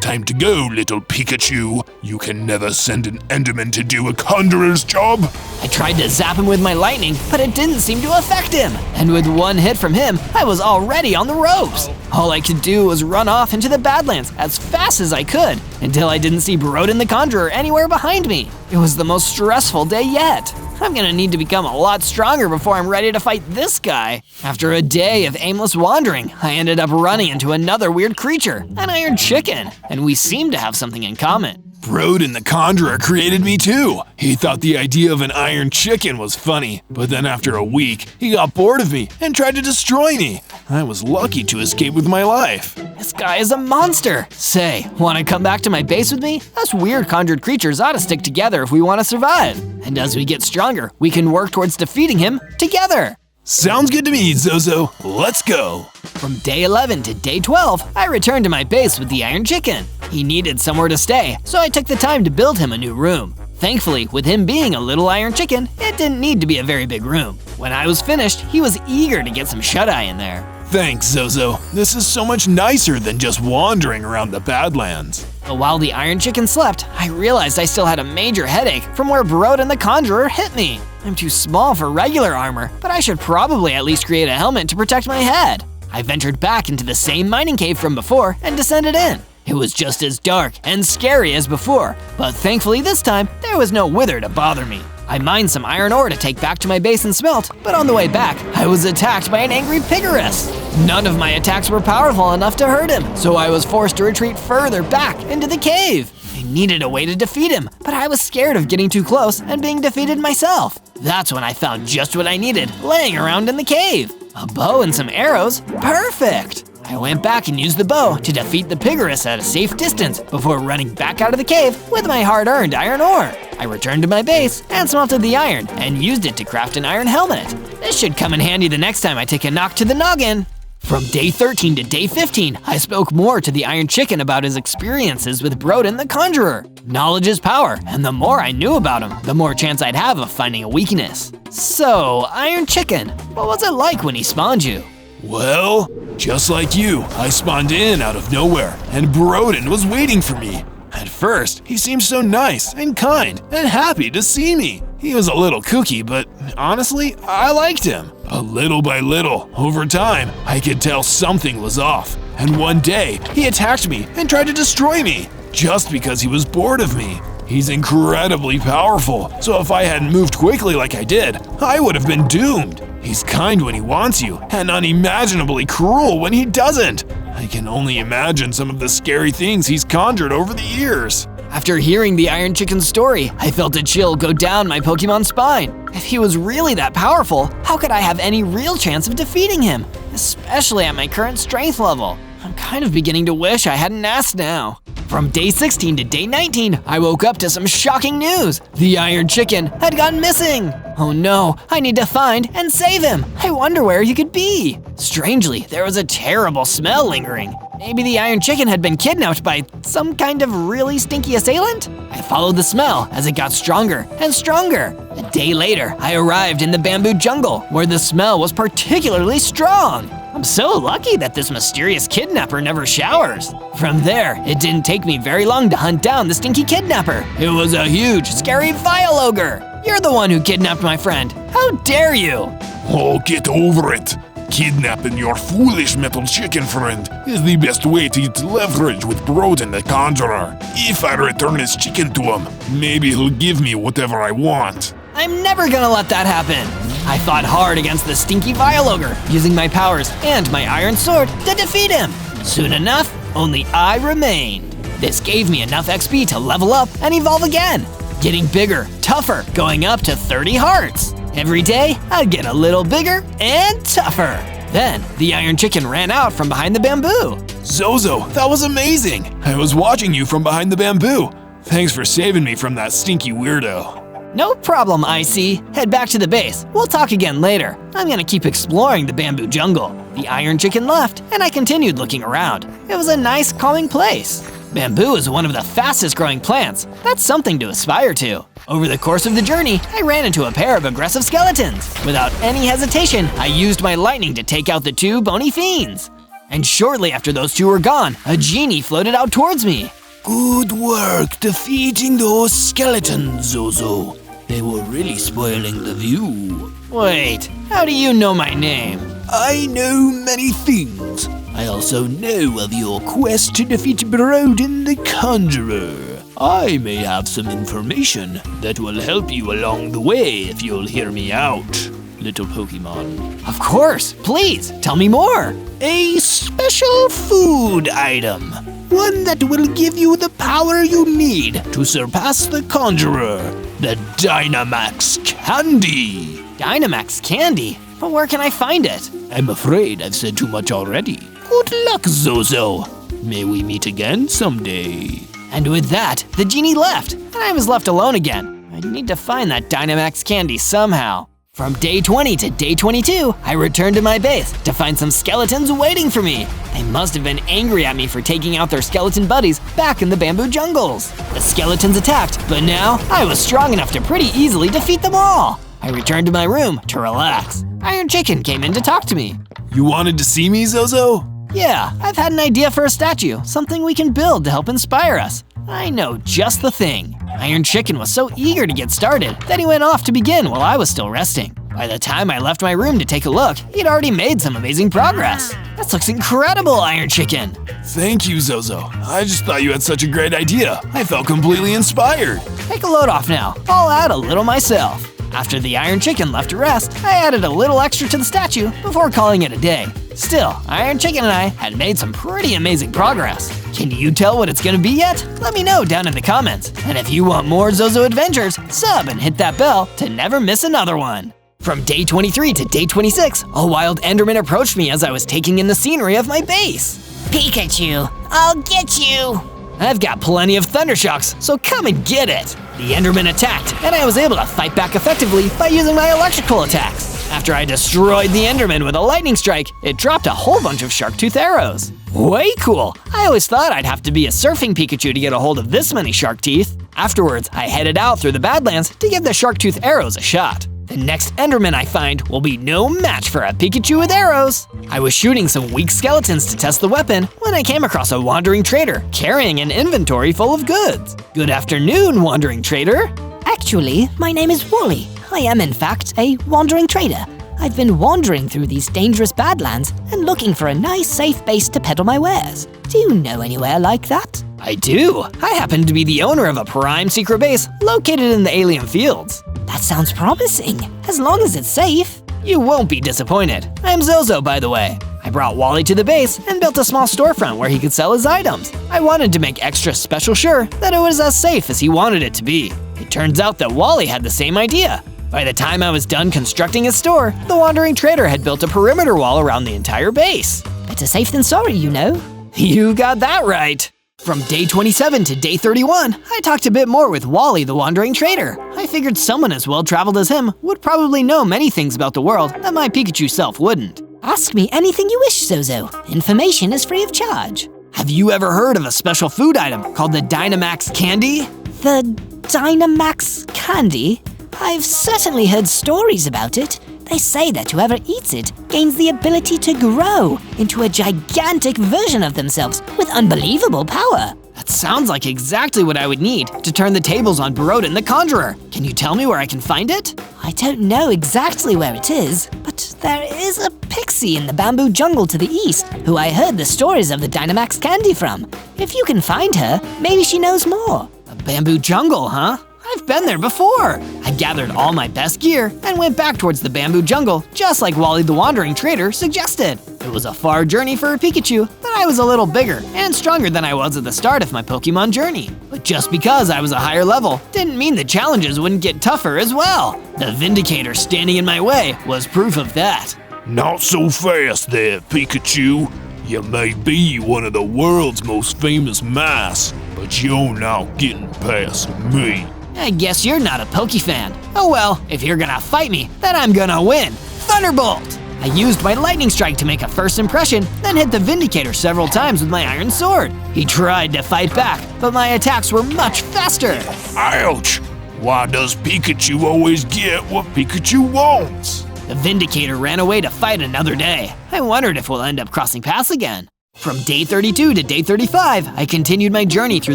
Time to go, little Pikachu. You can never send an Enderman to do a conjurer's job. I tried to zap him with my lightning, but it didn't seem to affect him. And with one hit from him, I was already on the ropes. All I could do was run off into the Badlands as fast as I could, until I didn't see Broden the Conjurer anywhere behind me. It was the most stressful day yet. I'm gonna need to become a lot stronger before I'm ready to fight this guy. After a day of aimless wandering, I ended up running into another weird creature, an iron chicken, and we seem to have something in common. Broden the Conjurer created me too. He thought the idea of an iron chicken was funny, but then after a week, he got bored of me and tried to destroy me. I was lucky to escape with my life. This guy is a monster. Say, wanna come back to my base with me? Us weird conjured creatures ought to stick together if we wanna survive. And as we get stronger, we can work towards defeating him together. Sounds good to me, Zozo. Let's go. From day 11 to day 12, I returned to my base with the Iron Chicken. He needed somewhere to stay, so I took the time to build him a new room. Thankfully, with him being a little Iron Chicken, it didn't need to be a very big room. When I was finished, he was eager to get some shut-eye in there. Thanks, Zozo. This is so much nicer than just wandering around the Badlands. But while the Iron Chicken slept, I realized I still had a major headache from where Broden the Conjurer hit me. I'm too small for regular armor, but I should probably at least create a helmet to protect my head. I ventured back into the same mining cave from before and descended in. It was just as dark and scary as before, but thankfully this time, there was no wither to bother me. I mined some iron ore to take back to my base and smelt, but on the way back, I was attacked by an angry Pigarus. None of my attacks were powerful enough to hurt him, so I was forced to retreat further back into the cave. I needed a way to defeat him, but I was scared of getting too close and being defeated myself. That's when I found just what I needed, laying around in the cave. A bow and some arrows? Perfect! I went back and used the bow to defeat the Pigarus at a safe distance before running back out of the cave with my hard-earned iron ore. I returned to my base and smelted the iron and used it to craft an iron helmet. This should come in handy the next time I take a knock to the noggin. From day 13 to day 15, I spoke more to the Iron Chicken about his experiences with Broden the Conjurer. Knowledge is power, and the more I knew about him, the more chance I'd have of finding a weakness. So, Iron Chicken, what was it like when he spawned you? Well, just like you, I spawned in out of nowhere, and Broden was waiting for me. At first, he seemed so nice and kind and happy to see me. He was a little kooky, but honestly, I liked him. But little by little, over time, I could tell something was off. And one day, he attacked me and tried to destroy me, just because he was bored of me. He's incredibly powerful, so if I hadn't moved quickly like I did, I would have been doomed. He's kind when he wants you, and unimaginably cruel when he doesn't. I can only imagine some of the scary things he's conjured over the years. After hearing the Iron Chicken's story, I felt a chill go down my Pokemon's spine. If he was really that powerful, how could I have any real chance of defeating him? Especially at my current strength level. I'm kind of beginning to wish I hadn't asked now. From day 16 to day 19, I woke up to some shocking news. The Iron Chicken had gone missing. Oh no, I need to find and save him. I wonder where he could be. Strangely, there was a terrible smell lingering. Maybe the Iron Chicken had been kidnapped by some kind of really stinky assailant? I followed the smell as it got stronger and stronger. A day later, I arrived in the bamboo jungle where the smell was particularly strong. I'm so lucky that this mysterious kidnapper never showers. From there, it didn't take me very long to hunt down the stinky kidnapper. It was a huge, scary vile ogre. You're the one who kidnapped my friend. How dare you? Oh, get over it. Kidnapping your foolish metal chicken friend is the best way to get leverage with Broden the Conjurer. If I return his chicken to him, maybe he'll give me whatever I want. I'm never gonna let that happen. I fought hard against the stinky Vile Ogre, using my powers and my iron sword to defeat him. Soon enough, only I remained. This gave me enough XP to level up and evolve again, getting bigger, tougher, going up to 30 hearts. Every day, I'd get a little bigger and tougher. Then, the Iron Chicken ran out from behind the bamboo. Zozo, that was amazing! I was watching you from behind the bamboo. Thanks for saving me from that stinky weirdo. No problem, Icy. Head back to the base. We'll talk again later. I'm gonna keep exploring the bamboo jungle. The Iron Chicken left, and I continued looking around. It was a nice, calming place. Bamboo is one of the fastest growing plants. That's something to aspire to. Over the course of the journey, I ran into a pair of aggressive skeletons. Without any hesitation, I used my lightning to take out the two bony fiends. And shortly after those two were gone, a genie floated out towards me. Good work defeating those skeletons, Zozo. They were really spoiling the view. Wait, how do you know my name? I know many things. I also know of your quest to defeat Broden the Conjurer. I may have some information that will help you along the way if you'll hear me out, little Pokemon. Of course, please, tell me more. A special food item. One that will give you the power you need to surpass the Conjurer. The Dynamax Candy. Dynamax Candy? But where can I find it? I'm afraid I've said too much already. Good luck, Zozo. May we meet again someday. And with that, the genie left, and I was left alone again. I need to find that Dynamax Candy somehow. From day 20 to day 22, I returned to my base to find some skeletons waiting for me. They must have been angry at me for taking out their skeleton buddies back in the bamboo jungles. The skeletons attacked, but now I was strong enough to pretty easily defeat them all. I returned to my room to relax. Iron Chicken came in to talk to me. You wanted to see me, Zozo? Yeah, I've had an idea for a statue, something we can build to help inspire us. I know just the thing. Iron Chicken was so eager to get started that he went off to begin while I was still resting. By the time I left my room to take a look, he'd already made some amazing progress. This looks incredible, Iron Chicken. Thank you, Zozo. I just thought you had such a great idea. I felt completely inspired. Take a load off now. I'll add a little myself. After the Iron Chicken left to rest, I added a little extra to the statue before calling it a day. Still, Iron Chicken and I had made some pretty amazing progress. Can you tell what it's gonna be yet? Let me know down in the comments. And if you want more Zozo adventures, sub and hit that bell to never miss another one. From day 23 to day 26, a wild Enderman approached me as I was taking in the scenery of my base. Pikachu, I'll get you! I've got plenty of Thundershocks, so come and get it! The Enderman attacked, and I was able to fight back effectively by using my electrical attacks. After I destroyed the Enderman with a lightning strike, it dropped a whole bunch of shark tooth arrows. Way cool! I always thought I'd have to be a surfing Pikachu to get a hold of this many shark teeth. Afterwards, I headed out through the Badlands to give the shark tooth arrows a shot. The next Enderman I find will be no match for a Pikachu with arrows. I was shooting some weak skeletons to test the weapon when I came across a wandering trader carrying an inventory full of goods. Good afternoon, wandering trader. Actually, my name is Wally. I am in fact a wandering trader. I've been wandering through these dangerous Badlands and looking for a nice safe base to peddle my wares. Do you know anywhere like that? I do. I happen to be the owner of a prime secret base located in the alien fields. That sounds promising, as long as it's safe. You won't be disappointed. I'm Zozo, by the way. I brought Wally to the base and built a small storefront where he could sell his items. I wanted to make extra special sure that it was as safe as he wanted it to be. It turns out that Wally had the same idea. By the time I was done constructing his store, the wandering trader had built a perimeter wall around the entire base. Better safe than sorry, you know. You got that right. From day 27 to day 31, I talked a bit more with Wally the wandering trader. I figured someone as well-traveled as him would probably know many things about the world that my Pikachu self wouldn't. Ask me anything you wish, Zozo. Information is free of charge. Have you ever heard of a special food item called the Dynamax Candy? The Dynamax Candy? I've certainly heard stories about it. They say that whoever eats it gains the ability to grow into a gigantic version of themselves with unbelievable power. That sounds like exactly what I would need to turn the tables on Broden the Conjurer. Can you tell me where I can find it? I don't know exactly where it is, but there is a pixie in the bamboo jungle to the east who I heard the stories of the Dynamax candy from. If you can find her, maybe she knows more. A bamboo jungle, huh? I've been there before. I gathered all my best gear and went back towards the bamboo jungle, just like Wally the Wandering Trader suggested. It was a far journey for a Pikachu, but I was a little bigger and stronger than I was at the start of my Pokemon journey. But just because I was a higher level didn't mean the challenges wouldn't get tougher as well. The Vindicator standing in my way was proof of that. Not so fast there, Pikachu. You may be one of the world's most famous mice, but you're not getting past me. I guess you're not a Pokefan. Oh well, if you're gonna fight me, then I'm gonna win. Thunderbolt! I used my Lightning Strike to make a first impression, then hit the Vindicator several times with my Iron Sword. He tried to fight back, but my attacks were much faster. Ouch! Why does Pikachu always get what Pikachu wants? The Vindicator ran away to fight another day. I wondered if we'll end up crossing paths again. From day 32 to day 35, I continued my journey through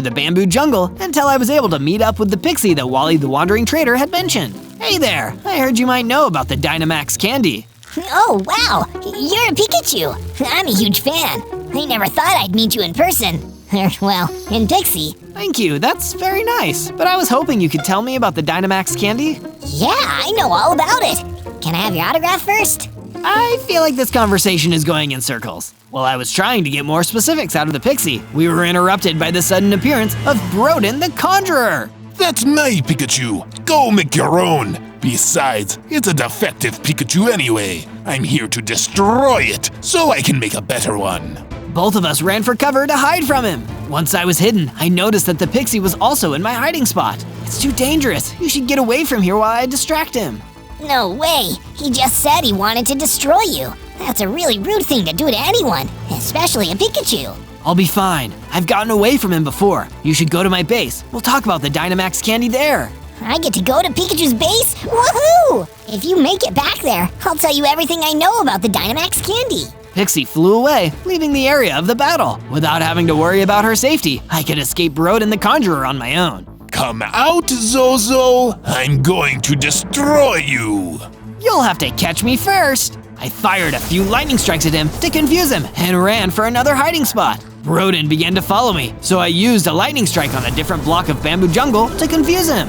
the bamboo jungle until I was able to meet up with the pixie that Wally the Wandering Trader had mentioned. Hey there, I heard you might know about the Dynamax candy. Oh, wow! You're a Pikachu! I'm a huge fan. I never thought I'd meet you in person. Well, in Pixie. Thank you, that's very nice. But I was hoping you could tell me about the Dynamax candy. Yeah, I know all about it. Can I have your autograph first? I feel like this conversation is going in circles. While I was trying to get more specifics out of the pixie, we were interrupted by the sudden appearance of Broden the Conjurer. That's my Pikachu. Go make your own. Besides, it's a defective Pikachu anyway. I'm here to destroy it, so I can make a better one. Both of us ran for cover to hide from him. Once I was hidden, I noticed that the pixie was also in my hiding spot. It's too dangerous. You should get away from here while I distract him. No way! He just said he wanted to destroy you. That's a really rude thing to do to anyone, especially a Pikachu. I'll be fine. I've gotten away from him before. You should go to my base. We'll talk about the Dynamax candy there. I get to go to Pikachu's base? Woohoo! If you make it back there, I'll tell you everything I know about the Dynamax candy. Pixie flew away, leaving the area of the battle. Without having to worry about her safety, I could escape Broden the Conjurer on my own. Come out, Zozo. I'm going to destroy you. You'll have to catch me first. I fired a few lightning strikes at him to confuse him and ran for another hiding spot. Broden began to follow me, so I used a lightning strike on a different block of bamboo jungle to confuse him.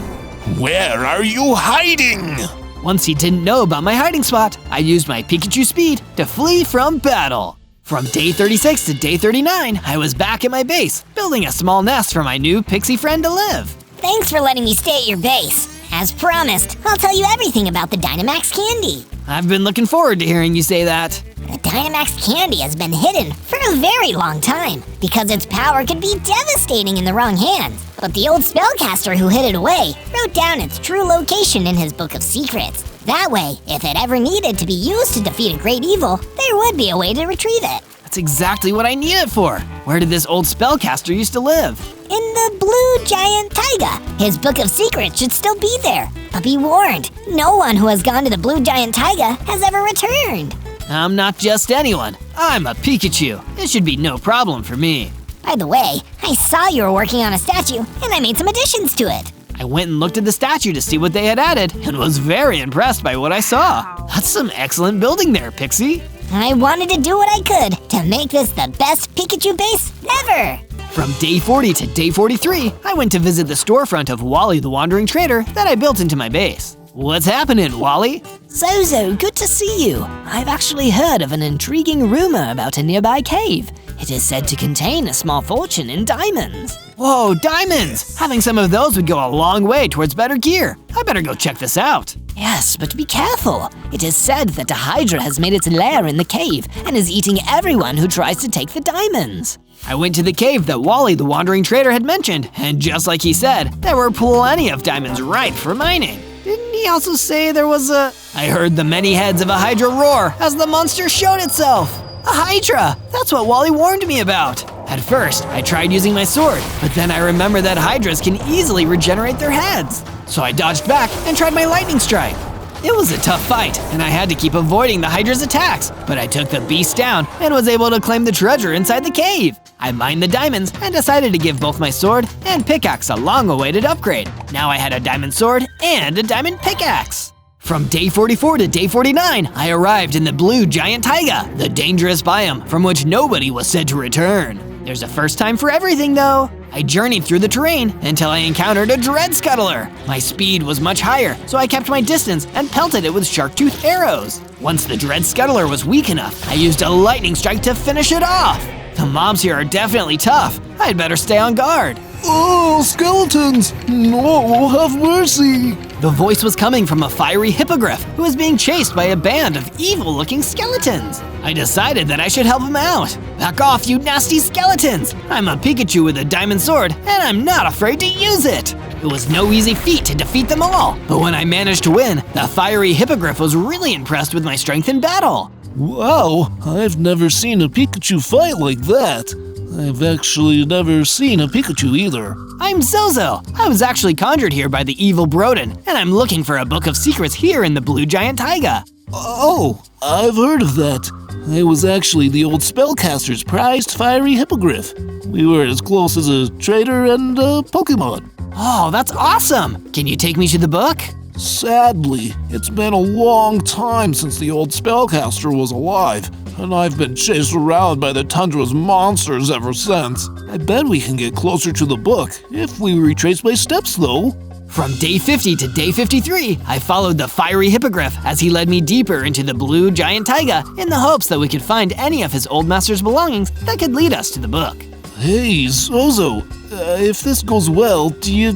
Where are you hiding? Once he didn't know about my hiding spot, I used my Pikachu speed to flee from battle. From day 36 to day 39, I was back at my base, building a small nest for my new pixie friend to live. Thanks for letting me stay at your base. As promised, I'll tell you everything about the Dynamax candy. I've been looking forward to hearing you say that. The Dynamax candy has been hidden for a very long time because its power could be devastating in the wrong hands. But the old spellcaster who hid it away wrote down its true location in his book of secrets. That way, if it ever needed to be used to defeat a great evil, there would be a way to retrieve it. That's exactly what I need it for. Where did this old spellcaster used to live? In the Blue Giant Taiga. His book of secrets should still be there. But be warned, no one who has gone to the Blue Giant Taiga has ever returned. I'm not just anyone. I'm a Pikachu. It should be no problem for me. By the way, I saw you were working on a statue, and I made some additions to it. I went and looked at the statue to see what they had added, and was very impressed by what I saw. That's some excellent building there, Pixie. I wanted to do what I could to make this the best Pikachu base ever. From day 40 to day 43, I went to visit the storefront of Wally the Wandering Trader that I built into my base. What's happening, Wally? Zozo, good to see you. I've actually heard of an intriguing rumor about a nearby cave. It is said to contain a small fortune in diamonds. Whoa, diamonds! Having some of those would go a long way towards better gear. I better go check this out. Yes, but be careful. It is said that a Hydra has made its lair in the cave and is eating everyone who tries to take the diamonds. I went to the cave that Wally the Wandering Trader had mentioned, and just like he said, there were plenty of diamonds ripe for mining. Didn't he also say there was a... I heard the many heads of a Hydra roar as the monster showed itself. A Hydra! That's what Wally warned me about. At first, I tried using my sword, but then I remembered that Hydras can easily regenerate their heads. So I dodged back and tried my lightning strike. It was a tough fight, and I had to keep avoiding the Hydra's attacks, but I took the beast down and was able to claim the treasure inside the cave. I mined the diamonds and decided to give both my sword and pickaxe a long-awaited upgrade. Now I had a diamond sword and a diamond pickaxe. From day 44 to day 49, I arrived in the blue giant taiga, the dangerous biome from which nobody was said to return. There's a first time for everything though. I journeyed through the terrain until I encountered a dread scuttler. My speed was much higher, so I kept my distance and pelted it with shark tooth arrows. Once the dread scuttler was weak enough, I used a lightning strike to finish it off. The mobs here are definitely tough. I'd better stay on guard. Oh, skeletons! No, have mercy! The voice was coming from a fiery hippogriff who was being chased by a band of evil-looking skeletons. I decided that I should help him out. Back off, you nasty skeletons! I'm a Pikachu with a diamond sword, and I'm not afraid to use it! It was no easy feat to defeat them all, but when I managed to win, the fiery hippogriff was really impressed with my strength in battle. Wow, I've never seen a Pikachu fight like that. I've actually never seen a Pikachu either. I'm Zozo. I was actually conjured here by the evil Broden, and I'm looking for a book of secrets here in the blue giant taiga. Oh, I've heard of that. I was actually the old spellcaster's prized fiery hippogriff. We were as close as a trader and a Pokemon. Oh, that's awesome! Can you take me to the book? Sadly, it's been a long time since the old spellcaster was alive, and I've been chased around by the tundra's monsters ever since. I bet we can get closer to the book if we retrace my steps, though. From day 50 to day 53, I followed the fiery hippogriff as he led me deeper into the blue giant taiga in the hopes that we could find any of his old master's belongings that could lead us to the book. Hey, Zozo, if this goes well, do you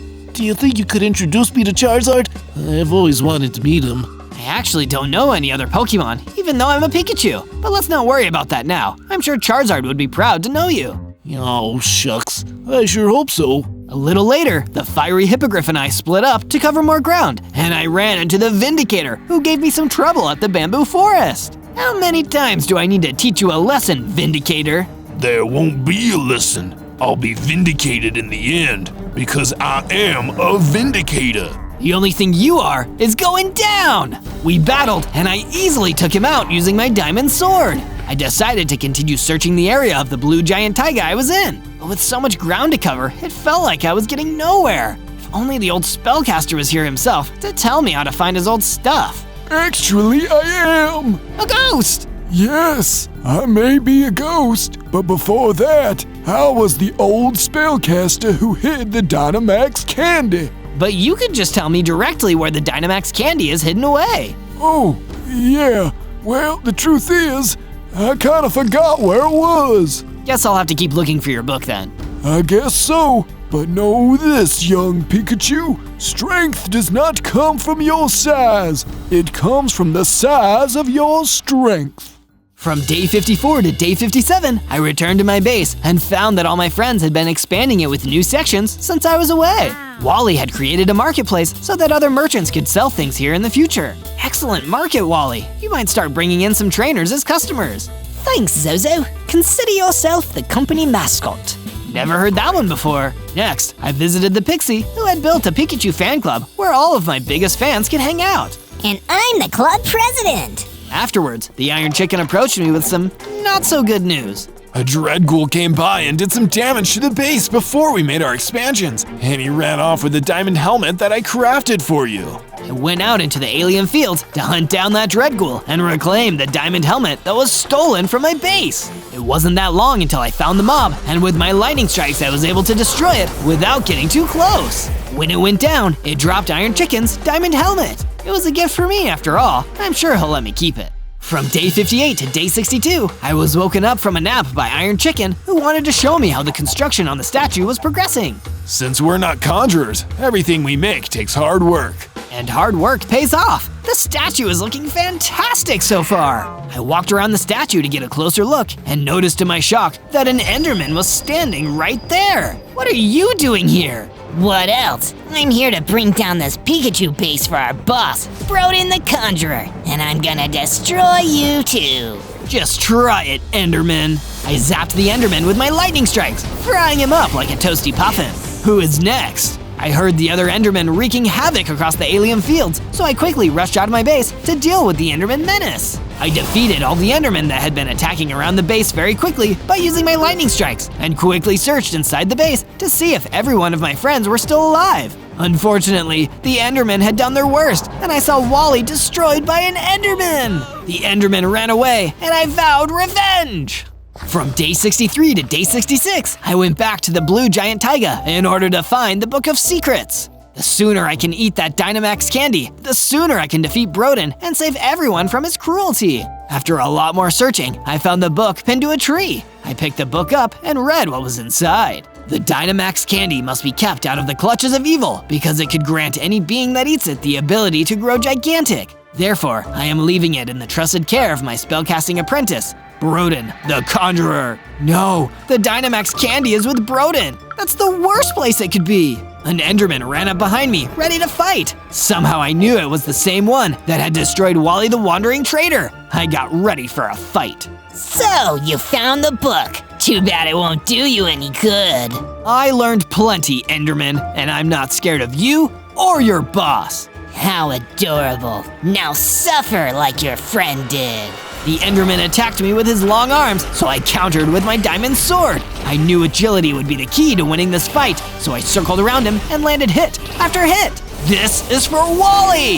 think you could introduce me to Charizard? I've always wanted to meet him. I actually don't know any other Pokemon, even though I'm a Pikachu. But let's not worry about that now. I'm sure Charizard would be proud to know you. Oh, shucks. I sure hope so. A little later, the fiery hippogriff and I split up to cover more ground, and I ran into the Vindicator, who gave me some trouble at the bamboo forest. How many times do I need to teach you a lesson, Vindicator? There won't be a lesson. I'll be vindicated in the end, because I am a Vindicator. The only thing you are is going down! We battled, and I easily took him out using my diamond sword. I decided to continue searching the area of the blue giant taiga I was in. But with so much ground to cover, it felt like I was getting nowhere. If only the old spellcaster was here himself to tell me how to find his old stuff. Actually, I am! A ghost! Yes, I may be a ghost, but before that, I was the old spellcaster who hid the Dynamax candy. But you could just tell me directly where the Dynamax candy is hidden away. Oh, yeah. Well, the truth is, I kind of forgot where it was. Guess I'll have to keep looking for your book then. I guess so. But know this, young Pikachu. Strength does not come from your size. It comes from the size of your strength. From day 54 to day 57, I returned to my base and found that all my friends had been expanding it with new sections since I was away. Wally had created a marketplace so that other merchants could sell things here in the future. Excellent market, Wally. You might start bringing in some trainers as customers. Thanks, Zozo. Consider yourself the company mascot. Never heard that one before. Next, I visited the Pixie, who had built a Pikachu fan club where all of my biggest fans could hang out. And I'm the club president. Afterwards, the Iron Chicken approached me with some not-so-good news. A Dreadghoul came by and did some damage to the base before we made our expansions, and he ran off with the diamond helmet that I crafted for you. I went out into the alien fields to hunt down that Dreadghoul and reclaim the diamond helmet that was stolen from my base. It wasn't that long until I found the mob, and with my lightning strikes I was able to destroy it without getting too close. When it went down, it dropped Iron Chicken's diamond helmet. It was a gift for me after all. I'm sure he'll let me keep it. From day 58 to day 62, I was woken up from a nap by Iron Chicken, who wanted to show me how the construction on the statue was progressing. Since we're not conjurers, everything we make takes hard work. And hard work pays off. The statue is looking fantastic so far. I walked around the statue to get a closer look and noticed to my shock that an Enderman was standing right there. What are you doing here? What else? I'm here to bring down this Pikachu base for our boss, Broden the Conjurer, and I'm gonna destroy you too. Just try it, Enderman. I zapped the Enderman with my lightning strikes, frying him up like a toasty puffin. Who is next? I heard the other Enderman wreaking havoc across the alien fields, so I quickly rushed out of my base to deal with the Enderman menace. I defeated all the Endermen that had been attacking around the base very quickly by using my lightning strikes, and quickly searched inside the base to see if every one of my friends were still alive. Unfortunately, the Endermen had done their worst, and I saw Wally destroyed by an Enderman! The Enderman ran away, and I vowed revenge! From day 63 to day 66, I went back to the blue giant taiga in order to find the Book of Secrets. The sooner I can eat that Dynamax candy, the sooner I can defeat Broden and save everyone from his cruelty. After a lot more searching, I found the book pinned to a tree. I picked the book up and read what was inside. The Dynamax candy must be kept out of the clutches of evil because it could grant any being that eats it the ability to grow gigantic. Therefore, I am leaving it in the trusted care of my spellcasting apprentice, Broden, the Conjurer. No, the Dynamax candy is with Broden. That's the worst place it could be. An Enderman ran up behind me, ready to fight. Somehow I knew it was the same one that had destroyed Wally the Wandering Trader. I got ready for a fight. So, you found the book. Too bad it won't do you any good. I learned plenty, Enderman, and I'm not scared of you or your boss. How adorable. Now suffer like your friend did. The Enderman attacked me with his long arms, so I countered with my diamond sword. I knew agility would be the key to winning this fight, so I circled around him and landed hit after hit. This is for Wally!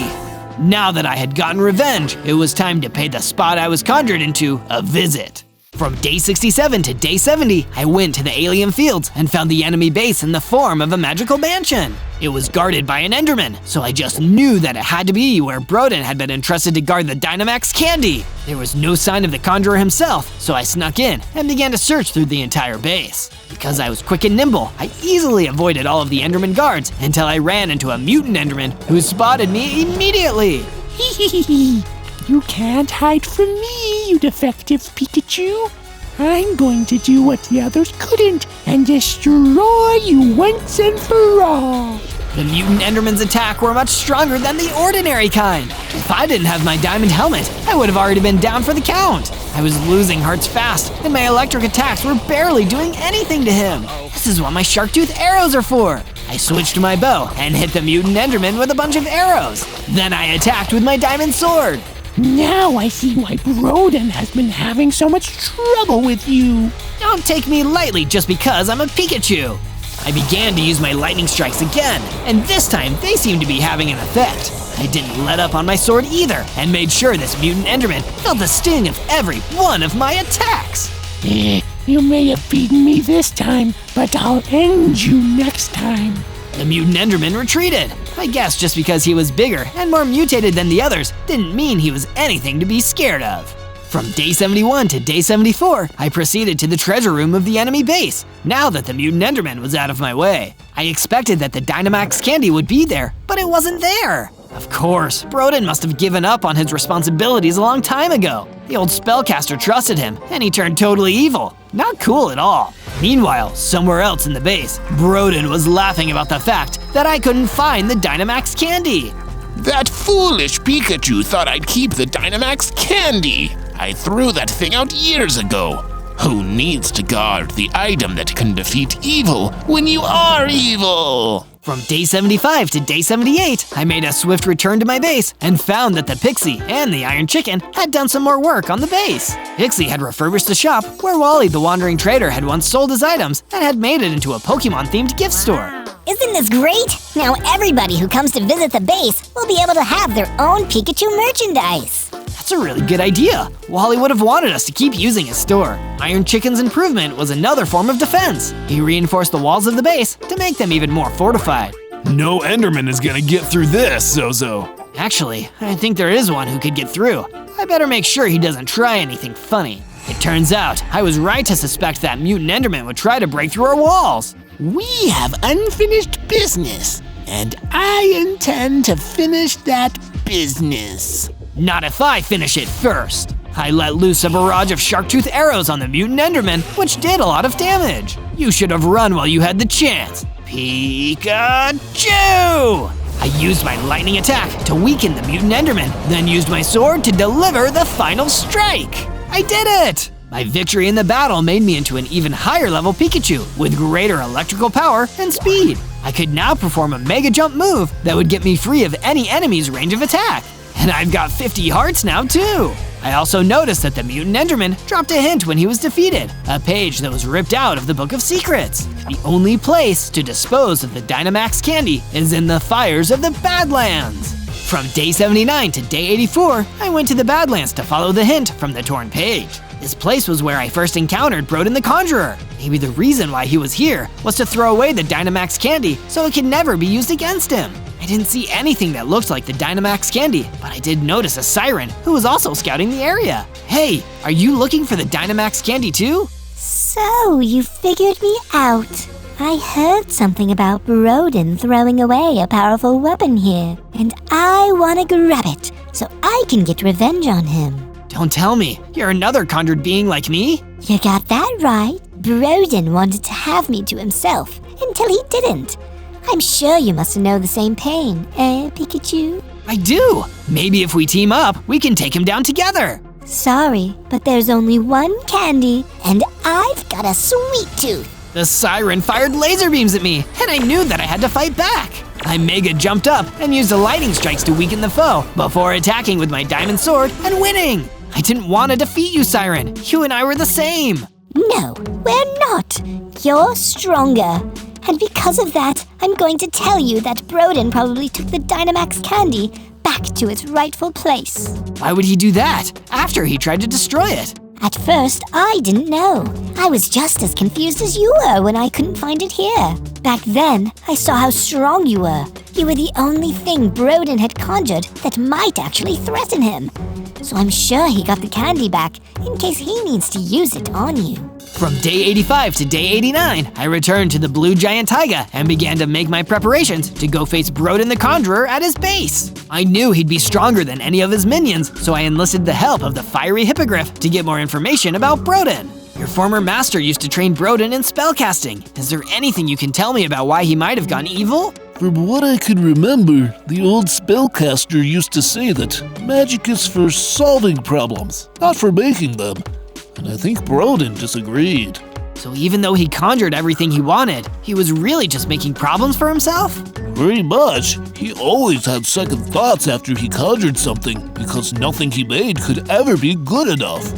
Now that I had gotten revenge, it was time to pay the spot I was conjured into a visit. From day 67 to day 70, I went to the alien fields and found the enemy base in the form of a magical mansion. It was guarded by an Enderman, so I just knew that it had to be where Broden had been entrusted to guard the Dynamax candy. There was no sign of the Conjurer himself, so I snuck in and began to search through the entire base. Because I was quick and nimble, I easily avoided all of the Enderman guards until I ran into a mutant Enderman who spotted me immediately. You can't hide from me, you defective Pikachu. I'm going to do what the others couldn't and destroy you once and for all. The mutant Enderman's attack were much stronger than the ordinary kind. If I didn't have my diamond helmet, I would have already been down for the count. I was losing hearts fast, and my electric attacks were barely doing anything to him. This is what my shark tooth arrows are for. I switched to my bow and hit the mutant Enderman with a bunch of arrows. Then I attacked with my diamond sword. Now I see why Broden has been having so much trouble with you. Don't take me lightly just because I'm a Pikachu. I began to use my lightning strikes again, and this time they seemed to be having an effect. I didn't let up on my sword either, and made sure this mutant Enderman felt the sting of every one of my attacks. You may have beaten me this time, but I'll end you next time. The mutant Enderman retreated. I guess just because he was bigger and more mutated than the others didn't mean he was anything to be scared of. From day 71 to day 74, I proceeded to the treasure room of the enemy base, now that the mutant Enderman was out of my way. I expected that the Dynamax candy would be there, but it wasn't there. Of course, Broden must have given up on his responsibilities a long time ago. The old spellcaster trusted him, and he turned totally evil. Not cool at all. Meanwhile, somewhere else in the base, Broden was laughing about the fact that I couldn't find the Dynamax candy. That foolish Pikachu thought I'd keep the Dynamax candy. I threw that thing out years ago. Who needs to guard the item that can defeat evil when you are evil? From day 75 to day 78, I made a swift return to my base and found that the Pixie and the Iron Chicken had done some more work on the base. Pixie had refurbished the shop where Wally the Wandering Trader had once sold his items and had made it into a Pokemon-themed gift store. Isn't this great? Now everybody who comes to visit the base will be able to have their own Pikachu merchandise. That's a really good idea. Wally would have wanted us to keep using his store. Iron Chicken's improvement was another form of defense. He reinforced the walls of the base to make them even more fortified. No Enderman is gonna get through this, Zozo. Actually, I think there is one who could get through. I better make sure he doesn't try anything funny. It turns out, I was right to suspect that mutant Enderman would try to break through our walls. We have unfinished business, and I intend to finish that business. Not if I finish it first. I let loose a barrage of shark tooth arrows on the mutant Enderman, which did a lot of damage. You should have run while you had the chance. Pikachu! I used my lightning attack to weaken the mutant Enderman, then used my sword to deliver the final strike. I did it! My victory in the battle made me into an even higher level Pikachu with greater electrical power and speed. I could now perform a Mega Jump move that would get me free of any enemy's range of attack. And I've got 50 hearts now too! I also noticed that the mutant Enderman dropped a hint when he was defeated, a page that was ripped out of the Book of Secrets. The only place to dispose of the Dynamax candy is in the fires of the Badlands. From day 79 to day 84, I went to the Badlands to follow the hint from the torn page. This place was where I first encountered Broden the Conjurer. Maybe the reason why he was here was to throw away the Dynamax candy so it could never be used against him. I didn't see anything that looked like the Dynamax candy, but I did notice a siren who was also scouting the area. Hey, are you looking for the Dynamax candy too? So, you figured me out. I heard something about Broden throwing away a powerful weapon here, and I want to grab it so I can get revenge on him. Don't tell me, you're another conjured being like me? You got that right. Broden wanted to have me to himself until he didn't. I'm sure you must know the same pain, Pikachu? I do! Maybe if we team up, we can take him down together. Sorry, but there's only one candy, and I've got a sweet tooth. The siren fired laser beams at me, and I knew that I had to fight back. I mega jumped up and used the lightning strikes to weaken the foe before attacking with my diamond sword and winning. I didn't want to defeat you, Siren. You and I were the same. No, we're not. You're stronger. And because of that, I'm going to tell you that Broden probably took the Dynamax candy back to its rightful place. Why would he do that after he tried to destroy it? At first, I didn't know. I was just as confused as you were when I couldn't find it here. Back then, I saw how strong you were. You were the only thing Broden had conjured that might actually threaten him. So I'm sure he got the candy back in case he needs to use it on you. From day 85 to day 89, I returned to the Blue Giant Taiga and began to make my preparations to go face Broden the Conjurer at his base. I knew he'd be stronger than any of his minions, so I enlisted the help of the Fiery Hippogriff to get more information about Broden. Your former master used to train Broden in spellcasting. Is there anything you can tell me about why he might have gone evil? From what I can remember, the old spellcaster used to say that magic is for solving problems, not for making them. And I think Broden disagreed. So even though he conjured everything he wanted, he was really just making problems for himself? Pretty much. He always had second thoughts after he conjured something because nothing he made could ever be good enough.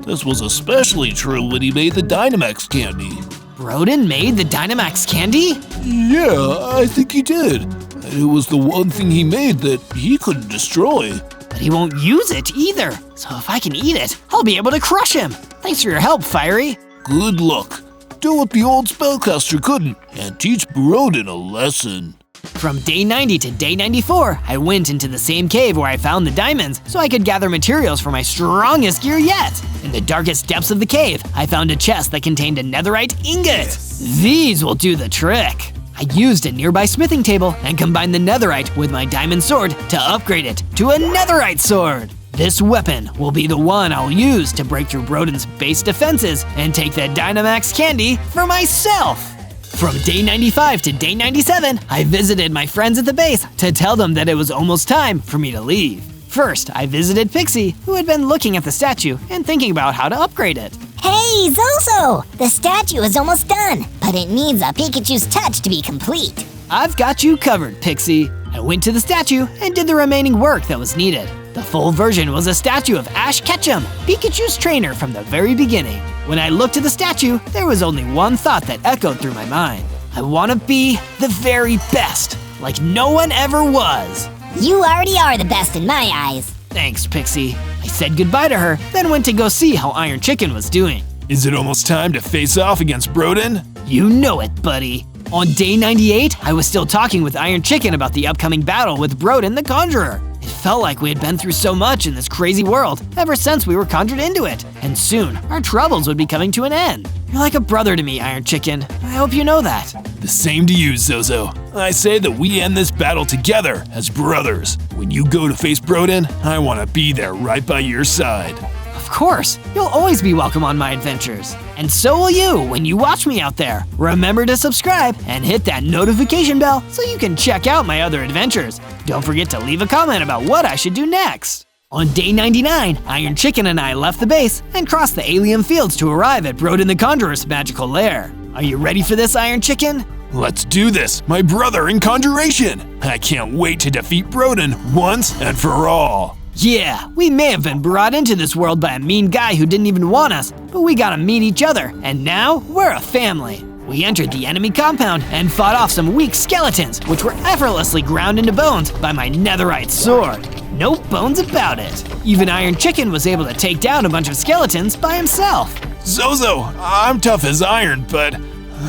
This was especially true when he made the Dynamax candy. Broden made the Dynamax candy? Yeah, I think he did. And it was the one thing he made that he couldn't destroy. But he won't use it either. So if I can eat it, I'll be able to crush him. Thanks for your help, Fiery. Good luck. Do what the old spellcaster couldn't and teach Broden a lesson. From day 90 to day 94, I went into the same cave where I found the diamonds so I could gather materials for my strongest gear yet. In the darkest depths of the cave, I found a chest that contained a netherite ingot. These will do the trick. I used a nearby smithing table and combined the netherite with my diamond sword to upgrade it to a netherite sword. This weapon will be the one I'll use to break through Broden's base defenses and take the Dynamax candy for myself. From day 95 to day 97, I visited my friends at the base to tell them that it was almost time for me to leave. First, I visited Pixie, who had been looking at the statue and thinking about how to upgrade it. Hey, Zozo! The statue is almost done, but it needs a Pikachu's touch to be complete. I've got you covered, Pixie. I went to the statue and did the remaining work that was needed. The full version was a statue of Ash Ketchum, Pikachu's trainer from the very beginning. When I looked at the statue, there was only one thought that echoed through my mind. I want to be the very best, like no one ever was. You already are the best in my eyes. Thanks, Pixie. I said goodbye to her, then went to go see how Iron Chicken was doing. Is it almost time to face off against Broden? You know it, buddy. On day 98, I was still talking with Iron Chicken about the upcoming battle with Broden the Conjurer. It felt like we had been through so much in this crazy world ever since we were conjured into it, and soon our troubles would be coming to an end. You're like a brother to me, Iron Chicken. I hope you know that. The same to you, Zozo. I say that we end this battle together as brothers. When you go to face Broden, I want to be there right by your side. Of course, you'll always be welcome on my adventures. And so will you when you watch me out there. Remember to subscribe and hit that notification bell so you can check out my other adventures. Don't forget to leave a comment about what I should do next. On day 99, Iron Chicken and I left the base and crossed the alien fields to arrive at Broden the Conjurer's magical lair. Are you ready for this, Iron Chicken? Let's do this, my brother in conjuration! I can't wait to defeat Broden once and for all. Yeah, we may have been brought into this world by a mean guy who didn't even want us, but we got to meet each other, and now we're a family. We entered the enemy compound and fought off some weak skeletons, which were effortlessly ground into bones by my netherite sword. No bones about it. Even Iron Chicken was able to take down a bunch of skeletons by himself. Zozo, I'm tough as iron, but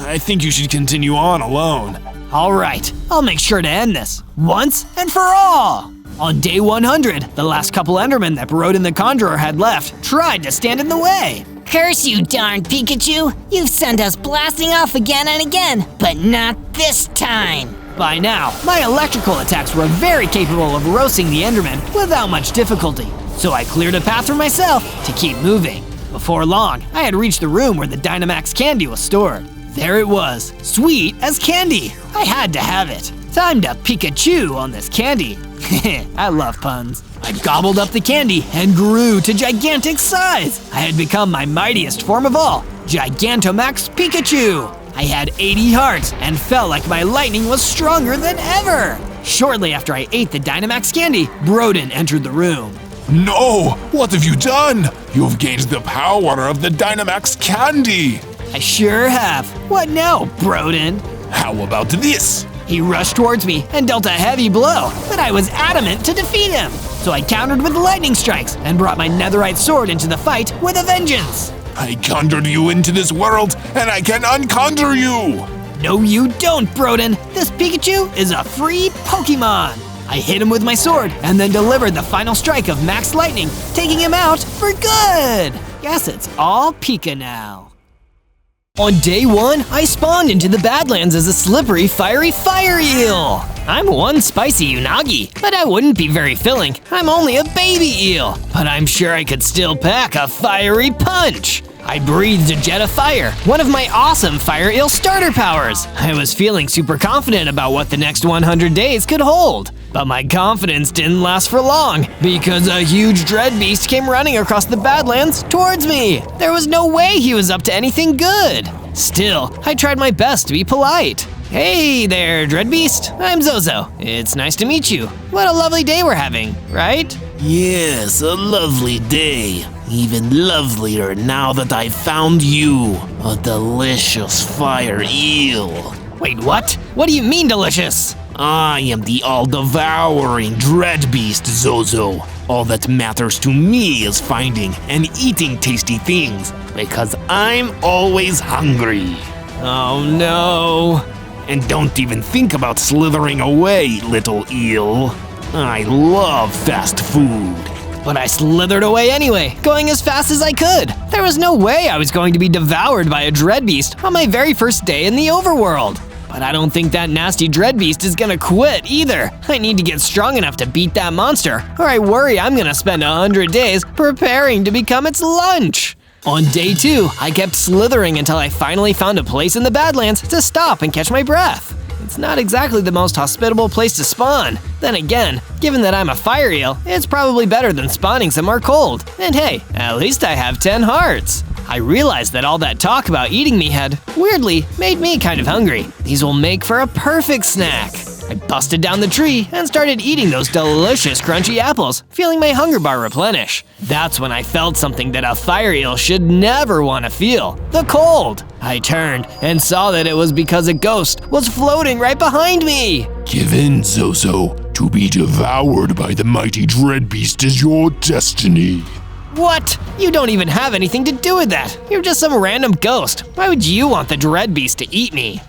I think you should continue on alone. All right, I'll make sure to end this, once and for all. On day 100, the last couple Endermen that Broden the Conjurer had left tried to stand in the way. Curse you, darn Pikachu! You've sent us blasting off again and again, but not this time! By now, my electrical attacks were very capable of roasting the Endermen without much difficulty, so I cleared a path for myself to keep moving. Before long, I had reached the room where the Dynamax candy was stored. There it was, sweet as candy. I had to have it. Time to Pikachu on this candy. I love puns. I gobbled up the candy and grew to gigantic size. I had become my mightiest form of all, Gigantamax Pikachu. I had 80 hearts and felt like my lightning was stronger than ever. Shortly after I ate the Dynamax candy, Broden entered the room. No! What have you done? You've gained the power of the Dynamax candy! I sure have. What now, Broden? How about this? He rushed towards me and dealt a heavy blow, but I was adamant to defeat him. So I countered with lightning strikes and brought my netherite sword into the fight with a vengeance. I conjured you into this world, and I can unconjure you! No, you don't, Broden. This Pikachu is a free Pokemon. I hit him with my sword and then delivered the final strike of Max Lightning, taking him out for good. Guess it's all Pika now. On day 1, I spawned into the Badlands as a slippery, fiery fire eel. I'm one spicy unagi, but I wouldn't be very filling. I'm only a baby eel, but I'm sure I could still pack a fiery punch. I breathed a jet of fire, one of my awesome fire eel starter powers. I was feeling super confident about what the next 100 days could hold. But my confidence didn't last for long, because a huge dread beast came running across the Badlands towards me. There was no way he was up to anything good. Still, I tried my best to be polite. Hey there, dread beast. I'm Zozo. It's nice to meet you. What a lovely day we're having, right? Yes, a lovely day. Even lovelier now that I found you, a delicious fire eel. Wait, what? What do you mean delicious? I am the all-devouring dread beast, Zozo. All that matters to me is finding and eating tasty things, because I'm always hungry. Oh no. And don't even think about slithering away, little eel. I love fast food. But I slithered away anyway, going as fast as I could. There was no way I was going to be devoured by a dread beast on my very first day in the overworld. But I don't think that nasty dread beast is gonna quit either. I need to get strong enough to beat that monster, or I worry I'm gonna spend 100 days preparing to become its lunch. On day 2, I kept slithering until I finally found a place in the Badlands to stop and catch my breath. It's not exactly the most hospitable place to spawn. Then again, given that I'm a fire eel, it's probably better than spawning somewhere cold. And hey, at least I have 10 hearts. I realized that all that talk about eating me had, weirdly, made me kind of hungry. These will make for a perfect snack. I busted down the tree and started eating those delicious crunchy apples, feeling my hunger bar replenish. That's when I felt something that a fire eel should never want to feel, the cold. I turned and saw that it was because a ghost was floating right behind me. Give in, Zozo. To be devoured by the mighty dread beast is your destiny. What? You don't even have anything to do with that. You're just some random ghost. Why would you want the dread beast to eat me?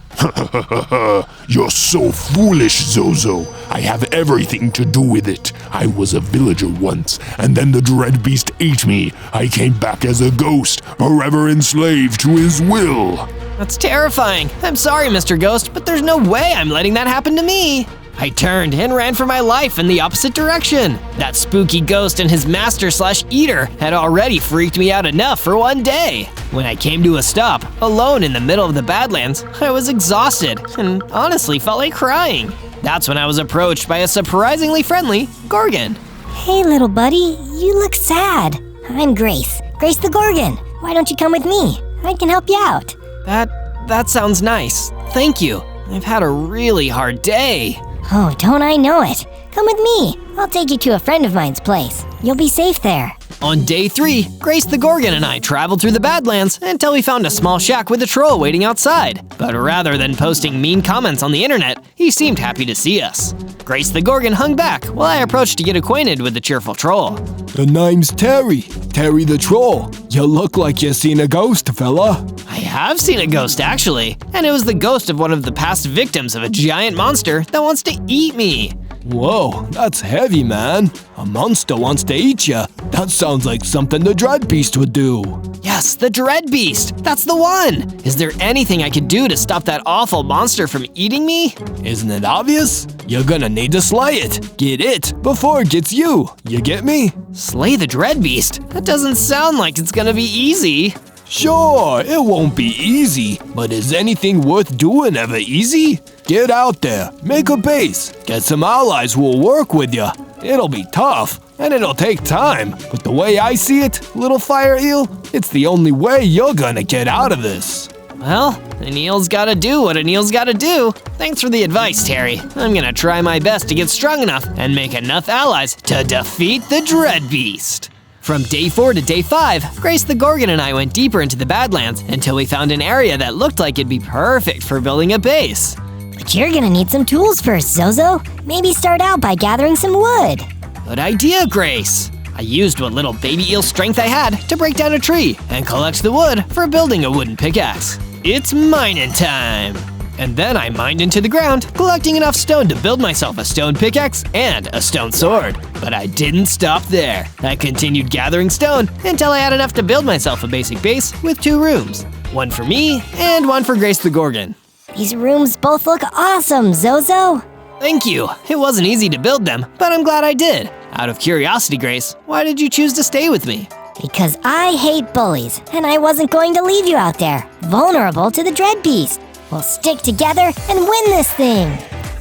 You're so foolish, Zozo. I have everything to do with it. I was a villager once, and then the dread beast ate me. I came back as a ghost, forever enslaved to his will. That's terrifying. I'm sorry, Mr. Ghost, but there's no way I'm letting that happen to me. I turned and ran for my life in the opposite direction. That spooky ghost and his master/eater had already freaked me out enough for one day. When I came to a stop, alone in the middle of the Badlands, I was exhausted and honestly felt like crying. That's when I was approached by a surprisingly friendly Gorgon. Hey, little buddy, you look sad. I'm Grace, Grace the Gorgon. Why don't you come with me? I can help you out. That sounds nice. Thank you. I've had a really hard day. Oh, don't I know it? Come with me. I'll take you to a friend of mine's place. You'll be safe there. On day 3, Grace the Gorgon and I traveled through the Badlands until we found a small shack with a troll waiting outside. But rather than posting mean comments on the internet, he seemed happy to see us. Grace the Gorgon hung back while I approached to get acquainted with the cheerful troll. The name's Terry. Terry the Troll. You look like you seen a ghost, fella. I have seen a ghost actually, and it was the ghost of one of the past victims of a giant monster that wants to eat me. Whoa, that's heavy, man. A monster wants to eat ya. That sounds like something the Dread Beast would do. Yes, the Dread Beast! That's the one! Is there anything I could do to stop that awful monster from eating me? Isn't it obvious? You're gonna need to slay it. Get it before it gets you. You get me? Slay the Dread Beast? That doesn't sound like it's gonna be easy. Sure, it won't be easy, but is anything worth doing ever easy? Get out there, make a base, get some allies who will work with you. It'll be tough, and it'll take time, but the way I see it, little fire eel, it's the only way you're gonna get out of this. Well, an eel's gotta do what an eel's gotta do. Thanks for the advice, Terry. I'm gonna try my best to get strong enough and make enough allies to defeat the Dread Beast. From day 4 to day 5, Grace the Gorgon and I went deeper into the Badlands until we found an area that looked like it'd be perfect for building a base. But you're gonna need some tools first, Zozo. Maybe start out by gathering some wood. Good idea, Grace. I used what little baby eel strength I had to break down a tree and collect the wood for building a wooden pickaxe. It's mining time! And then I mined into the ground, collecting enough stone to build myself a stone pickaxe and a stone sword. But I didn't stop there. I continued gathering stone until I had enough to build myself a basic base with 2 rooms. One for me and one for Grace the Gorgon. These rooms both look awesome, Zozo. Thank you. It wasn't easy to build them, but I'm glad I did. Out of curiosity, Grace, why did you choose to stay with me? Because I hate bullies, and I wasn't going to leave you out there, vulnerable to the Dread Beast. We'll stick together and win this thing.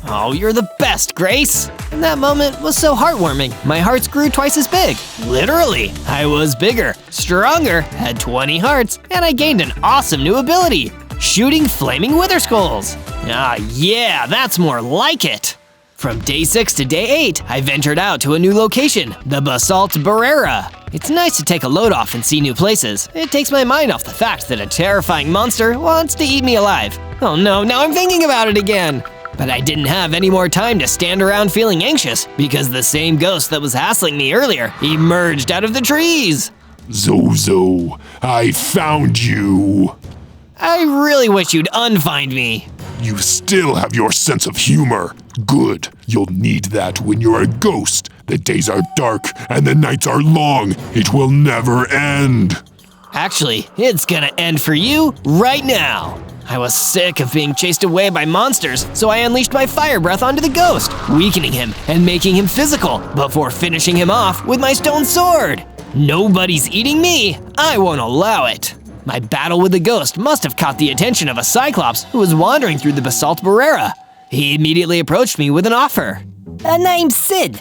Oh, you're the best, Grace! And that moment was so heartwarming, my hearts grew twice as big. Literally, I was bigger, stronger, had 20 hearts, and I gained an awesome new ability, shooting flaming wither skulls. Ah, yeah, that's more like it. From day 6 to day 8, I ventured out to a new location, the Basalt Barrera. It's nice to take a load off and see new places. It takes my mind off the fact that a terrifying monster wants to eat me alive. Oh no, now I'm thinking about it again. But I didn't have any more time to stand around feeling anxious because the same ghost that was hassling me earlier emerged out of the trees. Zozo, I found you. I really wish you'd unfind me. You still have your sense of humor. Good. You'll need that when you're a ghost. The days are dark and the nights are long. It will never end. Actually, it's gonna end for you right now. I was sick of being chased away by monsters, so I unleashed my fire breath onto the ghost, weakening him and making him physical before finishing him off with my stone sword. Nobody's eating me. I won't allow it. My battle with the ghost must have caught the attention of a Cyclops who was wandering through the Basalt Barrera. He immediately approached me with an offer. Name's Sid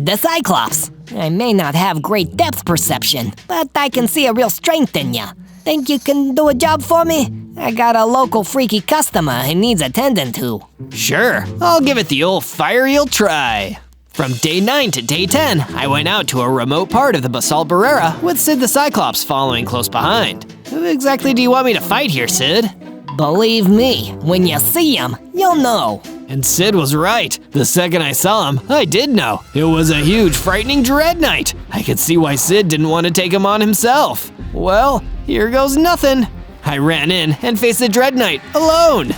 the Cyclops. I may not have great depth perception, but I can see a real strength in ya. Think you can do a job for me? I got a local freaky customer who needs attending to. Sure, I'll give it the old fire eel try. From day 9 to day 10, I went out to a remote part of the Basalt Barrera with Sid the Cyclops following close behind. Who exactly do you want me to fight here, Sid? Believe me, when you see him, you'll know. And Sid was right. The second I saw him, I did know. It was a huge, frightening Dread Knight. I could see why Sid didn't want to take him on himself. Well, here goes nothing. I ran in and faced the Dread Knight alone.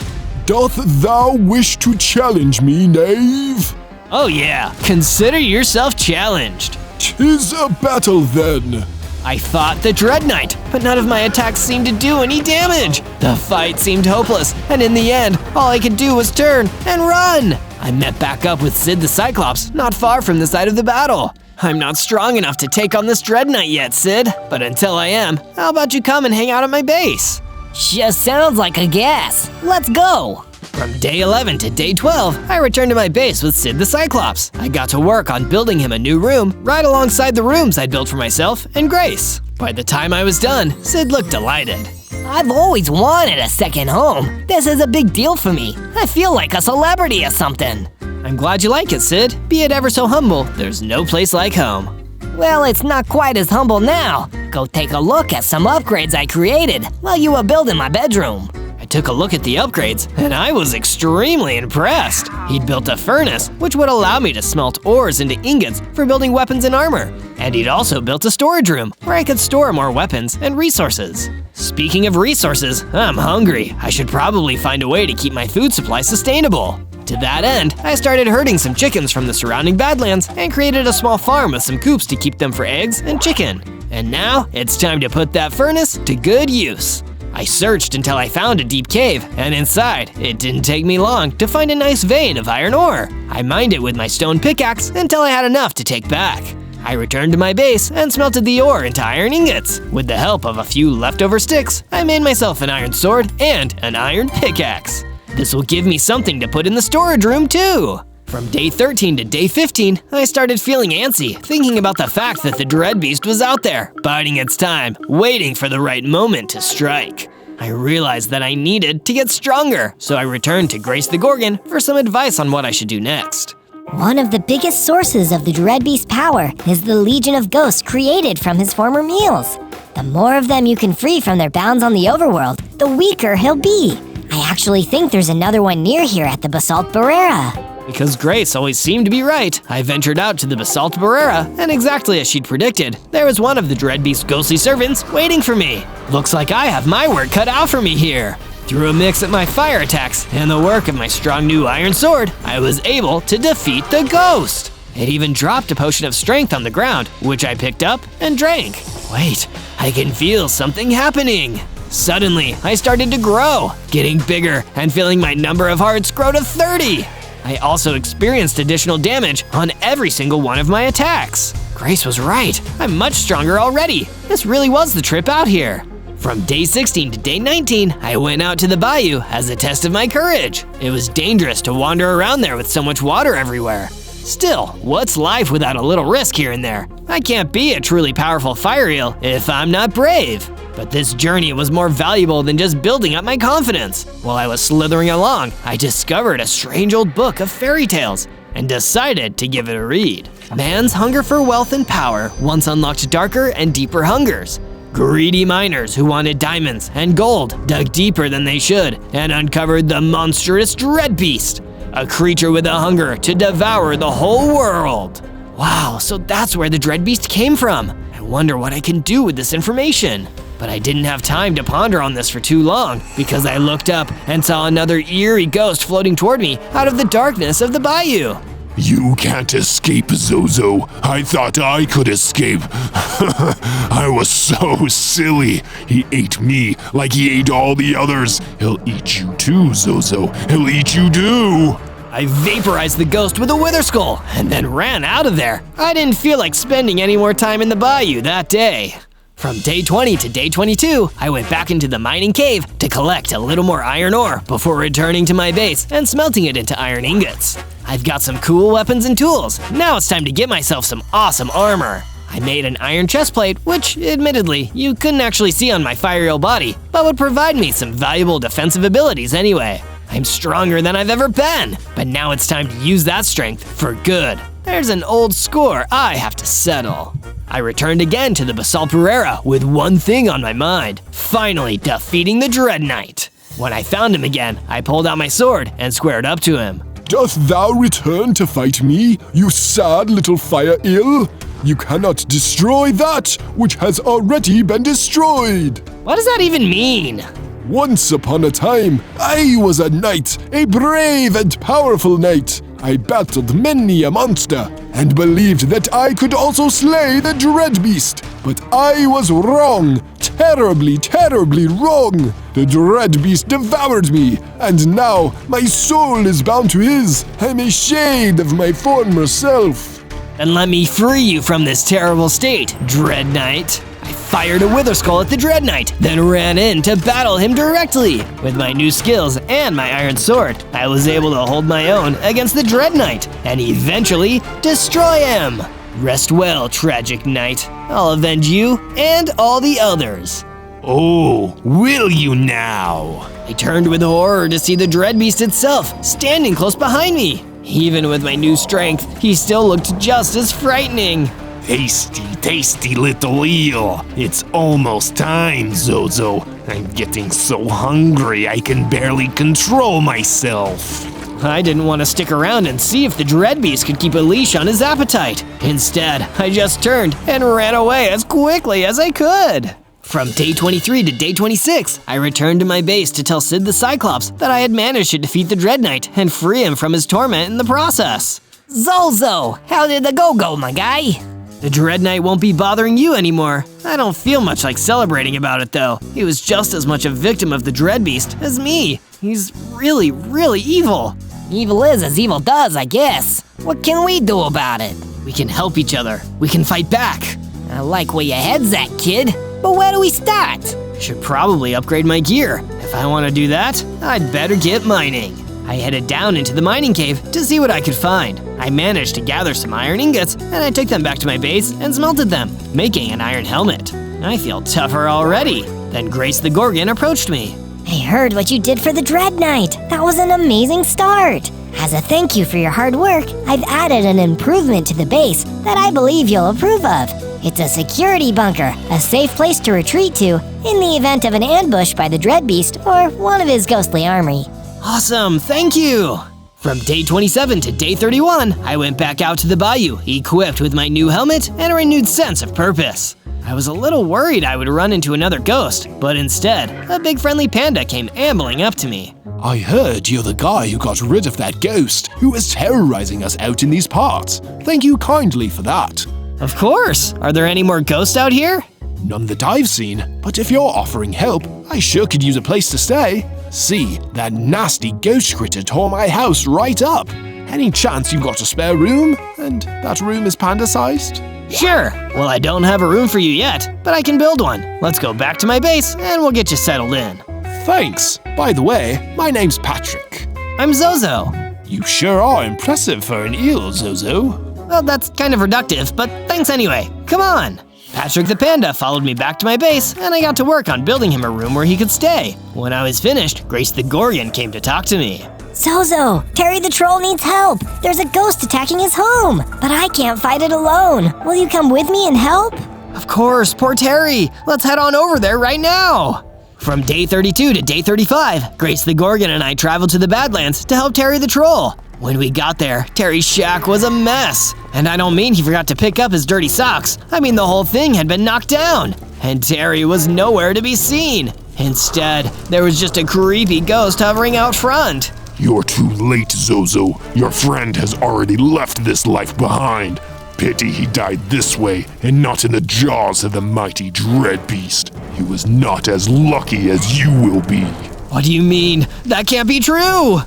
Doth thou wish to challenge me, knave? Oh yeah, consider yourself challenged. 'Tis a battle then. I fought the Dread Knight, but none of my attacks seemed to do any damage. The fight seemed hopeless, and in the end, all I could do was turn and run. I met back up with Sid the Cyclops, not far from the site of the battle. I'm not strong enough to take on this Dread Knight yet, Sid, but until I am, how about you come and hang out at my base? Sure sounds like a gas. Let's go. From day 11 to day 12, I returned to my base with Sid the Cyclops. I got to work on building him a new room right alongside the rooms I'd built for myself and Grace. By the time I was done, Sid looked delighted. I've always wanted a second home. This is a big deal for me. I feel like a celebrity or something. I'm glad you like it, Sid. Be it ever so humble, there's no place like home. Well, it's not quite as humble now. Go take a look at some upgrades I created while you were building my bedroom. I took a look at the upgrades, and I was extremely impressed. He'd built a furnace, which would allow me to smelt ores into ingots for building weapons and armor. And he'd also built a storage room where I could store more weapons and resources. Speaking of resources, I'm hungry. I should probably find a way to keep my food supply sustainable. To that end, I started herding some chickens from the surrounding badlands and created a small farm with some coops to keep them for eggs and chicken. And now, it's time to put that furnace to good use. I searched until I found a deep cave, and inside, it didn't take me long to find a nice vein of iron ore. I mined it with my stone pickaxe until I had enough to take back. I returned to my base and smelted the ore into iron ingots. With the help of a few leftover sticks, I made myself an iron sword and an iron pickaxe. This will give me something to put in the storage room too. From day 13 to day 15, I started feeling antsy, thinking about the fact that the dread beast was out there, biding its time, waiting for the right moment to strike. I realized that I needed to get stronger, so I returned to Grace the Gorgon for some advice on what I should do next. One of the biggest sources of the dread beast's power is the legion of ghosts created from his former meals. The more of them you can free from their bounds on the overworld, the weaker he'll be. I actually think there's another one near here at the Basalt Barrera. Because Grace always seemed to be right, I ventured out to the Basalt Barrera, and exactly as she'd predicted, there was one of the dread beast's ghostly servants waiting for me. Looks like I have my work cut out for me here. Through a mix of my fire attacks and the work of my strong new iron sword, I was able to defeat the ghost. It even dropped a potion of strength on the ground, which I picked up and drank. Wait, I can feel something happening. Suddenly, I started to grow, getting bigger and feeling my number of hearts grow to 30. I also experienced additional damage on every single one of my attacks. Grace was right, I'm much stronger already. This really was the trip out here. From day 16 to day 19, I went out to the bayou as a test of my courage. It was dangerous to wander around there with so much water everywhere. Still, what's life without a little risk here and there? I can't be a truly powerful fire eel if I'm not brave. But this journey was more valuable than just building up my confidence. While I was slithering along, I discovered a strange old book of fairy tales and decided to give it a read. Man's hunger for wealth and power once unlocked darker and deeper hungers. Greedy miners who wanted diamonds and gold dug deeper than they should and uncovered the monstrous dread beast, a creature with a hunger to devour the whole world. Wow, so that's where the dread beast came from. I wonder what I can do with this information. But I didn't have time to ponder on this for too long because I looked up and saw another eerie ghost floating toward me out of the darkness of the bayou. You can't escape, Zozo. I thought I could escape. I was so silly. He ate me like he ate all the others. He'll eat you too, Zozo. He'll eat you too. I vaporized the ghost with a wither skull and then ran out of there. I didn't feel like spending any more time in the bayou that day. From day 20 to day 22, I went back into the mining cave to collect a little more iron ore before returning to my base and smelting it into iron ingots. I've got some cool weapons and tools. Now it's time to get myself some awesome armor. I made an iron chestplate, which, admittedly, you couldn't actually see on my fire eel body, but would provide me some valuable defensive abilities anyway. I'm stronger than I've ever been, but now it's time to use that strength for good. There's an old score I have to settle. I returned again to the Basalt Barrera with one thing on my mind, finally defeating the Dread Knight. When I found him again, I pulled out my sword and squared up to him. Dost thou return to fight me, you sad little fire eel? You cannot destroy that which has already been destroyed. What does that even mean? Once upon a time, I was a knight, a brave and powerful knight. I battled many a monster and believed that I could also slay the dread beast. But I was wrong, terribly, terribly wrong. The dread beast devoured me, and now my soul is bound to his. I'm a shade of my former self. Then let me free you from this terrible state, Dread Knight. I fired a wither skull at the Dread Knight, then ran in to battle him directly. With my new skills and my iron sword, I was able to hold my own against the Dread Knight and eventually destroy him. Rest well, tragic knight. I'll avenge you and all the others. Oh, will you now? I turned with horror to see the Dread Beast itself standing close behind me. Even with my new strength, he still looked just as frightening. Tasty, tasty little eel. It's almost time, Zozo. I'm getting so hungry I can barely control myself. I didn't want to stick around and see if the dread beast could keep a leash on his appetite. Instead, I just turned and ran away as quickly as I could. From day 23 to day 26, I returned to my base to tell Sid the Cyclops that I had managed to defeat the Dread Knight and free him from his torment in the process. Zozo, how did the go, my guy? The Dread Knight won't be bothering you anymore. I don't feel much like celebrating about it though. He was just as much a victim of the Dread Beast as me. He's really, really evil. Evil is as evil does, I guess. What can we do about it? We can help each other. We can fight back. I like where your head's at, kid. But where do we start? Should probably upgrade my gear. If I want to do that, I'd better get mining. I headed down into the mining cave to see what I could find. I managed to gather some iron ingots, and I took them back to my base and smelted them, making an iron helmet. I feel tougher already. Then Grace the Gorgon approached me. I heard what you did for the Dread Knight. That was an amazing start. As a thank you for your hard work, I've added an improvement to the base that I believe you'll approve of. It's a security bunker, a safe place to retreat to in the event of an ambush by the Dread Beast or one of his ghostly army. Awesome, thank you! From day 27 to day 31, I went back out to the bayou, equipped with my new helmet and a renewed sense of purpose. I was a little worried I would run into another ghost, but instead, a big friendly panda came ambling up to me. I heard you're the guy who got rid of that ghost who was terrorizing us out in these parts. Thank you kindly for that. Of course! Are there any more ghosts out here? None that I've seen, but if you're offering help, I sure could use a place to stay. See, that nasty ghost critter tore my house right up. Any chance you've got a spare room? And that room is panda-sized? Sure. Well, I don't have a room for you yet, but I can build one. Let's go back to my base and we'll get you settled in. Thanks. By the way, my name's Patrick. I'm Zozo. You sure are impressive for an eel, Zozo. Well, that's kind of reductive, but thanks anyway. Come on. Patrick the panda followed me back to my base, and I got to work on building him a room where he could stay. When I was finished, Grace the Gorgon came to talk to me. Zozo, Terry the troll needs help. There's a ghost attacking his home, but I can't fight it alone. Will you come with me and help? Of course, poor Terry. Let's head on over there right now. From day 32 to day 35, Grace the Gorgon and I traveled to the Badlands to help Terry the troll. When we got there, Terry's shack was a mess. And I don't mean he forgot to pick up his dirty socks. I mean the whole thing had been knocked down. And Terry was nowhere to be seen. Instead, there was just a creepy ghost hovering out front. You're too late, Zozo. Your friend has already left this life behind. Pity he died this way and not in the jaws of the mighty Dread Beast. He was not as lucky as you will be. What do you mean? That can't be true!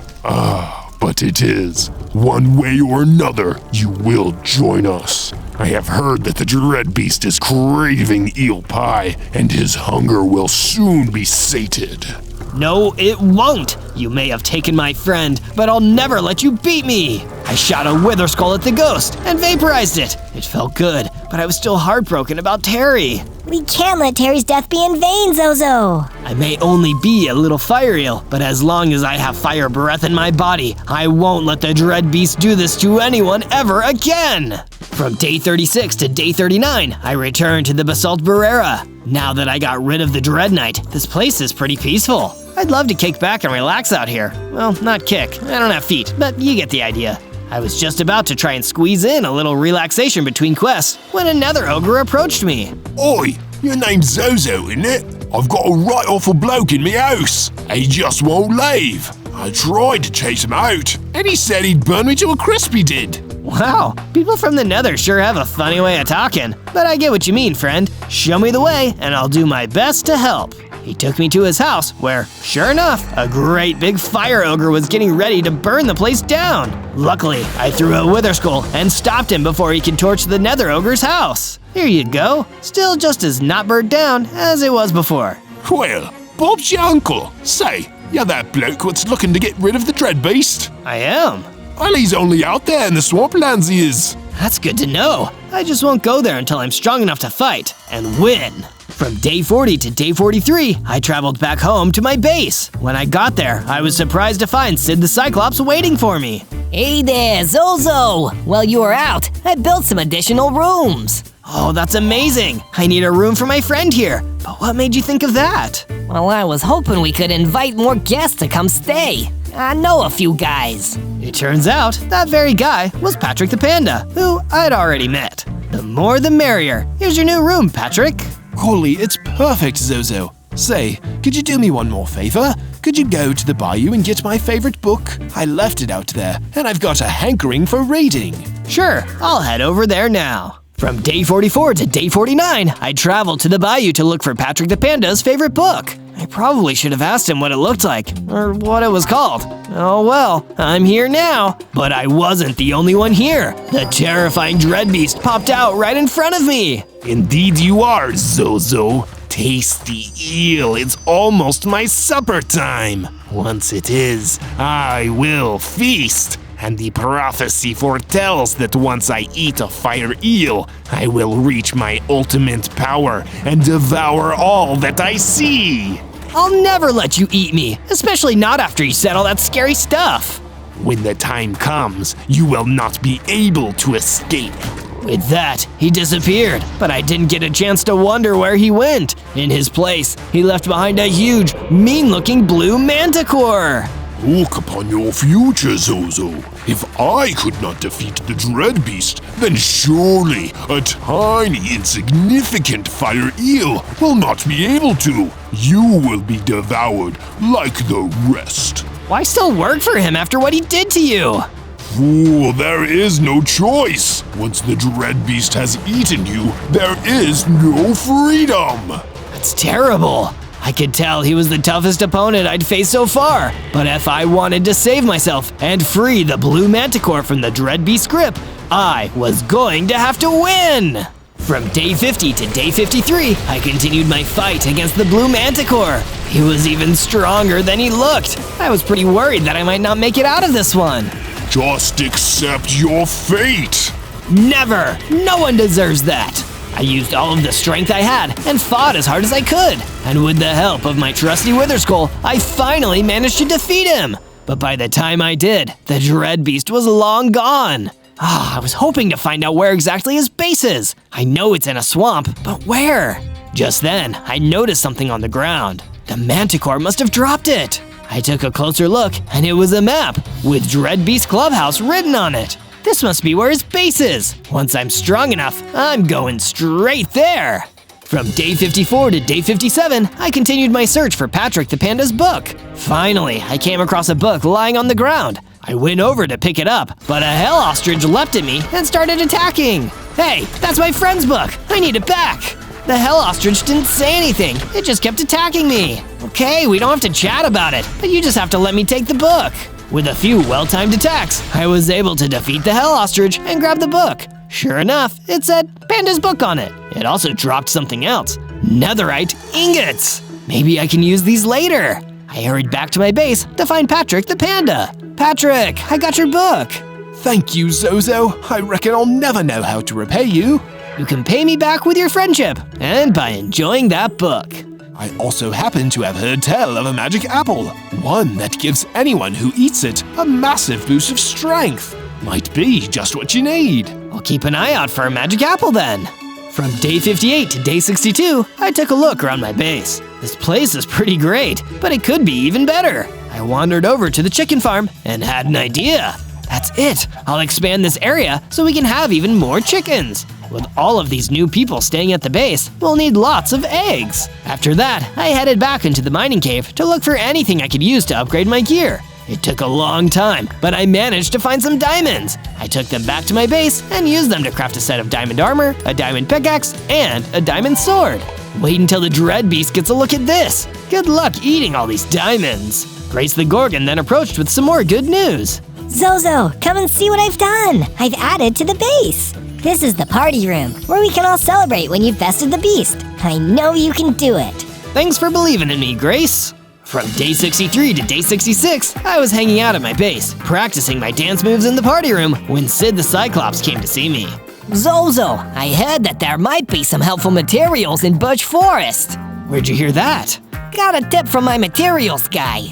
But it is. One way or another, you will join us. I have heard that the Dread Beast is craving eel pie, and his hunger will soon be sated. No, it won't! You may have taken my friend, but I'll never let you beat me! I shot a wither skull at the ghost and vaporized it. It felt good, but I was still heartbroken about Terry. We can't let Terry's death be in vain, Zozo. I may only be a little fire eel, but as long as I have fire breath in my body, I won't let the Dread Beast do this to anyone ever again! From day 36 to day 39, I returned to the Basalt Barrera. Now that I got rid of the Dread Knight, this place is pretty peaceful. I'd love to kick back and relax out here. Well, not kick, I don't have feet, but you get the idea. I was just about to try and squeeze in a little relaxation between quests when a nether ogre approached me. Oi, your name's Zozo, isn't it? I've got a right awful bloke in me house. He just won't leave. I tried to chase him out, and he said he'd burn me to a crisp, he did. Wow, people from the nether sure have a funny way of talking. But I get what you mean, friend. Show me the way, and I'll do my best to help. He took me to his house, where, sure enough, a great big fire ogre was getting ready to burn the place down. Luckily, I threw a wither skull and stopped him before he could torch the nether ogre's house. Here you go. Still just as not burnt down as it was before. Well, Bob's your uncle. Say, you're that bloke what's looking to get rid of the Dread Beast? I am. Well, he's only out there in the swamplands, he is. That's good to know. I just won't go there until I'm strong enough to fight and win. From day 40 to day 43, I traveled back home to my base. When I got there, I was surprised to find Sid the Cyclops waiting for me. Hey there, Zozo! While you were out, I built some additional rooms. Oh, that's amazing! I need a room for my friend here. But what made you think of that? Well, I was hoping we could invite more guests to come stay. I know a few guys. It turns out that very guy was Patrick the Panda, who I'd already met. The more the merrier. Here's your new room, Patrick. Holy, it's perfect, Zozo. Say, could you do me one more favor? Could you go to the bayou and get my favorite book? I left it out there, and I've got a hankering for reading. Sure, I'll head over there now. From day 44 to day 49, I traveled to the bayou to look for Patrick the Panda's favorite book. I probably should have asked him what it looked like, or what it was called. Oh well, I'm here now. But I wasn't the only one here. The terrifying dreadbeast popped out right in front of me. Indeed you are, Zozo. Tasty eel, it's almost my supper time. Once it is, I will feast. And the prophecy foretells that once I eat a fire eel, I will reach my ultimate power and devour all that I see. I'll never let you eat me, especially not after you said all that scary stuff. When the time comes, you will not be able to escape. With that, he disappeared, but I didn't get a chance to wonder where he went. In his place, he left behind a huge, mean-looking blue manticore. Look upon your future, Zozo. If I could not defeat the Dreadbeast, then surely a tiny, insignificant fire eel will not be able to. You will be devoured like the rest. Why still work for him after what he did to you? Fool, there is no choice. Once the Dreadbeast has eaten you, there is no freedom. That's terrible. I could tell he was the toughest opponent I'd faced so far, but if I wanted to save myself and free the blue manticore from the Dreadbeast's grip, I was going to have to win! From day 50 to day 53, I continued my fight against the blue manticore. He was even stronger than he looked. I was pretty worried that I might not make it out of this one. Just accept your fate! Never! No one deserves that! I used all of the strength I had and fought as hard as I could. And with the help of my trusty Wither Skull, I finally managed to defeat him. But by the time I did, the Dreadbeast was long gone. I was hoping to find out where exactly his base is. I know it's in a swamp, but where? Just then, I noticed something on the ground. The Manticore must have dropped it. I took a closer look, and it was a map with Dreadbeast Clubhouse written on it. This must be where his base is. Once I'm strong enough, I'm going straight there. From day 54 to day 57, I continued my search for Patrick the Panda's book. Finally, I came across a book lying on the ground. I went over to pick it up, but a hell ostrich leapt at me and started attacking. Hey, that's my friend's book. I need it back. The hell ostrich didn't say anything. It just kept attacking me. Okay, we don't have to chat about it, but you just have to let me take the book. With a few well-timed attacks, I was able to defeat the hell ostrich and grab the book. Sure enough, it said Panda's book on it. It also dropped something else, netherite ingots. Maybe I can use these later. I hurried back to my base to find Patrick the Panda. Patrick, I got your book. Thank you, Zozo. I reckon I'll never know how to repay you. You can pay me back with your friendship, and by enjoying that book. I also happen to have heard tell of a magic apple, one that gives anyone who eats it a massive boost of strength. Might be just what you need. I'll keep an eye out for a magic apple then. From day 58 to day 62, I took a look around my base. This place is pretty great, but it could be even better. I wandered over to the chicken farm and had an idea. That's it. I'll expand this area so we can have even more chickens. With all of these new people staying at the base, we'll need lots of eggs. After that, I headed back into the mining cave to look for anything I could use to upgrade my gear. It took a long time, but I managed to find some diamonds. I took them back to my base and used them to craft a set of diamond armor, a diamond pickaxe, and a diamond sword. Wait until the Dreadbeast gets a look at this. Good luck eating all these diamonds. Grace the Gorgon then approached with some more good news. Zozo, come and see what I've done. I've added to the base. This is the party room, where we can all celebrate when you've bested the beast. I know you can do it. Thanks for believing in me, Grace. From day 63 to day 66, I was hanging out at my base, practicing my dance moves in the party room when Sid the Cyclops came to see me. Zozo, I heard that there might be some helpful materials in Birch Forest. Where'd you hear that? Got a tip from my materials guy.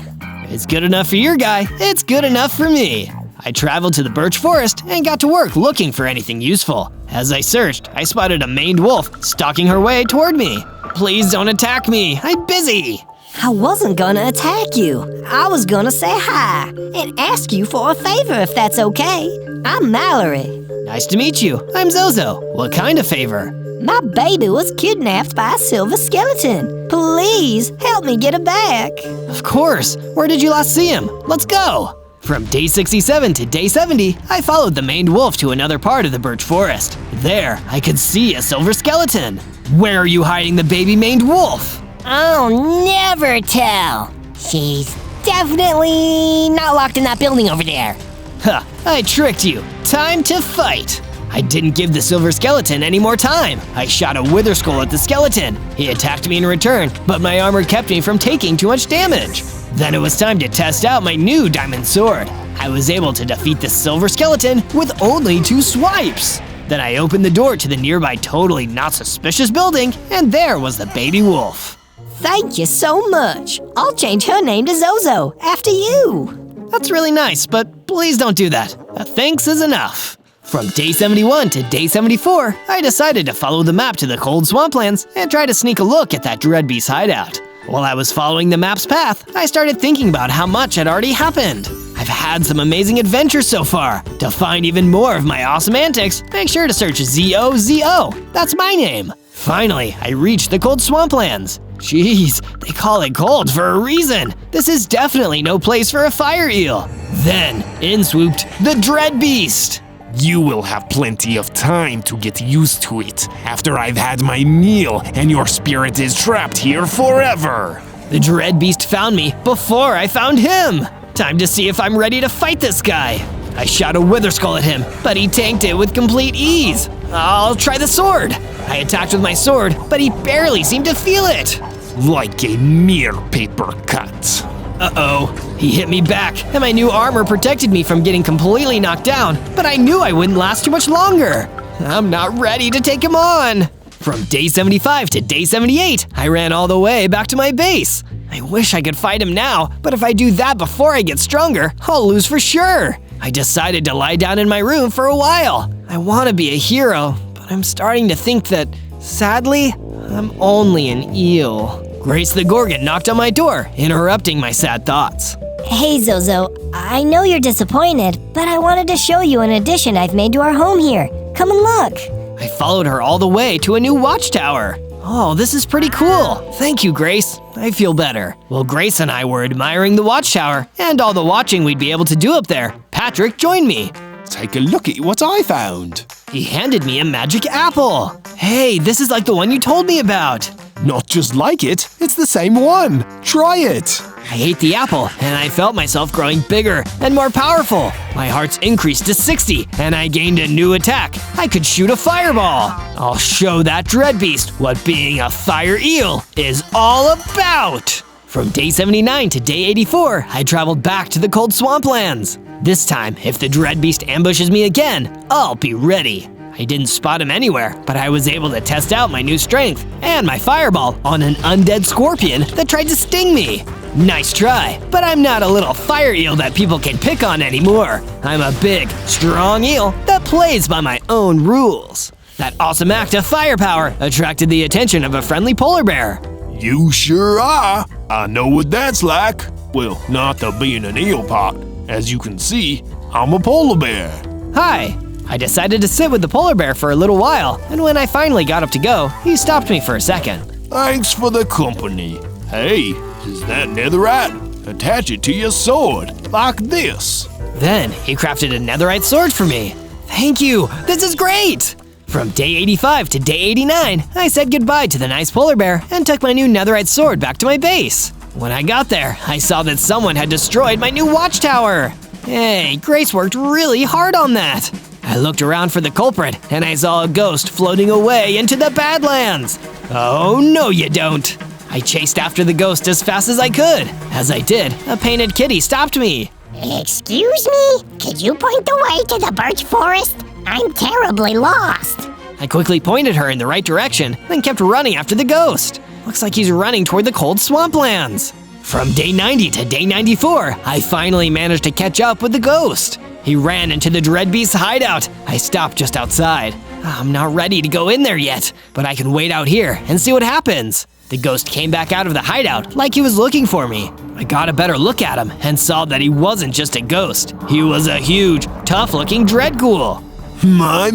It's good enough for your guy, it's good enough for me. I traveled to the birch forest and got to work looking for anything useful. As I searched, I spotted a maned wolf stalking her way toward me. Please don't attack me, I'm busy. I wasn't gonna attack you. I was gonna say hi and ask you for a favor if that's okay. I'm Mallory. Nice to meet you, I'm Zozo. What kind of favor? My baby was kidnapped by a silver skeleton. Please help me get it back. Of course, where did you last see him? Let's go. From day 67 to day 70, I followed the maned wolf to another part of the birch forest. There, I could see a silver skeleton. Where are you hiding the baby maned wolf? I'll never tell. She's definitely not locked in that building over there. Huh, I tricked you. Time to fight. I didn't give the silver skeleton any more time. I shot a wither skull at the skeleton. He attacked me in return, but my armor kept me from taking too much damage. Then it was time to test out my new diamond sword. I was able to defeat the silver skeleton with only 2 swipes. Then I opened the door to the nearby totally not suspicious building, and there was the baby wolf. Thank you so much. I'll change her name to Zozo after you. That's really nice, but please don't do that. A thanks is enough. From day 71 to day 74, I decided to follow the map to the cold swamplands and try to sneak a look at that dreadbeast hideout. While I was following the map's path, I started thinking about how much had already happened. I've had some amazing adventures so far. To find even more of my awesome antics, make sure to search ZOZO. That's my name. Finally, I reached the cold swamplands. Jeez, they call it cold for a reason. This is definitely no place for a fire eel. Then, in swooped the dread beast. You will have plenty of time to get used to it after I've had my meal and your spirit is trapped here forever. The dread beast found me before I found him. Time to see if I'm ready to fight this guy. I shot a wither skull at him, but he tanked it with complete ease. I'll try the sword. I attacked with my sword, but he barely seemed to feel it. Like a mere paper cut. Uh-oh, he hit me back, and my new armor protected me from getting completely knocked down, but I knew I wouldn't last too much longer. I'm not ready to take him on. From day 75 to day 78, I ran all the way back to my base. I wish I could fight him now, but if I do that before I get stronger, I'll lose for sure. I decided to lie down in my room for a while. I want to be a hero, but I'm starting to think that, sadly, I'm only an eel. Grace the Gorgon knocked on my door, interrupting my sad thoughts. Hey Zozo, I know you're disappointed, but I wanted to show you an addition I've made to our home here. Come and look. I followed her all the way to a new watchtower. Oh, this is pretty cool. Thank you, Grace. I feel better. While Grace and I were admiring the watchtower and all the watching we'd be able to do up there, Patrick joined me. Take a look at what I found. He handed me a magic apple. Hey, this is like the one you told me about. Not just like it, it's the same one. Try it. I ate the apple, and I felt myself growing bigger and more powerful. My hearts increased to 60, and I gained a new attack. I could shoot a fireball. I'll show that dread beast what being a fire eel is all about. From day 79 to day 84, I traveled back to the cold swamplands. This time, if the dread beast ambushes me again, I'll be ready. I didn't spot him anywhere, but I was able to test out my new strength and my fireball on an undead scorpion that tried to sting me. Nice try, but I'm not a little fire eel that people can pick on anymore. I'm a big, strong eel that plays by my own rules. That awesome act of firepower attracted the attention of a friendly polar bear. You sure are. I know what that's like. Well, not the being an eel part. As you can see, I'm a polar bear. Hi. I decided to sit with the polar bear for a little while, and when I finally got up to go, he stopped me for a second. Thanks for the company. Hey, is that netherite? Attach it to your sword, like this. Then he crafted a netherite sword for me. Thank you, this is great! From day 85 to day 89, I said goodbye to the nice polar bear and took my new netherite sword back to my base. When I got there, I saw that someone had destroyed my new watchtower. Hey, Grace worked really hard on that. I looked around for the culprit, and I saw a ghost floating away into the Badlands. Oh, no you don't. I chased after the ghost as fast as I could. As I did, a painted kitty stopped me. Excuse me? Could you point the way to the birch forest? I'm terribly lost. I quickly pointed her in the right direction, then kept running after the ghost. Looks like he's running toward the cold swamplands. From day 90 to day 94, I finally managed to catch up with the ghost. He ran into the Dread Beast's hideout. I stopped just outside. I'm not ready to go in there yet, but I can wait out here and see what happens. The ghost came back out of the hideout like he was looking for me. I got a better look at him and saw that he wasn't just a ghost. He was a huge, tough-looking Dreadghoul. My,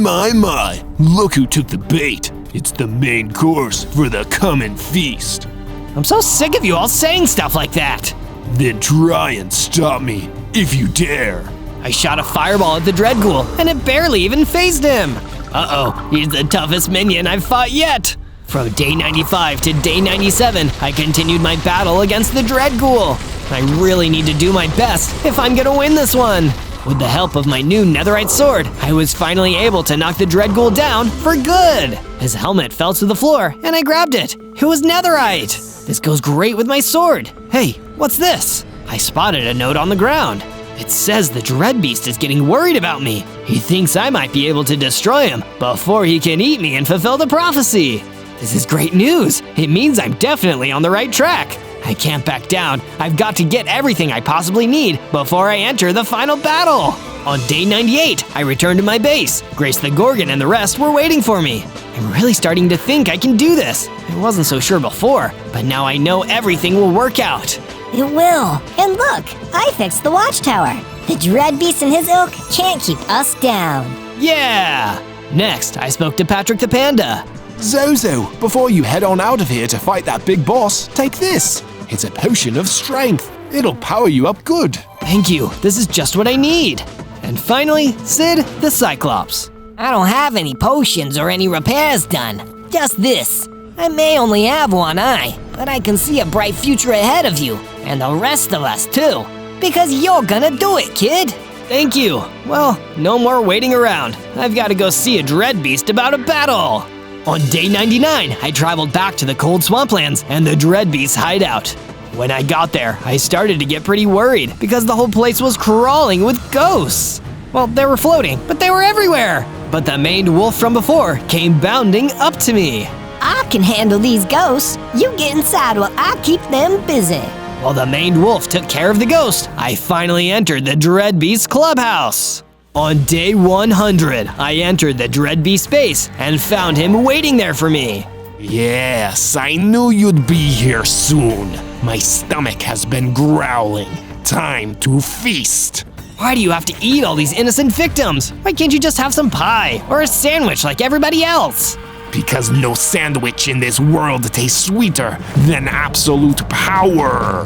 look who took the bait. It's the main course for the coming feast. I'm so sick of you all saying stuff like that. Then try and stop me, if you dare. I shot a fireball at the Dreadghoul, and it barely even fazed him. Uh-oh, he's the toughest minion I've fought yet. From day 95 to day 97, I continued my battle against the Dreadghoul. I really need to do my best if I'm gonna win this one. With the help of my new netherite sword, I was finally able to knock the Dreadghoul down for good. His helmet fell to the floor, and I grabbed it. It was netherite. This goes great with my sword. Hey, what's this? I spotted a note on the ground. It says the Dread Beast is getting worried about me. He thinks I might be able to destroy him before he can eat me and fulfill the prophecy. This is great news. It means I'm definitely on the right track. I can't back down. I've got to get everything I possibly need before I enter the final battle. On day 98, I returned to my base. Grace the Gorgon and the rest were waiting for me. I'm really starting to think I can do this. I wasn't so sure before, but now I know everything will work out. It will. And look, I fixed the watchtower. The Dread Beast and his ilk can't keep us down. Yeah! Next, I spoke to Patrick the Panda. Zozo, before you head on out of here to fight that big boss, take this. It's a potion of strength. It'll power you up good. Thank you. This is just what I need. And finally, Sid the Cyclops. I don't have any potions or any repairs done. Just this. I may only have one eye, but I can see a bright future ahead of you, and the rest of us too. Because you're gonna do it, kid. Thank you. Well, no more waiting around. I've got to go see a Dread Beast about a battle. On day 99, I traveled back to the cold swamplands and the Dread Beast's hideout. When I got there, I started to get pretty worried because the whole place was crawling with ghosts. Well, they were floating, but they were everywhere. But the maned wolf from before came bounding up to me. I can handle these ghosts. You get inside while I keep them busy. While the maned wolf took care of the ghost, I finally entered the Dread Beast's clubhouse. On day 100, I entered the Dread Beast's base and found him waiting there for me. Yes, I knew you'd be here soon. My stomach has been growling. Time to feast. Why do you have to eat all these innocent victims? Why can't you just have some pie or a sandwich like everybody else? Because no sandwich in this world tastes sweeter than absolute power.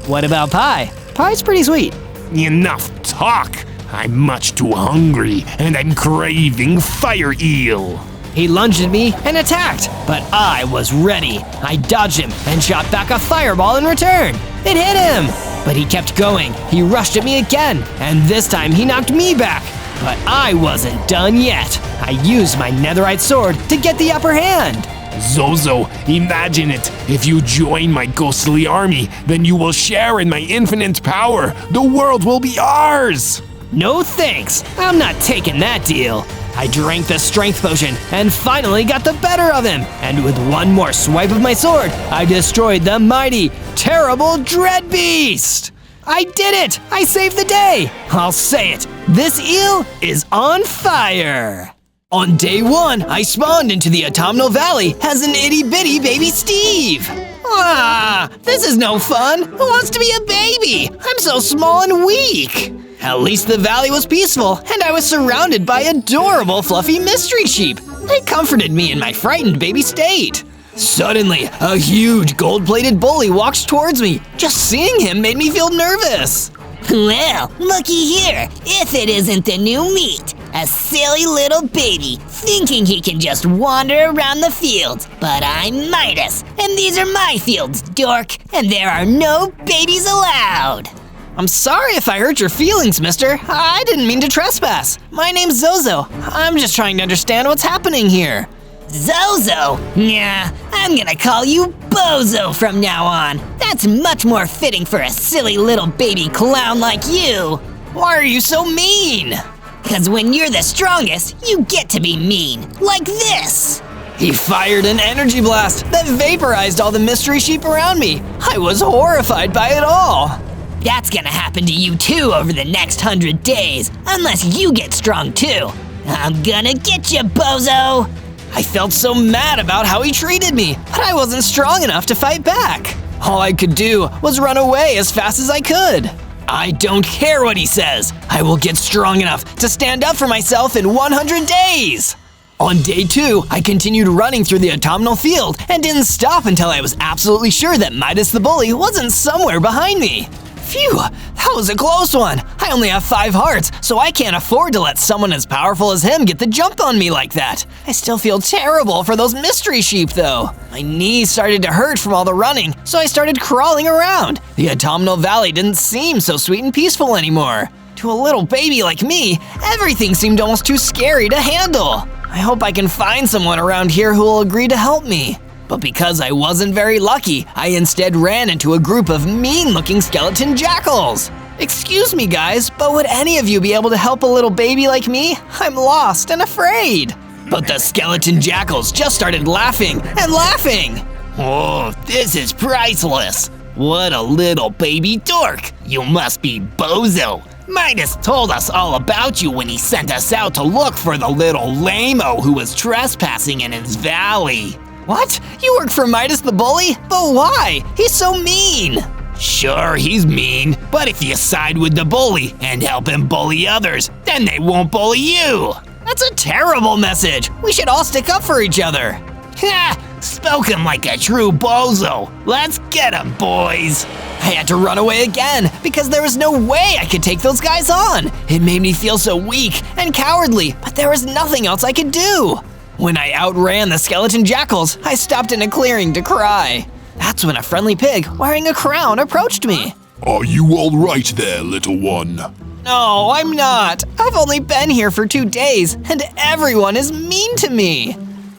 What about pie? Pie's pretty sweet. Enough talk. I'm much too hungry, and I'm craving fire eel. He lunged at me and attacked, but I was ready. I dodged him and shot back a fireball in return. It hit him, but he kept going. He rushed at me again, and this time he knocked me back. But I wasn't done yet. I used my netherite sword to get the upper hand. Zozo, imagine it. If you join my ghostly army, then you will share in my infinite power. The world will be ours. No thanks, I'm not taking that deal. I drank the strength potion and finally got the better of him. And with one more swipe of my sword, I destroyed the mighty, terrible Dread Beast. I did it! I saved the day! I'll say it, this eel is on fire! On day 1, I spawned into the Autumnal Valley as an itty-bitty baby Steve. Ah, this is no fun. Who wants to be a baby? I'm so small and weak. At least the valley was peaceful, and I was surrounded by adorable fluffy mystery sheep. They comforted me in my frightened baby state. Suddenly, a huge gold-plated bully walks towards me. Just seeing him made me feel nervous. Well, looky here, if it isn't the new meat. A silly little baby, thinking he can just wander around the fields. But I'm Midas, and these are my fields, dork, and there are no babies allowed. I'm sorry if I hurt your feelings, mister. I didn't mean to trespass. My name's Zozo. I'm just trying to understand what's happening here. Zozo? Nah, I'm gonna call you Bozo from now on. That's much more fitting for a silly little baby clown like you. Why are you so mean? 'Cause when you're the strongest, you get to be mean, like this. He fired an energy blast that vaporized all the mystery sheep around me. I was horrified by it all. That's gonna happen to you too over the next 100 days, unless you get strong too. I'm gonna get you, bozo! I felt so mad about how he treated me, but I wasn't strong enough to fight back. All I could do was run away as fast as I could. I don't care what he says. I will get strong enough to stand up for myself in 100 days. On day 2, I continued running through the autumnal field and didn't stop until I was absolutely sure that Midas the Bully wasn't somewhere behind me. Phew, that was a close one. I only have 5 hearts, so I can't afford to let someone as powerful as him get the jump on me like that. I still feel terrible for those mystery sheep though. My knees started to hurt from all the running, so I started crawling around. The autumnal valley didn't seem so sweet and peaceful anymore. To a little baby like me, everything seemed almost too scary to handle. I hope I can find someone around here who will agree to help me. But because I wasn't very lucky, I instead ran into a group of mean-looking skeleton jackals. Excuse me guys, but would any of you be able to help a little baby like me? I'm lost and afraid. But the skeleton jackals just started laughing and laughing. Oh, this is priceless. What a little baby dork. You must be Bozo. Midas told us all about you when he sent us out to look for the little lame-o who was trespassing in his valley. What? You work for Midas the Bully? But why? He's so mean! Sure, he's mean, but if you side with the bully and help him bully others, then they won't bully you! That's a terrible message! We should all stick up for each other! Ha! Spoken like a true bozo! Let's get him, boys! I had to run away again because there was no way I could take those guys on! It made me feel so weak and cowardly, but there was nothing else I could do! When I outran the skeleton jackals, I stopped in a clearing to cry. That's when a friendly pig wearing a crown approached me. Are you all right there, little one? No, I'm not. I've only been here for 2 days, and everyone is mean to me.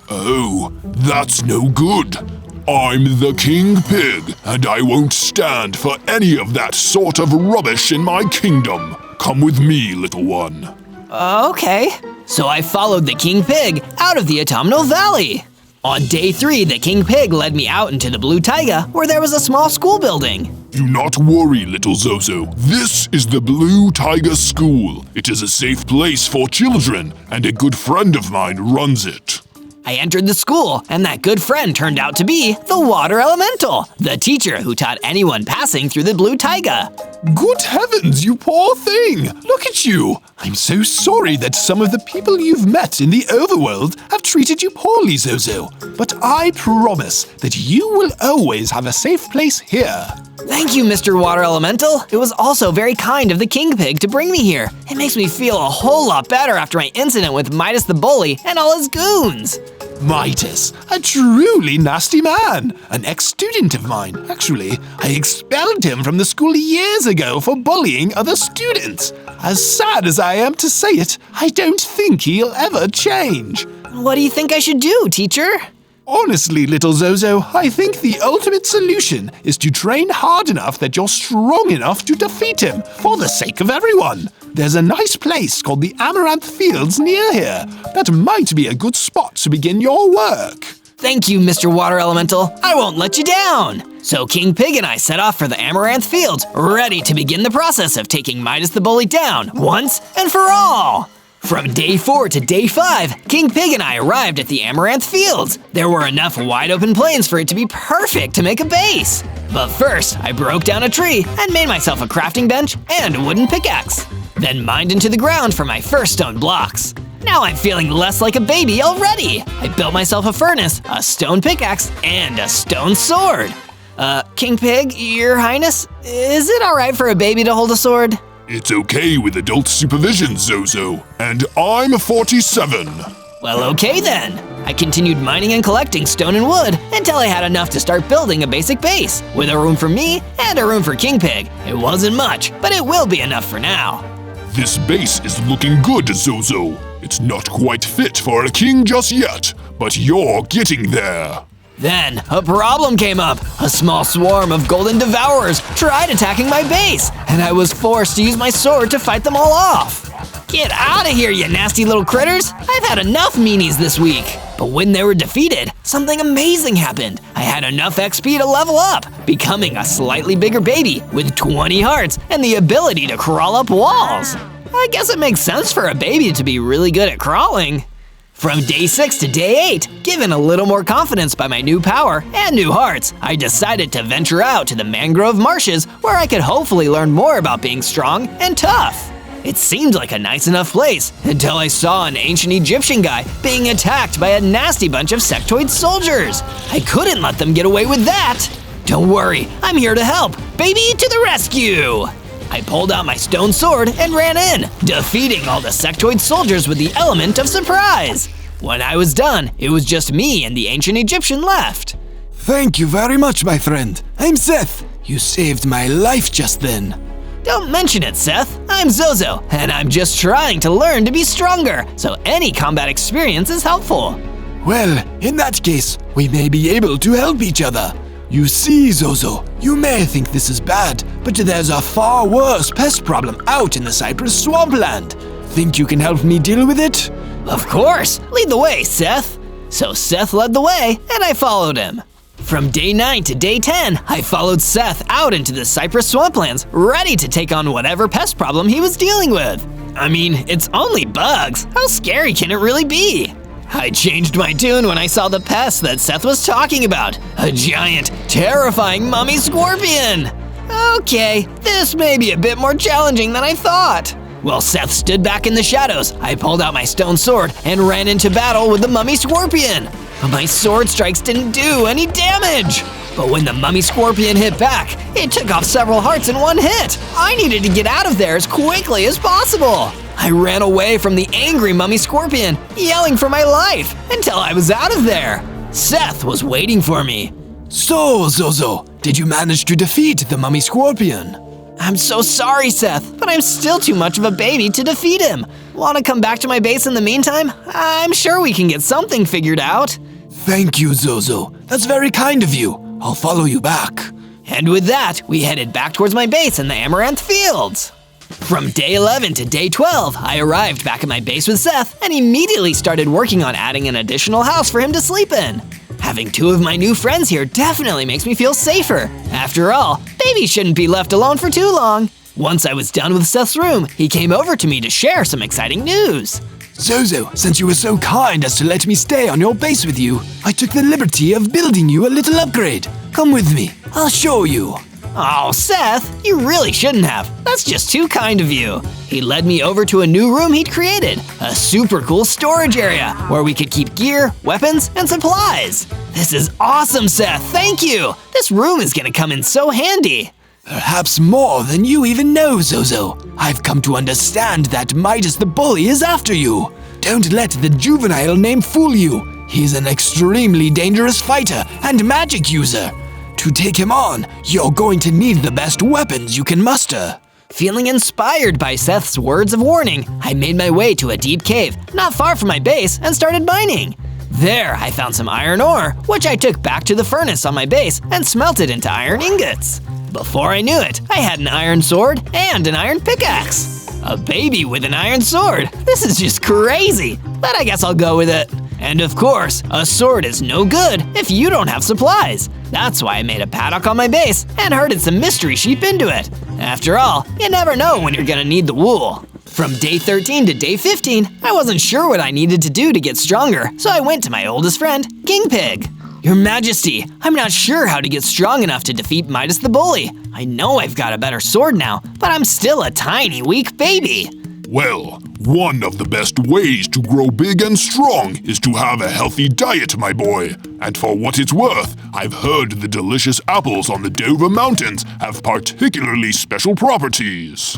Oh, that's no good. I'm the King Pig, and I won't stand for any of that sort of rubbish in my kingdom. Come with me, little one. Okay. So I followed the King Pig out of the autumnal valley. On day 3, the King Pig led me out into the blue taiga where there was a small school building. Do not worry, little Zozo. This is the Blue Tiger School. It is a safe place for children, and a good friend of mine runs it. I entered the school, and that good friend turned out to be the Water Elemental, the teacher who taught anyone passing through the blue taiga. Good heavens, you poor thing! Look at you! I'm so sorry that some of the people you've met in the overworld have treated you poorly, Zozo. But I promise that you will always have a safe place here. Thank you, Mr. Water Elemental. It was also very kind of the King Pig to bring me here. It makes me feel a whole lot better after my incident with Midas the Bully and all his goons. Midas, a truly nasty man. An ex-student of mine. Actually, I expelled him from the school years ago for bullying other students. As sad as I am to say it, I don't think he'll ever change. What do you think I should do, teacher? Honestly, little Zozo, I think the ultimate solution is to train hard enough that you're strong enough to defeat him, for the sake of everyone. There's a nice place called the Amaranth Fields near here. That might be a good spot to begin your work. Thank you, Mr. Water Elemental. I won't let you down. So King Pig and I set off for the Amaranth Fields, ready to begin the process of taking Midas the Bully down once and for all. From day 4 to day 5, King Pig and I arrived at the Amaranth Fields. There were enough wide open plains for it to be perfect to make a base. But first, I broke down a tree and made myself a crafting bench and a wooden pickaxe. Then mined into the ground for my first stone blocks. Now I'm feeling less like a baby already. I built myself a furnace, a stone pickaxe, and a stone sword. King Pig, Your Highness, is it alright for a baby to hold a sword? It's okay with adult supervision, Zozo. And I'm 47. Well, okay then. I continued mining and collecting stone and wood until I had enough to start building a basic base, with a room for me and a room for King Pig. It wasn't much, but it will be enough for now. This base is looking good, Zozo. It's not quite fit for a king just yet, but you're getting there. Then, a problem came up. A small swarm of golden devourers tried attacking my base, and I was forced to use my sword to fight them all off. Get out of here, you nasty little critters! I've had enough meanies this week. But when they were defeated, something amazing happened. I had enough XP to level up, becoming a slightly bigger baby with 20 hearts and the ability to crawl up walls. I guess it makes sense for a baby to be really good at crawling. From day 6 to day 8, given a little more confidence by my new power and new hearts, I decided to venture out to the mangrove marshes where I could hopefully learn more about being strong and tough. It seemed like a nice enough place until I saw an ancient Egyptian guy being attacked by a nasty bunch of sectoid soldiers. I couldn't let them get away with that. Don't worry, I'm here to help. Baby to the rescue! I pulled out my stone sword and ran in, defeating all the sectoid soldiers with the element of surprise. When I was done, it was just me and the ancient Egyptian left. Thank you very much, my friend. I'm Seth. You saved my life just then. Don't mention it, Seth. I'm Zozo, and I'm just trying to learn to be stronger, so any combat experience is helpful. Well, in that case, we may be able to help each other. You see, Zozo, you may think this is bad, but there's a far worse pest problem out in the Cypress swampland. Think you can help me deal with it? Of course! Lead the way, Seth! So Seth led the way, and I followed him. From day 9 to day 10, I followed Seth out into the Cypress swamplands, ready to take on whatever pest problem he was dealing with. I mean, it's only bugs. How scary can it really be? I changed my tune when I saw the pest that Seth was talking about. A giant, terrifying mummy scorpion! Okay, this may be a bit more challenging than I thought. While Seth stood back in the shadows, I pulled out my stone sword and ran into battle with the mummy scorpion. But my sword strikes didn't do any damage. But when the mummy scorpion hit back, it took off several hearts in one hit. I needed to get out of there as quickly as possible. I ran away from the angry mummy scorpion, yelling for my life, until I was out of there. Seth was waiting for me. So, Zozo, did you manage to defeat the mummy scorpion? I'm so sorry, Seth, but I'm still too much of a baby to defeat him. Want to come back to my base in the meantime? I'm sure we can get something figured out. Thank you, Zozo. That's very kind of you. I'll follow you back. And with that, we headed back towards my base in the Amaranth Fields. From day 11 to day 12, I arrived back at my base with Seth and immediately started working on adding an additional house for him to sleep in. Having 2 of my new friends here definitely makes me feel safer. After all, babies shouldn't be left alone for too long. Once I was done with Seth's room, he came over to me to share some exciting news. Zozo, since you were so kind as to let me stay on your base with you, I took the liberty of building you a little upgrade. Come with me, I'll show you. Oh, Seth, you really shouldn't have. That's just too kind of you. He led me over to a new room he'd created, a super cool storage area where we could keep gear, weapons, and supplies. This is awesome, Seth, thank you. This room is gonna come in so handy. Perhaps more than you even know, Zozo. I've come to understand that Midas the Bully is after you. Don't let the juvenile name fool you. He's an extremely dangerous fighter and magic user. To take him on, you're going to need the best weapons you can muster. Feeling inspired by Seth's words of warning, I made my way to a deep cave not far from my base and started mining. There, I found some iron ore, which I took back to the furnace on my base and smelted into iron ingots. Before I knew it, I had an iron sword and an iron pickaxe. A baby with an iron sword. This is just crazy, but I guess I'll go with it. And of course, a sword is no good if you don't have supplies. That's why I made a paddock on my base and herded some mystery sheep into it. After all, you never know when you're gonna need the wool. From day 13 to day 15, I wasn't sure what I needed to do to get stronger, so I went to my oldest friend, King Pig. Your Majesty, I'm not sure how to get strong enough to defeat Midas the Bully. I know I've got a better sword now, but I'm still a tiny, weak baby. Well, one of the best ways to grow big and strong is to have a healthy diet, my boy. And for what it's worth, I've heard the delicious apples on the Dover Mountains have particularly special properties.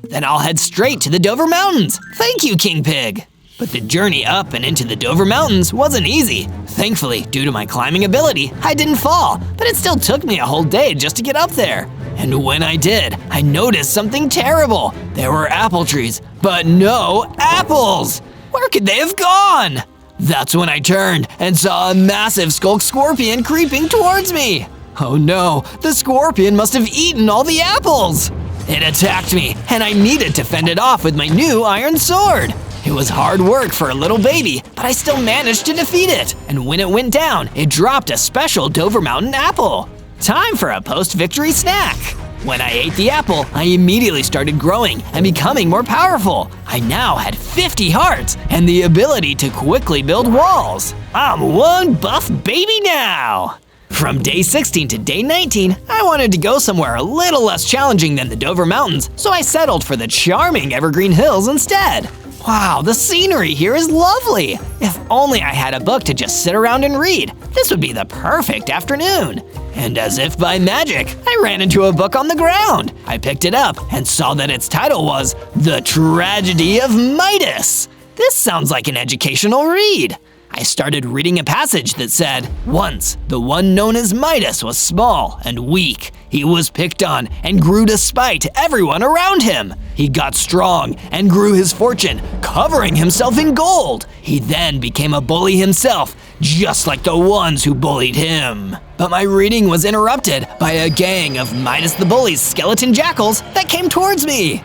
Then I'll head straight to the Dover Mountains. Thank you, King Pig. But the journey up and into the Dover Mountains wasn't easy. Thankfully, due to my climbing ability, I didn't fall, but it still took me a whole day just to get up there. And when I did, I noticed something terrible. There were apple trees, but no apples! Where could they have gone? That's when I turned and saw a massive skulk scorpion creeping towards me. Oh no, the scorpion must have eaten all the apples! It attacked me, and I needed to fend it off with my new iron sword. It was hard work for a little baby, but I still managed to defeat it. And when it went down, it dropped a special Dover Mountain apple. Time for a post-victory snack. When I ate the apple, I immediately started growing and becoming more powerful. I now had 50 hearts and the ability to quickly build walls. I'm one buff baby now! From day 16 to day 19, I wanted to go somewhere a little less challenging than the Dover Mountains, so I settled for the charming Evergreen Hills instead. Wow, the scenery here is lovely! If only I had a book to just sit around and read, this would be the perfect afternoon. And as if by magic, I ran into a book on the ground. I picked it up and saw that its title was The Tragedy of Midas. This sounds like an educational read. I started reading a passage that said, once, the one known as Midas was small and weak. He was picked on and grew to spite everyone around him. He got strong and grew his fortune, covering himself in gold. He then became a bully himself, just like the ones who bullied him. But my reading was interrupted by a gang of Midas the Bully's skeleton jackals that came towards me.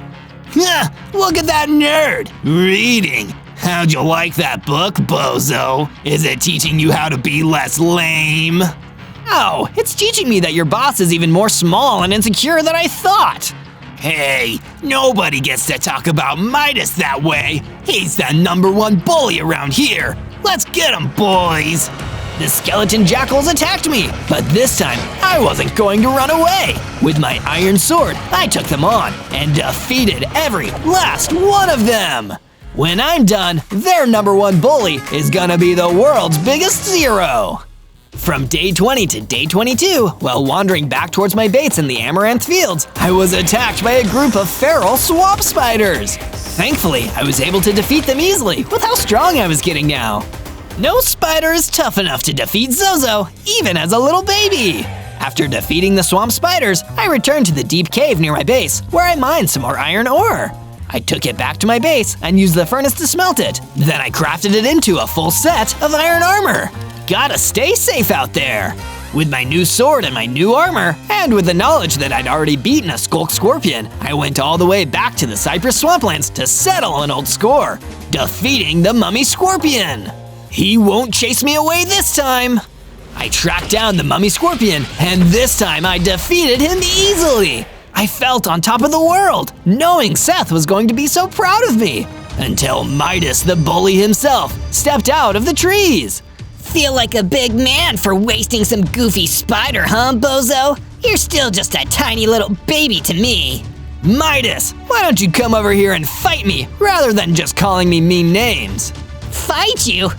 Look at that nerd, reading. How'd you like that book, bozo? Is it teaching you how to be less lame? Oh, it's teaching me that your boss is even more small and insecure than I thought. Hey, nobody gets to talk about Midas that way. He's the #1 bully around here. Let's get him, boys. The skeleton jackals attacked me, but this time I wasn't going to run away. With my iron sword, I took them on and defeated every last one of them. When I'm done, their #1 bully is gonna be the world's biggest zero. From day 20 to day 22, while wandering back towards my base in the Amaranth Fields, I was attacked by a group of feral swamp spiders. Thankfully, I was able to defeat them easily with how strong I was getting now. No spider is tough enough to defeat Zozo, even as a little baby. After defeating the swamp spiders, I returned to the deep cave near my base, where I mined some more iron ore. I took it back to my base and used the furnace to smelt it. Then I crafted it into a full set of iron armor. Gotta stay safe out there. With my new sword and my new armor, and with the knowledge that I'd already beaten a skulk scorpion, I went all the way back to the Cypress Swamplands to settle an old score, defeating the mummy scorpion. He won't chase me away this time. I tracked down the mummy scorpion, and this time I defeated him easily. I felt on top of the world, knowing Seth was going to be so proud of me, until Midas the bully himself stepped out of the trees. Feel like a big man for wasting some goofy spider, huh, bozo? You're still just a tiny little baby to me. Midas, why don't you come over here and fight me rather than just calling me mean names? Fight you?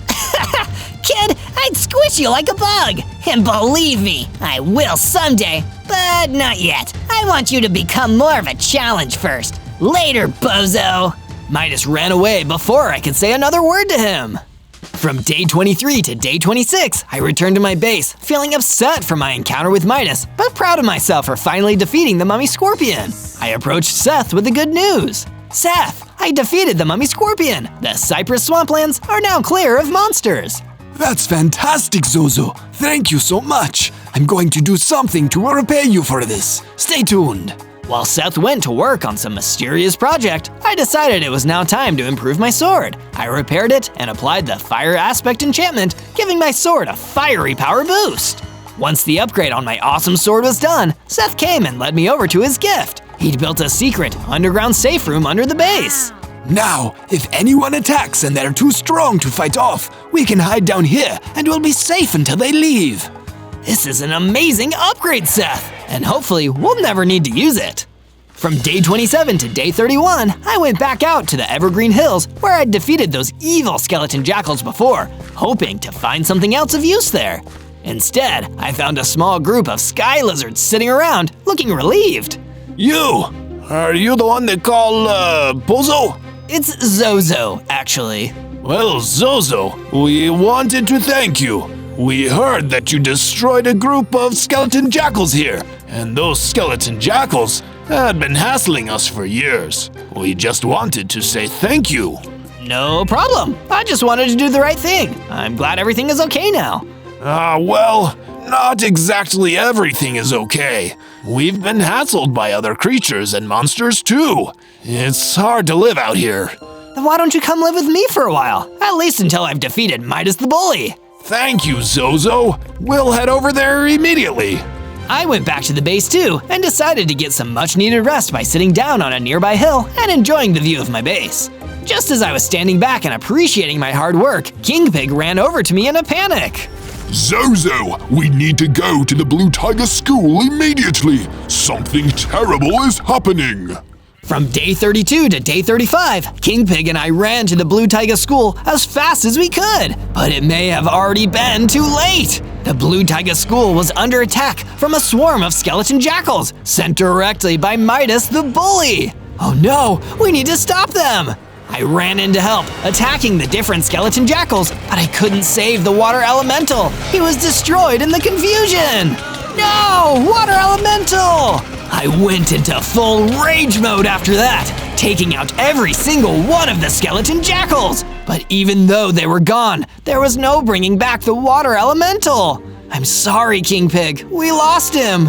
Kid, I'd squish you like a bug. And believe me, I will someday, but not yet. I want you to become more of a challenge first. Later, bozo. Midas ran away before I could say another word to him. From day 23 to day 26, I returned to my base, feeling upset for my encounter with Midas, but proud of myself for finally defeating the mummy scorpion. I approached Seth with the good news. Seth, I defeated the mummy scorpion. The Cypress Swamplands are now clear of monsters. That's fantastic, Zozo. Thank you so much. I'm going to do something to repay you for this. Stay tuned. While Seth went to work on some mysterious project, I decided it was now time to improve my sword. I repaired it and applied the fire aspect enchantment, giving my sword a fiery power boost. Once the upgrade on my awesome sword was done, Seth came and led me over to his gift. He'd built a secret underground safe room under the base. Now, if anyone attacks and they're too strong to fight off, we can hide down here and we'll be safe until they leave. This is an amazing upgrade, Seth, and hopefully we'll never need to use it. From day 27 to day 31, I went back out to the Evergreen Hills where I'd defeated those evil skeleton jackals before, hoping to find something else of use there. Instead, I found a small group of sky lizards sitting around, looking relieved. You! Are you the one they call, Bozo? It's Zozo, actually. Well, Zozo, we wanted to thank you. We heard that you destroyed a group of skeleton jackals here, and those skeleton jackals had been hassling us for years. We just wanted to say thank you. No problem. I just wanted to do the right thing. I'm glad everything is okay now. Well, not exactly everything is okay. We've been hassled by other creatures and monsters too. It's hard to live out here. Then why don't you come live with me for a while? At least until I've defeated Midas the Bully. Thank you, Zozo. We'll head over there immediately. I went back to the base too and decided to get some much needed rest by sitting down on a nearby hill and enjoying the view of my base. Just as I was standing back and appreciating my hard work, King Pig ran over to me in a panic. Zozo, we need to go to the Blue Tiger School immediately. Something terrible is happening. From day 32 to day 35, King Pig and I ran to the Blue Tiger School as fast as we could, but it may have already been too late. The Blue Tiger School was under attack from a swarm of skeleton jackals sent directly by Midas the Bully. Oh no, we need to stop them. I ran in to help, attacking the different skeleton jackals, but I couldn't save the water elemental. He was destroyed in the confusion. No, water elemental! I went into full rage mode after that, taking out every single one of the skeleton jackals. But even though they were gone, there was no bringing back the water elemental. I'm sorry, King Pig, we lost him.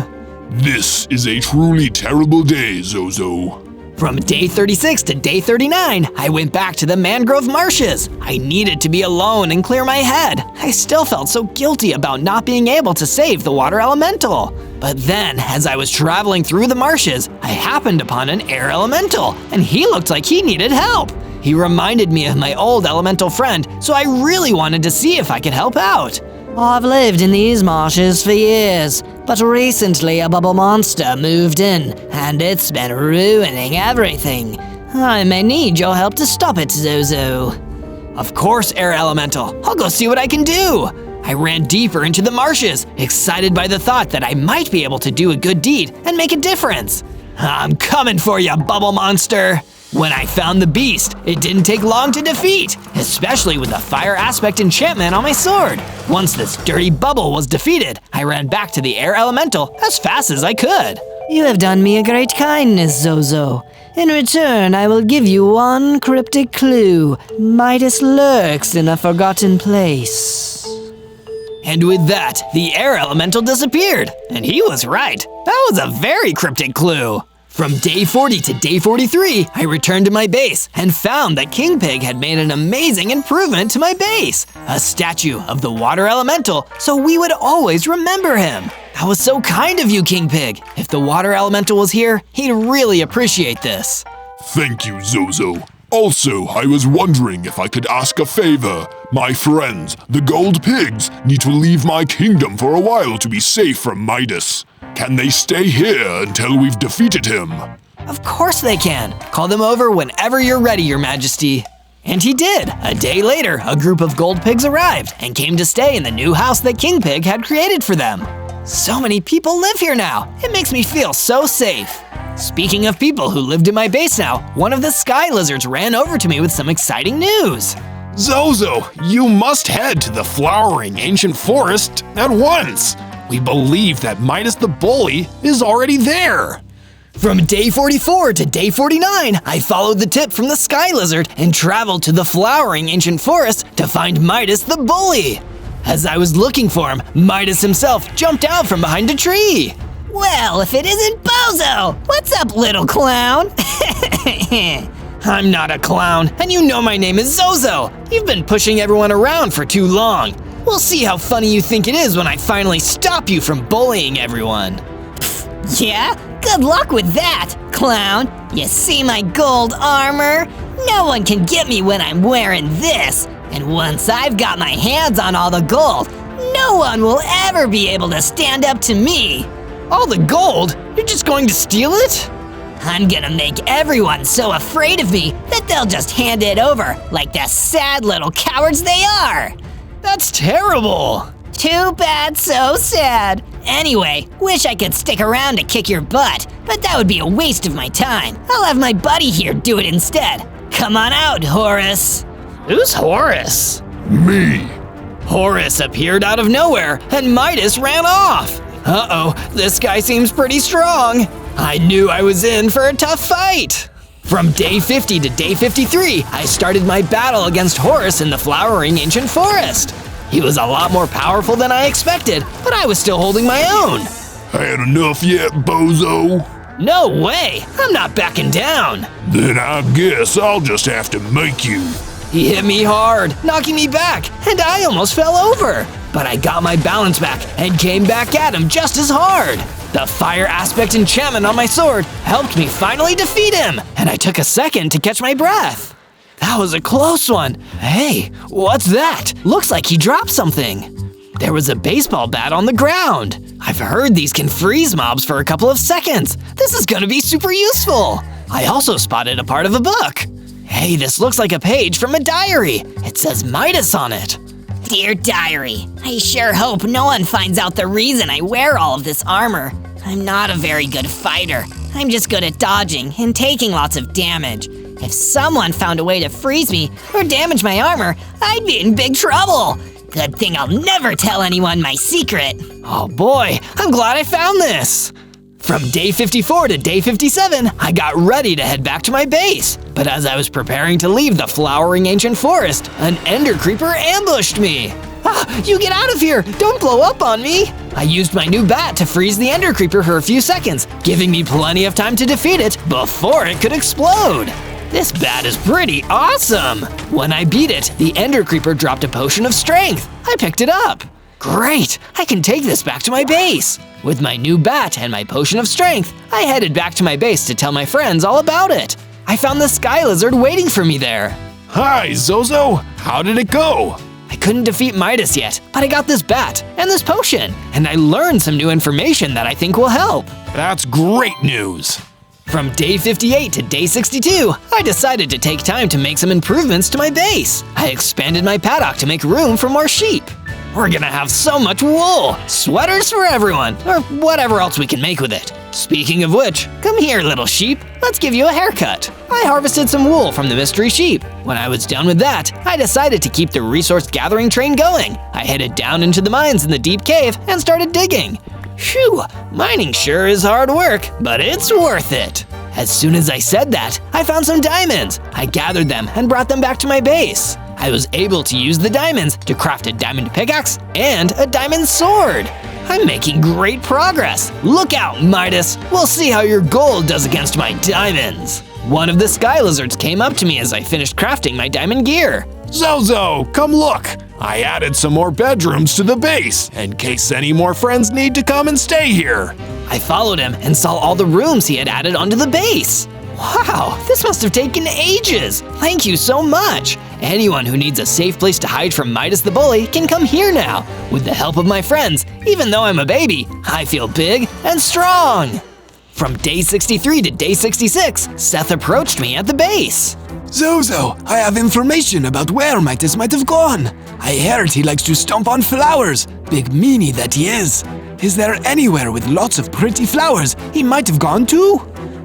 This is a truly terrible day, Zozo. From day 36 to day 39, I went back to the mangrove marshes. I needed to be alone and clear my head. I still felt so guilty about not being able to save the water elemental. But then, as I was traveling through the marshes, I happened upon an air elemental, and he looked like he needed help. He reminded me of my old elemental friend, so I really wanted to see if I could help out. I've lived in these marshes for years, but recently a bubble monster moved in, and it's been ruining everything. I may need your help to stop it, Zozo. Of course, Air Elemental. I'll go see what I can do. I ran deeper into the marshes, excited by the thought that I might be able to do a good deed and make a difference. I'm coming for you, bubble monster. When I found the beast, it didn't take long to defeat, especially with the fire aspect enchantment on my sword. Once this dirty bubble was defeated, I ran back to the air elemental as fast as I could. You have done me a great kindness, Zozo. In return, I will give you one cryptic clue. Midas lurks in a forgotten place. And with that, the air elemental disappeared. And he was right. That was a very cryptic clue. From day 40 to day 43, I returned to my base and found that King Pig had made an amazing improvement to my base. A statue of the water elemental, so we would always remember him. That was so kind of you, King Pig. If the water elemental was here, he'd really appreciate this. Thank you, Zozo. Also, I was wondering if I could ask a favor. My friends, the gold pigs, need to leave my kingdom for a while to be safe from Midas. Can they stay here until we've defeated him? Of course they can. Call them over whenever you're ready, Your Majesty. And he did. A day later, a group of gold pigs arrived and came to stay in the new house that King Pig had created for them. So many people live here now. It makes me feel so safe. Speaking of people who lived in my base now, one of the sky lizards ran over to me with some exciting news. Zozo, you must head to the flowering ancient forest at once. We believe that Midas the Bully is already there. From day 44 to day 49, I followed the tip from the sky lizard and traveled to the flowering ancient forest to find Midas the Bully. As I was looking for him, Midas himself jumped out from behind a tree. Well, if it isn't Bozo! What's up, little clown? I'm not a clown, and you know my name is Zozo. You've been pushing everyone around for too long. We'll see how funny you think it is when I finally stop you from bullying everyone. Yeah? Good luck with that, clown. You see my gold armor? No one can get me when I'm wearing this. And once I've got my hands on all the gold, no one will ever be able to stand up to me. All the gold? You're just going to steal it? I'm gonna make everyone so afraid of me that they'll just hand it over like the sad little cowards they are. That's terrible. Too bad, so sad. Anyway, wish I could stick around to kick your butt, but that would be a waste of my time. I'll have my buddy here do it instead. Come on out, Horace. Who's Horace? Me. Horace appeared out of nowhere, and Midas ran off. Uh-oh, this guy seems pretty strong. I knew I was in for a tough fight. From day 50 to day 53, I started my battle against Horace in the flowering ancient forest. He was a lot more powerful than I expected, but I was still holding my own. Had enough yet, Bozo? No way! I'm not backing down! Then I guess I'll just have to make you. He hit me hard, knocking me back, and I almost fell over. But I got my balance back and came back at him just as hard. The fire aspect enchantment on my sword helped me finally defeat him, and I took a second to catch my breath. That was a close one. Hey, what's that? Looks like he dropped something. There was a baseball bat on the ground. I've heard these can freeze mobs for a couple of seconds. This is gonna be super useful. I also spotted a part of a book. Hey, this looks like a page from a diary. It says Midas on it. Dear Diary, I sure hope no one finds out the reason I wear all of this armor. I'm not a very good fighter. I'm just good at dodging and taking lots of damage. If someone found a way to freeze me or damage my armor, I'd be in big trouble. Good thing I'll never tell anyone my secret. Oh boy, I'm glad I found this. From day 54 to day 57, I got ready to head back to my base. But as I was preparing to leave the flowering ancient forest, an ender creeper ambushed me. Ah, you get out of here! Don't blow up on me! I used my new bat to freeze the ender creeper for a few seconds, giving me plenty of time to defeat it before it could explode. This bat is pretty awesome! When I beat it, the ender creeper dropped a potion of strength. I picked it up. Great! I can take this back to my base. With my new bat and my potion of strength, I headed back to my base to tell my friends all about it. I found the sky lizard waiting for me there. Hi, Zozo. How did it go? I couldn't defeat Midas yet, but I got this bat and this potion, and I learned some new information that I think will help. That's great news. From day 58 to day 62, I decided to take time to make some improvements to my base. I expanded my paddock to make room for more sheep. We're gonna have so much wool, sweaters for everyone, or whatever else we can make with it. Speaking of which, come here, little sheep. Let's give you a haircut. I harvested some wool from the mystery sheep. When I was done with that, I decided to keep the resource gathering train going. I headed down into the mines in the deep cave and started digging. Phew, mining sure is hard work, but it's worth it. As soon as I said that, I found some diamonds. I gathered them and brought them back to my base. I was able to use the diamonds to craft a diamond pickaxe and a diamond sword. I'm making great progress. Look out, Midas. We'll see how your gold does against my diamonds. One of the sky lizards came up to me as I finished crafting my diamond gear. Zozo, come look. I added some more bedrooms to the base, in case any more friends need to come and stay here. I followed him and saw all the rooms he had added onto the base. Wow, this must have taken ages. Thank you so much. Anyone who needs a safe place to hide from Midas the Bully can come here now. With the help of my friends, even though I'm a baby, I feel big and strong. From day 63 to day 66, Seth approached me at the base. Zozo, I have information about where Midas might have gone. I heard he likes to stomp on flowers, big meanie that he is. Is there anywhere with lots of pretty flowers he might have gone to?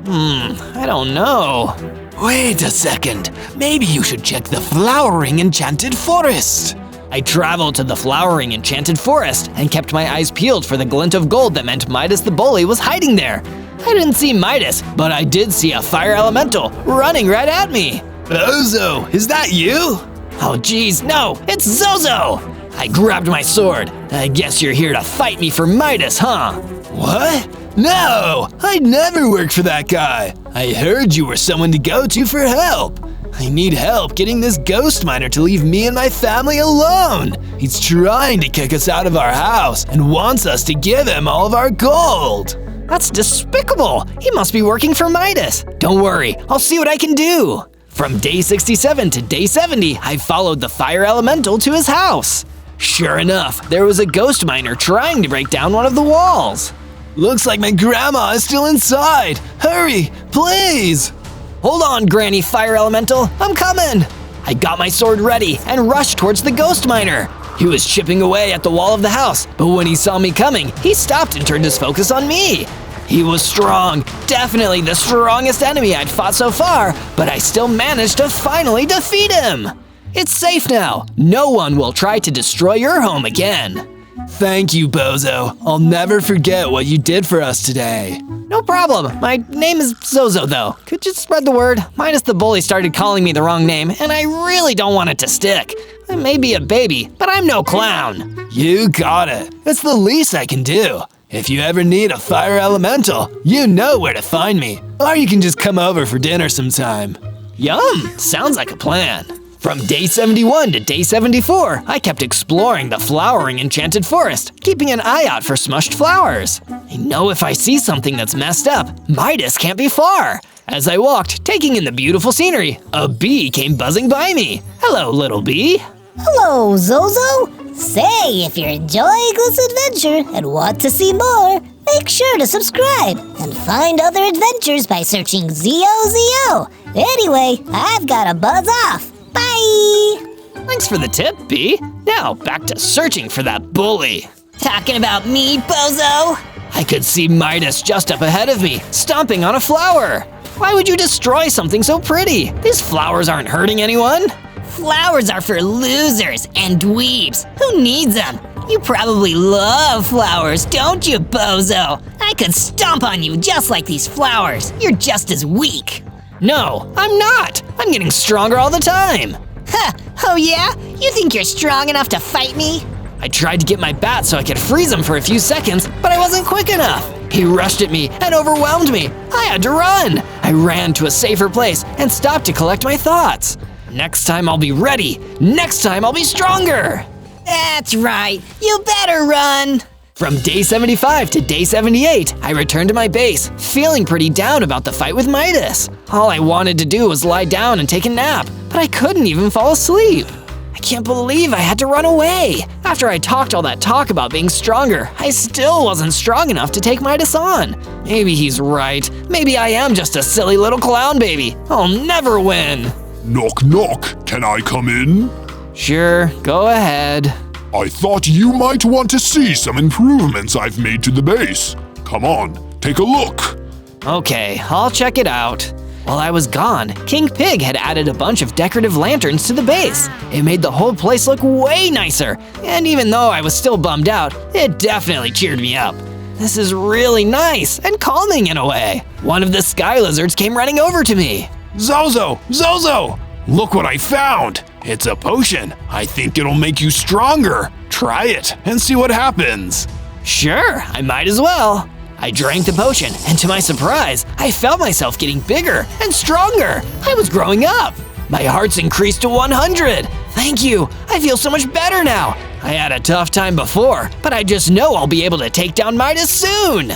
I don't know. Wait a second, maybe you should check the flowering enchanted forest. I traveled to the flowering enchanted forest and kept my eyes peeled for the glint of gold that meant Midas the Bully was hiding there. I didn't see Midas, but I did see a fire elemental running right at me. Zozo, is that you? Oh geez, no, it's Zozo! I grabbed my sword. I guess you're here to fight me for Midas, huh? What? No, I'd never work for that guy. I heard you were someone to go to for help. I need help getting this ghost miner to leave me and my family alone. He's trying to kick us out of our house and wants us to give him all of our gold. That's despicable. He must be working for Midas. Don't worry, I'll see what I can do. From day 67 to day 70, I followed the fire elemental to his house. Sure enough, there was a ghost miner trying to break down one of the walls. Looks like my grandma is still inside. Hurry, please. Hold on, Granny Fire Elemental, I'm coming. I got my sword ready and rushed towards the ghost miner. He was chipping away at the wall of the house, but when he saw me coming, he stopped and turned his focus on me. He was strong, definitely the strongest enemy I'd fought so far, but I still managed to finally defeat him. It's safe now. No one will try to destroy your home again. Thank you, Bozo. I'll never forget what you did for us today. No problem. My name is Zozo, though. Could you spread the word? Midas the Bully started calling me the wrong name, and I really don't want it to stick. I may be a baby, but I'm no clown. You got it. It's the least I can do. If you ever need a fire elemental, you know where to find me. Or you can just come over for dinner sometime. Yum! Sounds like a plan. From day 71 to day 74, I kept exploring the flowering enchanted forest, keeping an eye out for smushed flowers. I know if I see something that's messed up, Midas can't be far. As I walked, taking in the beautiful scenery, a bee came buzzing by me. Hello, little bee. Hello, Zozo. Say, if you're enjoying this adventure and want to see more, make sure to subscribe and find other adventures by searching ZOZO. Anyway, I've got to buzz off. Bye! Thanks for the tip, bee. Now, back to searching for that bully. Talking about me, bozo? I could see Midas just up ahead of me, stomping on a flower. Why would you destroy something so pretty? These flowers aren't hurting anyone. Flowers are for losers and dweebs. Who needs them? You probably love flowers, don't you, bozo? I could stomp on you just like these flowers. You're just as weak. No, I'm not. I'm getting stronger all the time. Huh, oh yeah? You think you're strong enough to fight me? I tried to get my bat so I could freeze him for a few seconds, but I wasn't quick enough. He rushed at me and overwhelmed me. I had to run. I ran to a safer place and stopped to collect my thoughts. Next time I'll be ready. Next time I'll be stronger. That's right. You better run. From day 75 to day 78, I returned to my base, feeling pretty down about the fight with Midas. All I wanted to do was lie down and take a nap, but I couldn't even fall asleep. I can't believe I had to run away. After I talked all that talk about being stronger, I still wasn't strong enough to take Midas on. Maybe he's right. Maybe I am just a silly little clown baby. I'll never win. Knock, knock. Can I come in? Sure, go ahead. I thought you might want to see some improvements I've made to the base. Come on, take a look. Okay, I'll check it out. While I was gone, King Pig had added a bunch of decorative lanterns to the base. It made the whole place look way nicer, and even though I was still bummed out, it definitely cheered me up. This is really nice and calming in a way. One of the sky lizards came running over to me. Zozo! Zozo! Look what I found! It's a potion. I think it'll make you stronger. Try it and see what happens. Sure, I might as well. I drank the potion, and to my surprise, I felt myself getting bigger and stronger. I was growing up. My heart's increased to 100. Thank you. I feel so much better now. I had a tough time before, but I just know I'll be able to take down Midas soon.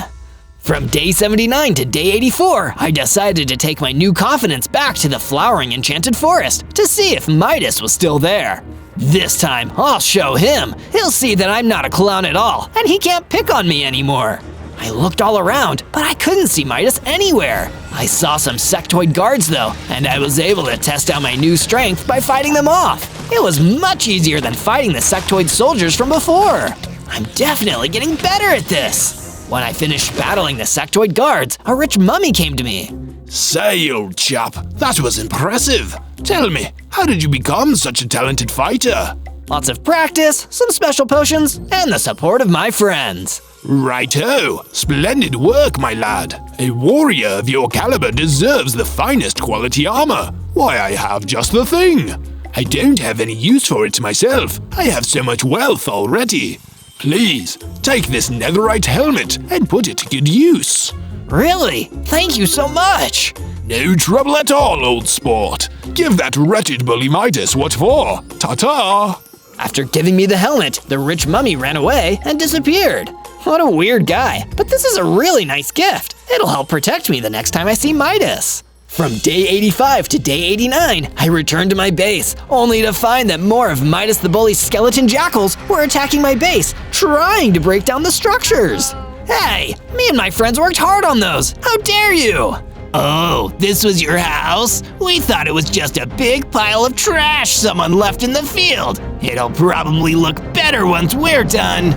From day 79 to day 84, I decided to take my new confidence back to the flowering enchanted forest to see if Midas was still there. This time, I'll show him. He'll see that I'm not a clown at all, and he can't pick on me anymore. I looked all around, but I couldn't see Midas anywhere. I saw some sectoid guards though, and I was able to test out my new strength by fighting them off. It was much easier than fighting the sectoid soldiers from before. I'm definitely getting better at this. When I finished battling the sectoid guards, a rich mummy came to me. Say, old chap, that was impressive. Tell me, how did you become such a talented fighter? Lots of practice, some special potions, and the support of my friends. Righto! Splendid work, my lad. A warrior of your caliber deserves the finest quality armor. Why, I have just the thing. I don't have any use for it myself. I have so much wealth already. Please, take this netherite helmet and put it to good use. Really? Thank you so much. No trouble at all, old sport. Give that wretched bully Midas what for. Ta-ta! After giving me the helmet, the rich mummy ran away and disappeared. What a weird guy, but this is a really nice gift. It'll help protect me the next time I see Midas. From day 85 to day 89, I returned to my base, only to find that more of Midas the Bully's skeleton jackals were attacking my base, trying to break down the structures. Hey, me and my friends worked hard on those. How dare you? Oh, this was your house? We thought it was just a big pile of trash someone left in the field. It'll probably look better once we're done.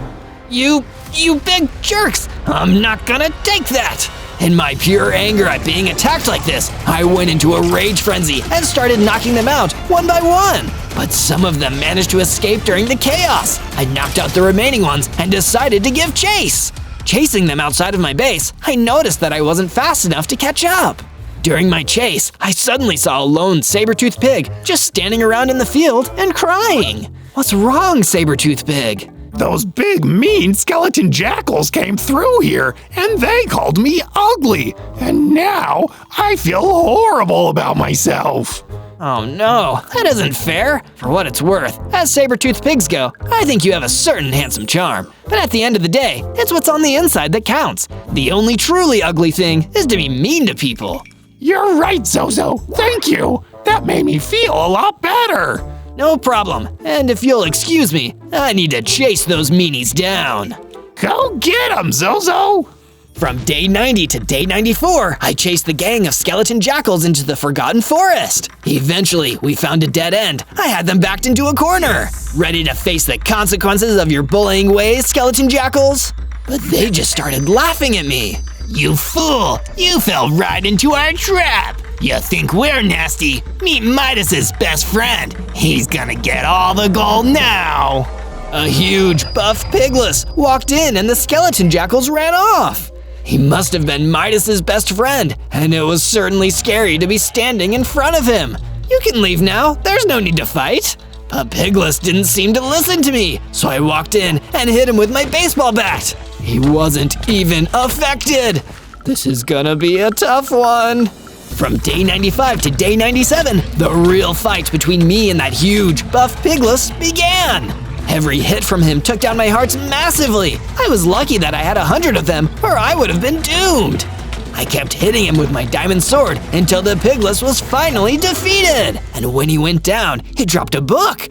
You big jerks! I'm not gonna take that! In my pure anger at being attacked like this, I went into a rage frenzy and started knocking them out one by one. But some of them managed to escape during the chaos. I knocked out the remaining ones and decided to give chase. Chasing them outside of my base, I noticed that I wasn't fast enough to catch up. During my chase, I suddenly saw a lone saber-toothed pig just standing around in the field and crying. What's wrong, saber-toothed pig? Those big, mean skeleton jackals came through here, and they called me ugly. And now I feel horrible about myself. Oh no, that isn't fair. For what it's worth, as saber-toothed pigs go, I think you have a certain handsome charm. But at the end of the day, it's what's on the inside that counts. The only truly ugly thing is to be mean to people. You're right, Zozo. Thank you. That made me feel a lot better. No problem. And if you'll excuse me, I need to chase those meanies down. Go get 'em, Zozo. From day 90 to day 94, I chased the gang of skeleton jackals into the Forgotten Forest. Eventually, we found a dead end. I had them backed into a corner. Ready to face the consequences of your bullying ways, skeleton jackals? But they just started laughing at me. You fool! You fell right into our trap! You think we're nasty? Meet Midas's best friend. He's gonna get all the gold now! A huge, buff pigless walked in and the skeleton jackals ran off. He must have been Midas's best friend, and it was certainly scary to be standing in front of him. You can leave now, there's no need to fight. But Pigless didn't seem to listen to me, so I walked in and hit him with my baseball bat. He wasn't even affected. This is gonna be a tough one. From day 95 to day 97, the real fight between me and that huge, buff Pigless began. Every hit from him took down my hearts massively. I was lucky that I had 100 of them, or I would have been doomed. I kept hitting him with my diamond sword until the Pigless was finally defeated. And when he went down, he dropped a book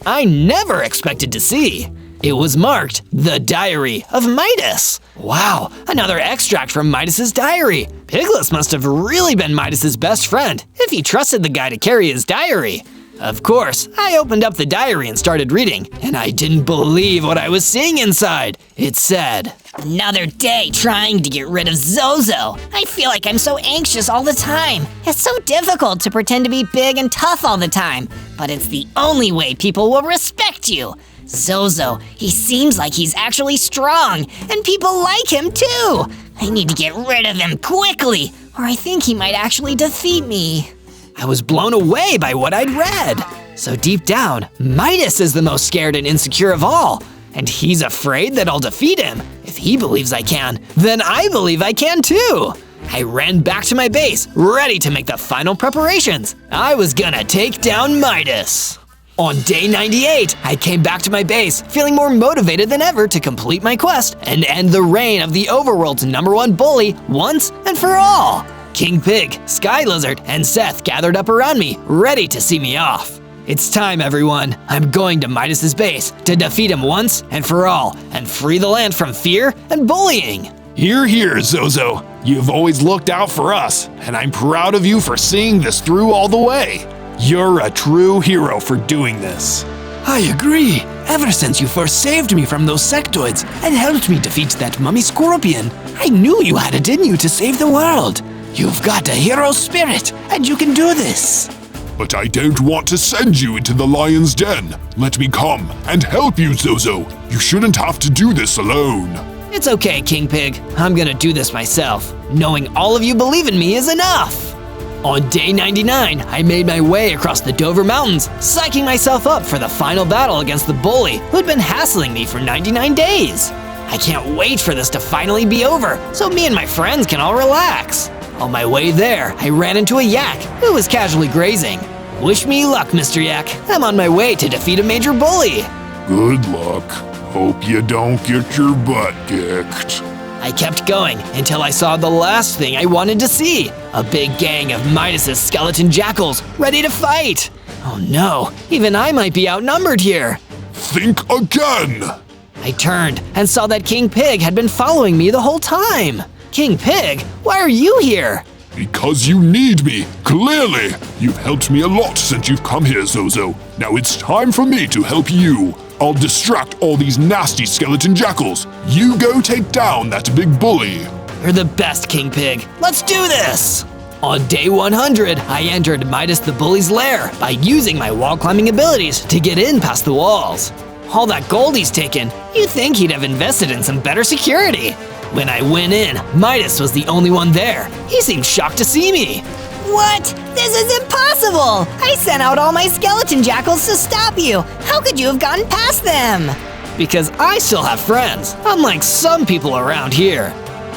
I never expected to see. It was marked The Diary of Midas. Wow, another extract from Midas's diary. Pigless must have really been Midas's best friend if he trusted the guy to carry his diary. Of course, I opened up the diary and started reading, and I didn't believe what I was seeing inside. It said, Another day trying to get rid of Zozo. I feel like I'm so anxious all the time. It's so difficult to pretend to be big and tough all the time, but it's the only way people will respect you. Zozo, he seems like he's actually strong, and people like him too. I need to get rid of him quickly, or I think he might actually defeat me. I was blown away by what I'd read. So deep down, Midas is the most scared and insecure of all. And he's afraid that I'll defeat him. If he believes I can, then I believe I can too. I ran back to my base, ready to make the final preparations. I was gonna take down Midas. On day 98, I came back to my base, feeling more motivated than ever to complete my quest and end the reign of the overworld's #1 bully once and for all. King Pig, Sky Lizard, and Seth gathered up around me, ready to see me off. It's time, everyone. I'm going to Midas's base to defeat him once and for all and free the land from fear and bullying. Hear, hear, Zozo. You've always looked out for us, and I'm proud of you for seeing this through all the way. You're a true hero for doing this. I agree. Ever since you first saved me from those sectoids and helped me defeat that mummy scorpion, I knew you had it in you to save the world. You've got a hero spirit, and you can do this. But I don't want to send you into the lion's den. Let me come and help you, Zozo. You shouldn't have to do this alone. It's okay, King Pig. I'm gonna do this myself. Knowing all of you believe in me is enough. On day 99, I made my way across the Dover Mountains, psyching myself up for the final battle against the bully who'd been hassling me for 99 days. I can't wait for this to finally be over, so me and my friends can all relax. On my way there, I ran into a yak who was casually grazing. Wish me luck, Mr. Yak. I'm on my way to defeat a major bully. Good luck. Hope you don't get your butt kicked. I kept going until I saw the last thing I wanted to see. A big gang of Midas's skeleton jackals ready to fight. Oh no, even I might be outnumbered here. Think again! I turned and saw that King Pig had been following me the whole time. King Pig, why are you here? Because you need me, clearly. You've helped me a lot since you've come here, Zozo. Now it's time for me to help you. I'll distract all these nasty skeleton jackals. You go take down that big bully. You're the best, King Pig. Let's do this! On day 100, I entered Midas the Bully's lair by using my wall climbing abilities to get in past the walls. All that gold he's taken, you'd think he'd have invested in some better security. When I went in, Midas was the only one there. He seemed shocked to see me. What? This is impossible! I sent out all my skeleton jackals to stop you. How could you have gotten past them? because I still have friends, unlike some people around here.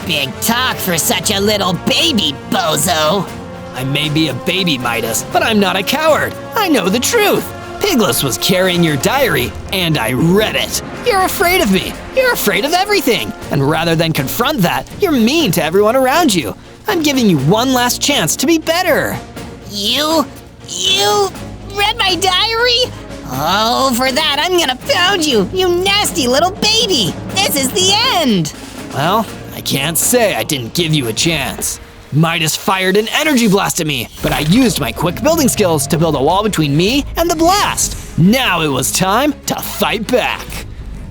Big talk for such a little baby, bozo. I may be a baby, Midas, but I'm not a coward. I know the truth. Pigless was carrying your diary, and I read it. You're afraid of me. You're afraid of everything. And rather than confront that, you're mean to everyone around you. I'm giving you one last chance to be better. You read my diary? Oh, for that, I'm gonna pound you, you nasty little baby. This is the end. Well, I can't say I didn't give you a chance. Midas fired an energy blast at me, but I used my quick building skills to build a wall between me and the blast. Now it was time to fight back.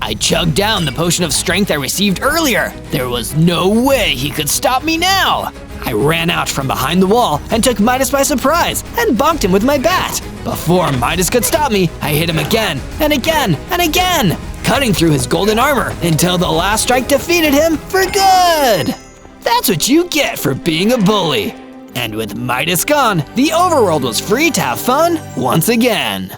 I chugged down the potion of strength I received earlier. There was no way he could stop me now. I ran out from behind the wall and took Midas by surprise and bonked him with my bat. Before Midas could stop me, I hit him again and again and again, cutting through his golden armor until the last strike defeated him for good. That's what you get for being a bully. And with Midas gone, the overworld was free to have fun once again.